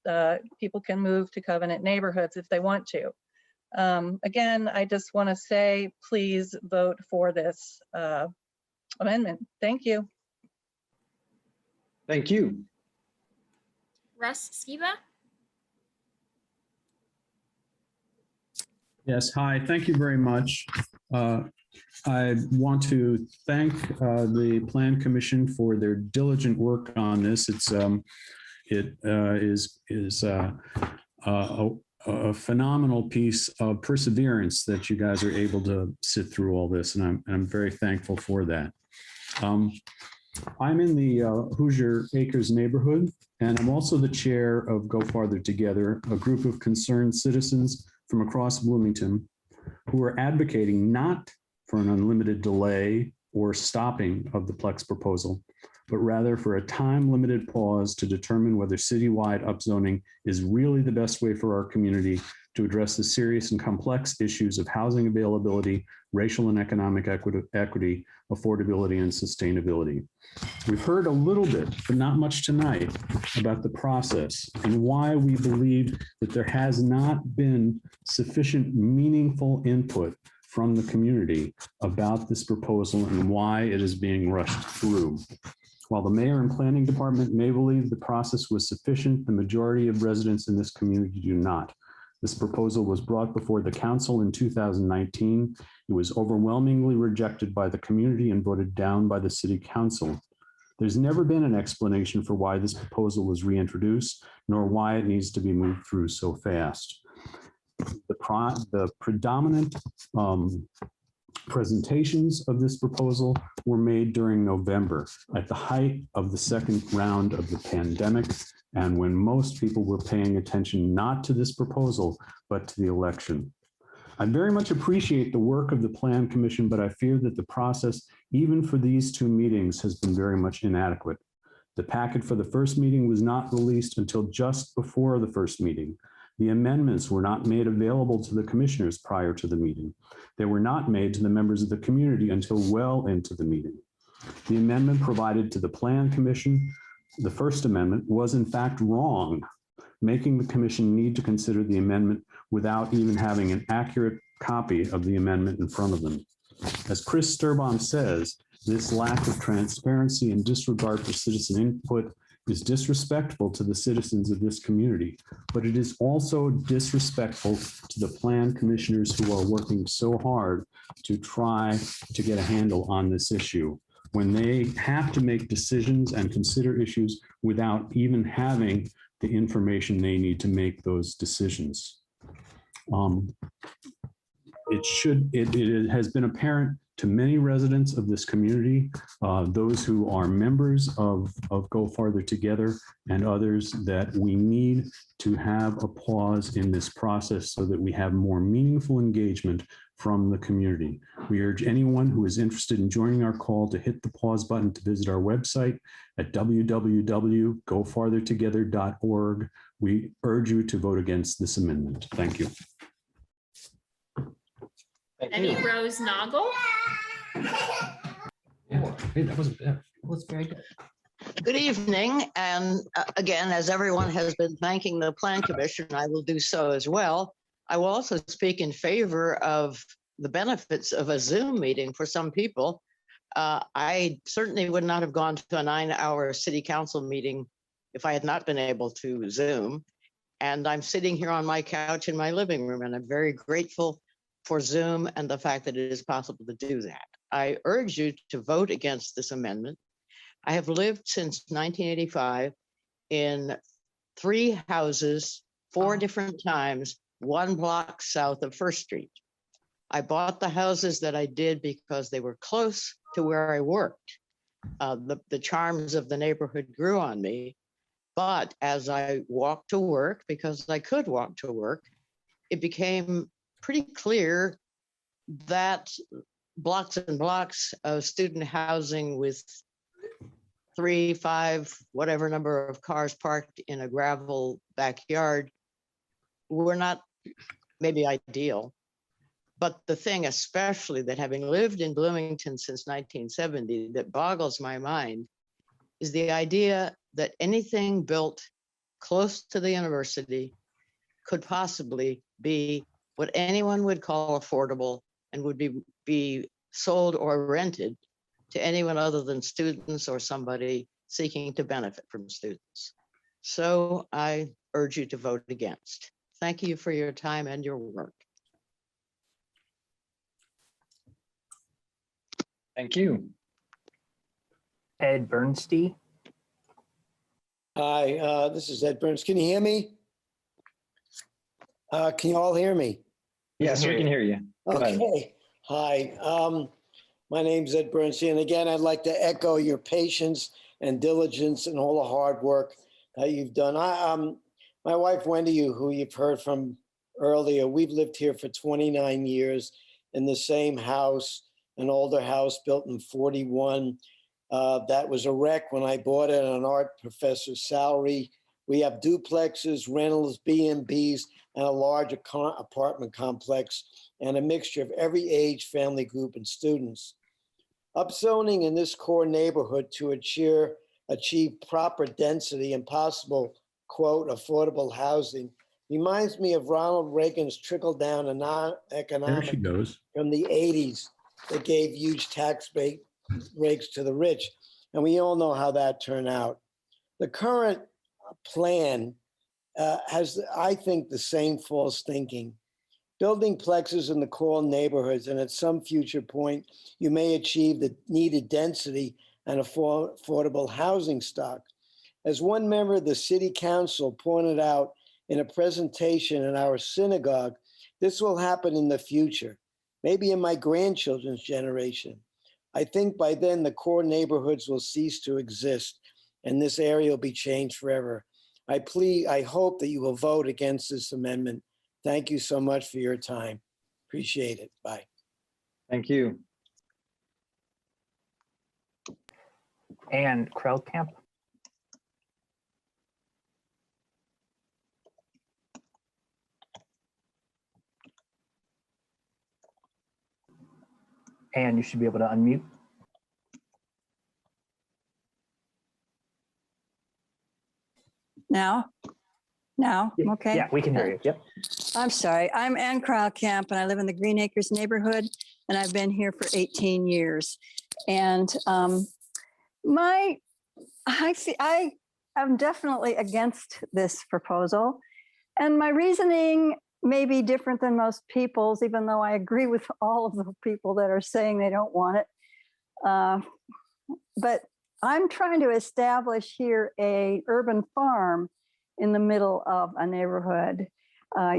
People can move to covenant neighborhoods if they want to. Again, I just want to say, please vote for this amendment. Thank you. Thank you. Russ Skiba? Yes, hi, thank you very much. I want to thank the Plan Commission for their diligent work on this. It is a phenomenal piece of perseverance that you guys are able to sit through all this, and I'm very thankful for that. I'm in the Hoosier Acres neighborhood, and I'm also the chair of Go Farther Together, a group of concerned citizens from across Bloomington who are advocating not for an unlimited delay or stopping of the Plex proposal, but rather for a time-limited pause to determine whether citywide upzoning is really the best way for our community to address the serious and complex issues of housing availability, racial and economic equity, affordability, and sustainability. We've heard a little bit, but not much tonight, about the process and why we believe that there has not been sufficient meaningful input from the community about this proposal and why it is being rushed through. While the mayor and planning department may believe the process was sufficient, the majority of residents in this community do not. This proposal was brought before the council in 2019. It was overwhelmingly rejected by the community and voted down by the city council. There's never been an explanation for why this proposal was reintroduced, nor why it needs to be moved through so fast. The predominant presentations of this proposal were made during November, at the height of the second round of the pandemic, and when most people were paying attention not to this proposal, but to the election. I very much appreciate the work of the Plan Commission, but I fear that the process, even for these two meetings, has been very much inadequate. The packet for the first meeting was not released until just before the first meeting. The amendments were not made available to the commissioners prior to the meeting. They were not made to the members of the community until well into the meeting. The amendment provided to the Plan Commission, the first amendment, was in fact wrong, making the commission need to consider the amendment without even having an accurate copy of the amendment in front of them. As Chris Sturbaum says, this lack of transparency and disregard for citizen input is disrespectful to the citizens of this community, but it is also disrespectful to the plan commissioners who are working so hard to try to get a handle on this issue, when they have to make decisions and consider issues without even having the information they need to make those decisions. It has been apparent to many residents of this community, those who are members of Go Farther Together and others, that we need to have a pause in this process so that we have more meaningful engagement from the community. We urge anyone who is interested in joining our call to hit the pause button to visit our website at www.gofarthertogether.org. We urge you to vote against this amendment. Thank you. Betty Rose Noggle. Hey, that wasn't bad. That was very good. Good evening, and again, as everyone has been thanking the Plan Commission, I will do so as well. I will also speak in favor of the benefits of a Zoom meeting for some people. I certainly would not have gone to a 9-hour city council meeting if I had not been able to Zoom. And I'm sitting here on my couch in my living room, and I'm very grateful for Zoom and the fact that it is possible to do that. I urge you to vote against this amendment I have lived since 1985 in 3 houses, 4 different times, 1 block south of First Street. I bought the houses that I did because they were close to where I worked. The charms of the neighborhood grew on me. But as I walked to work, because I could walk to work, it became pretty clear that blocks and blocks of student housing with 3, 5, whatever number of cars parked in a gravel backyard were not maybe ideal. But the thing especially that, having lived in Bloomington since 1970, that boggles my mind is the idea that anything built close to the university could possibly be what anyone would call affordable and would be sold or rented to anyone other than students or somebody seeking to benefit from students. So I urge you to vote against. Thank you for your time and your work. Thank you. Ed Bernstein. Hi, this is Ed Burns. Can you hear me? Can you all hear me? Yes, we can hear you. Go ahead. Okay. Hi, my name's Ed Bernstein. And again, I'd like to echo your patience and diligence and all the hard work that you've done. My wife, Wendy, who you've heard from earlier, we've lived here for 29 years in the same house, an older house built in 41. That was a wreck when I bought it on an art professor's salary. We have duplexes, rentals, B&Bs, and a large apartment complex, and a mixture of every age, family group, and students. Upzoning in this core neighborhood to achieve proper density and possible, quote, affordable housing reminds me of Ronald Reagan's trickle-down economic There she goes. from the 80s that gave huge tax breaks to the rich. And we all know how that turned out. The current plan has, I think, the same false thinking. Building plexes in the core neighborhoods, and at some future point, you may achieve the needed density and affordable housing stock. As one member of the city council pointed out in a presentation in our synagogue, this will happen in the future, maybe in my grandchildren's generation. I think by then the core neighborhoods will cease to exist and this area will be changed forever. I hope that you will vote against this amendment. Thank you so much for your time. Appreciate it. Bye. Thank you. And Krautkamp. And you should be able to unmute. Now, okay. Yeah, we can hear you. Yep. I'm sorry. I'm Ann Krautkamp, and I live in the Green Acres neighborhood, and I've been here for 18 years. And I am definitely against this proposal, and my reasoning may be different than most people's, even though I agree with all of the people that are saying they don't want it. But I'm trying to establish here a urban farm in the middle of a neighborhood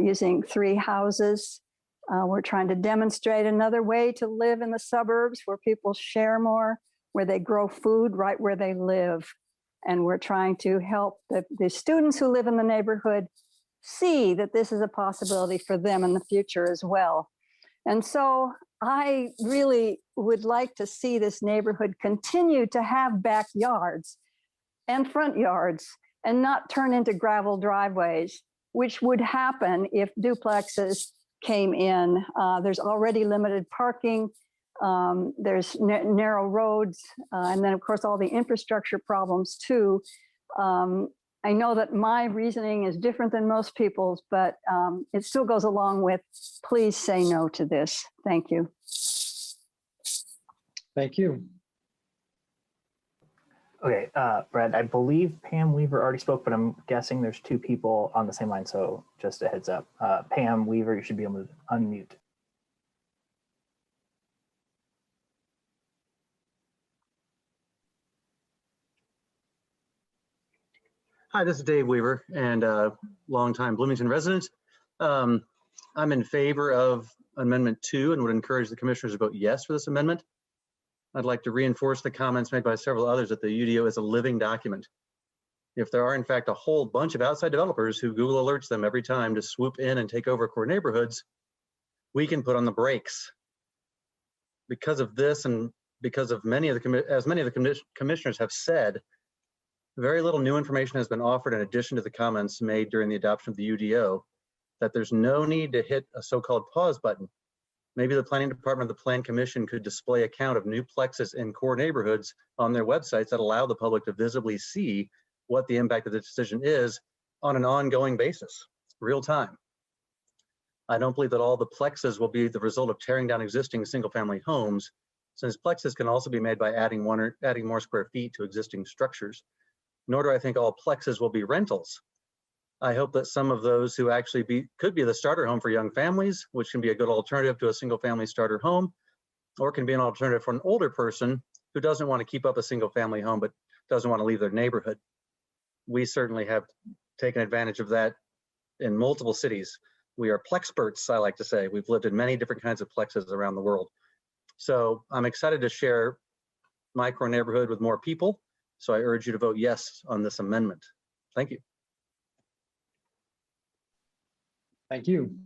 using 3 houses. We're trying to demonstrate another way to live in the suburbs where people share more, where they grow food right where they live. And we're trying to help the students who live in the neighborhood see that this is a possibility for them in the future as well. And so I really would like to see this neighborhood continue to have backyards and front yards and not turn into gravel driveways, which would happen if duplexes came in. There's already limited parking. There's narrow roads. And then of course, all the infrastructure problems too. I know that my reasoning is different than most people's, but it still goes along with, please say no to this. Thank you. Thank you. Okay, Brad, I believe Pam Weaver already spoke, but I'm guessing there's 2 people on the same line, so just a heads up. Pam Weaver, you should be able to unmute. Hi, this is Dave Weaver, and longtime Bloomington resident. I'm in favor of Amendment 2 and would encourage the commissioners to vote yes for this amendment. I'd like to reinforce the comments made by several others that the UDO is a living document. If there are in fact a whole bunch of outside developers who Google alerts them every time to swoop in and take over core neighborhoods, we can put on the brakes. Because of this and because of many of the commissioners have said, very little new information has been offered in addition to the comments made during the adoption of the UDO, that there's no need to hit a so-called pause button. Maybe the planning department of the Plan Commission could display a count of new plexes in core neighborhoods on their websites that allow the public to visibly see what the impact of the decision is on an ongoing basis, real time. I don't believe that all the plexes will be the result of tearing down existing single-family homes, since plexes can also be made by adding more square feet to existing structures. Nor do I think all plexes will be rentals. I hope that some of those who actually could be the starter home for young families, which can be a good alternative to a single family starter home, or can be an alternative for an older person who doesn't want to keep up a single family home but doesn't want to leave their neighborhood. We certainly have taken advantage of that in multiple cities. We are plexperts, I like to say. We've lived in many different kinds of plexes around the world. So I'm excited to share my core neighborhood with more people. So I urge you to vote yes on this amendment. Thank you. Thank you.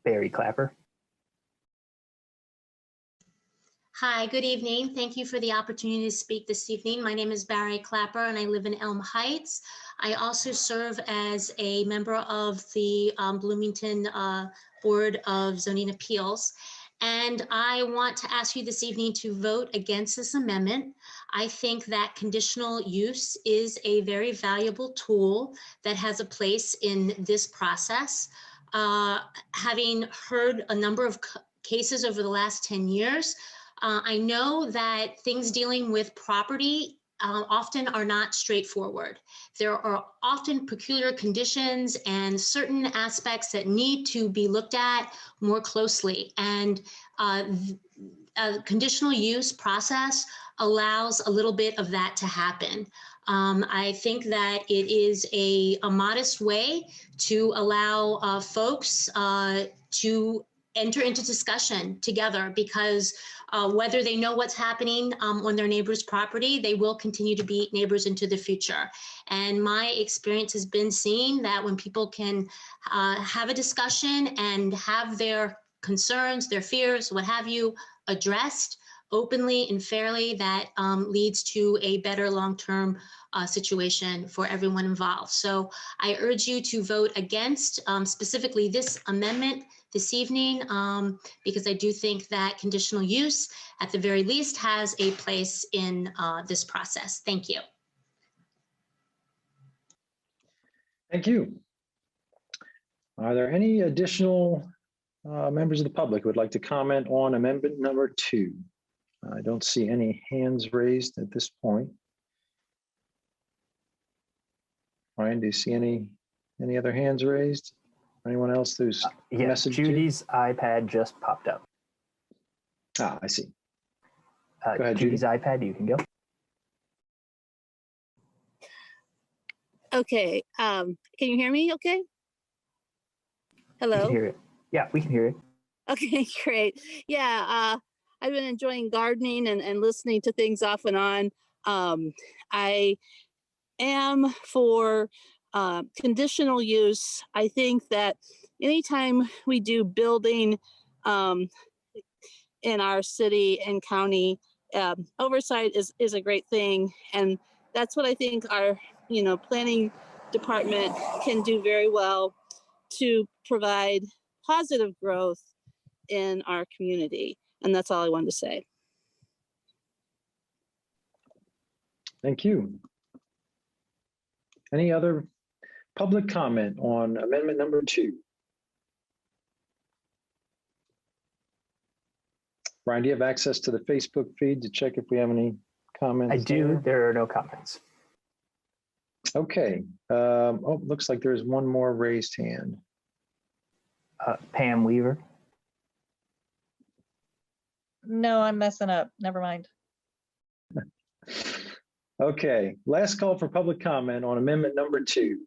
Barry Clapper. Hi, good evening. Thank you for the opportunity to speak this evening. My name is Barry Clapper and I live in Elm Heights. I also serve as a member of the Bloomington Board of Zoning Appeals. And I want to ask you this evening to vote against this amendment. I think that conditional use is a very valuable tool that has a place in this process. Having heard a number of cases over the last 10 years, I know that things dealing with property often are not straightforward. There are often peculiar conditions and certain aspects that need to be looked at more closely. And a conditional use process allows a little bit of that to happen. I think that it is a modest way to allow folks to enter into discussion together, because whether they know what's happening on their neighbor's property, they will continue to be neighbors into the future. And my experience has been seeing that when people can have a discussion and have their concerns, their fears, what have you, addressed openly and fairly, that leads to a better long-term situation for everyone involved. So I urge you to vote against specifically this amendment this evening, because I do think that conditional use, at the very least, has a place in this process. Thank you. Thank you. Are there any additional members of the public who would like to comment on amendment number 2? I don't see any hands raised at this point. Ryan, do you see any other hands raised? Anyone else who's Yeah, Judy's iPad just popped up. Ah, I see. Go ahead, Judy's iPad, you can go. Okay, can you hear me okay? We Hello? can hear it. Yeah, we can hear it. Okay, great. Yeah, I've been enjoying gardening and listening to things off and on. I am for conditional use. I think that anytime we do building in our city and county, oversight is a great thing. And that's what I think our planning department can do very well to provide positive growth in our community. And that's all I wanted to say. Thank you. Any other public comment on amendment number 2? Brian, do you have access to the Facebook feed to check if we have any comments? I do. There are no comments. Okay. Oh, looks like there's one more raised hand. Pam Weaver. No, I'm messing up. Never mind. Okay, last call for public comment on amendment number 2.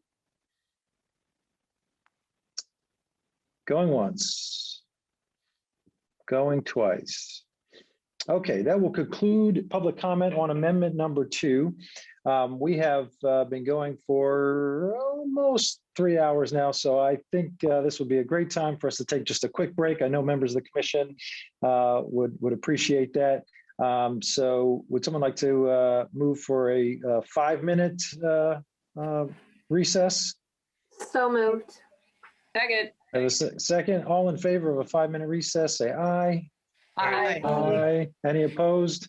Going once. Going twice. Okay, that will conclude public comment on amendment number 2. We have been going for almost 3 hours now, so I think this would be a great time for us to take just a quick break. I know members of the commission would appreciate that. So would someone like to move for a 5-minute recess? So moved. Second. Have a second. All in favor of a 5-minute recess, say aye. Aye. Aye. Any opposed?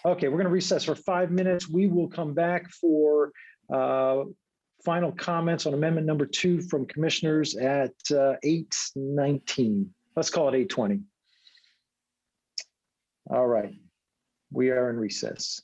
Okay, we're going to recess for 5 minutes. We will come back for final comments on amendment number 2 from commissioners at 8:19. Let's call it 8:20. All right. We are in recess.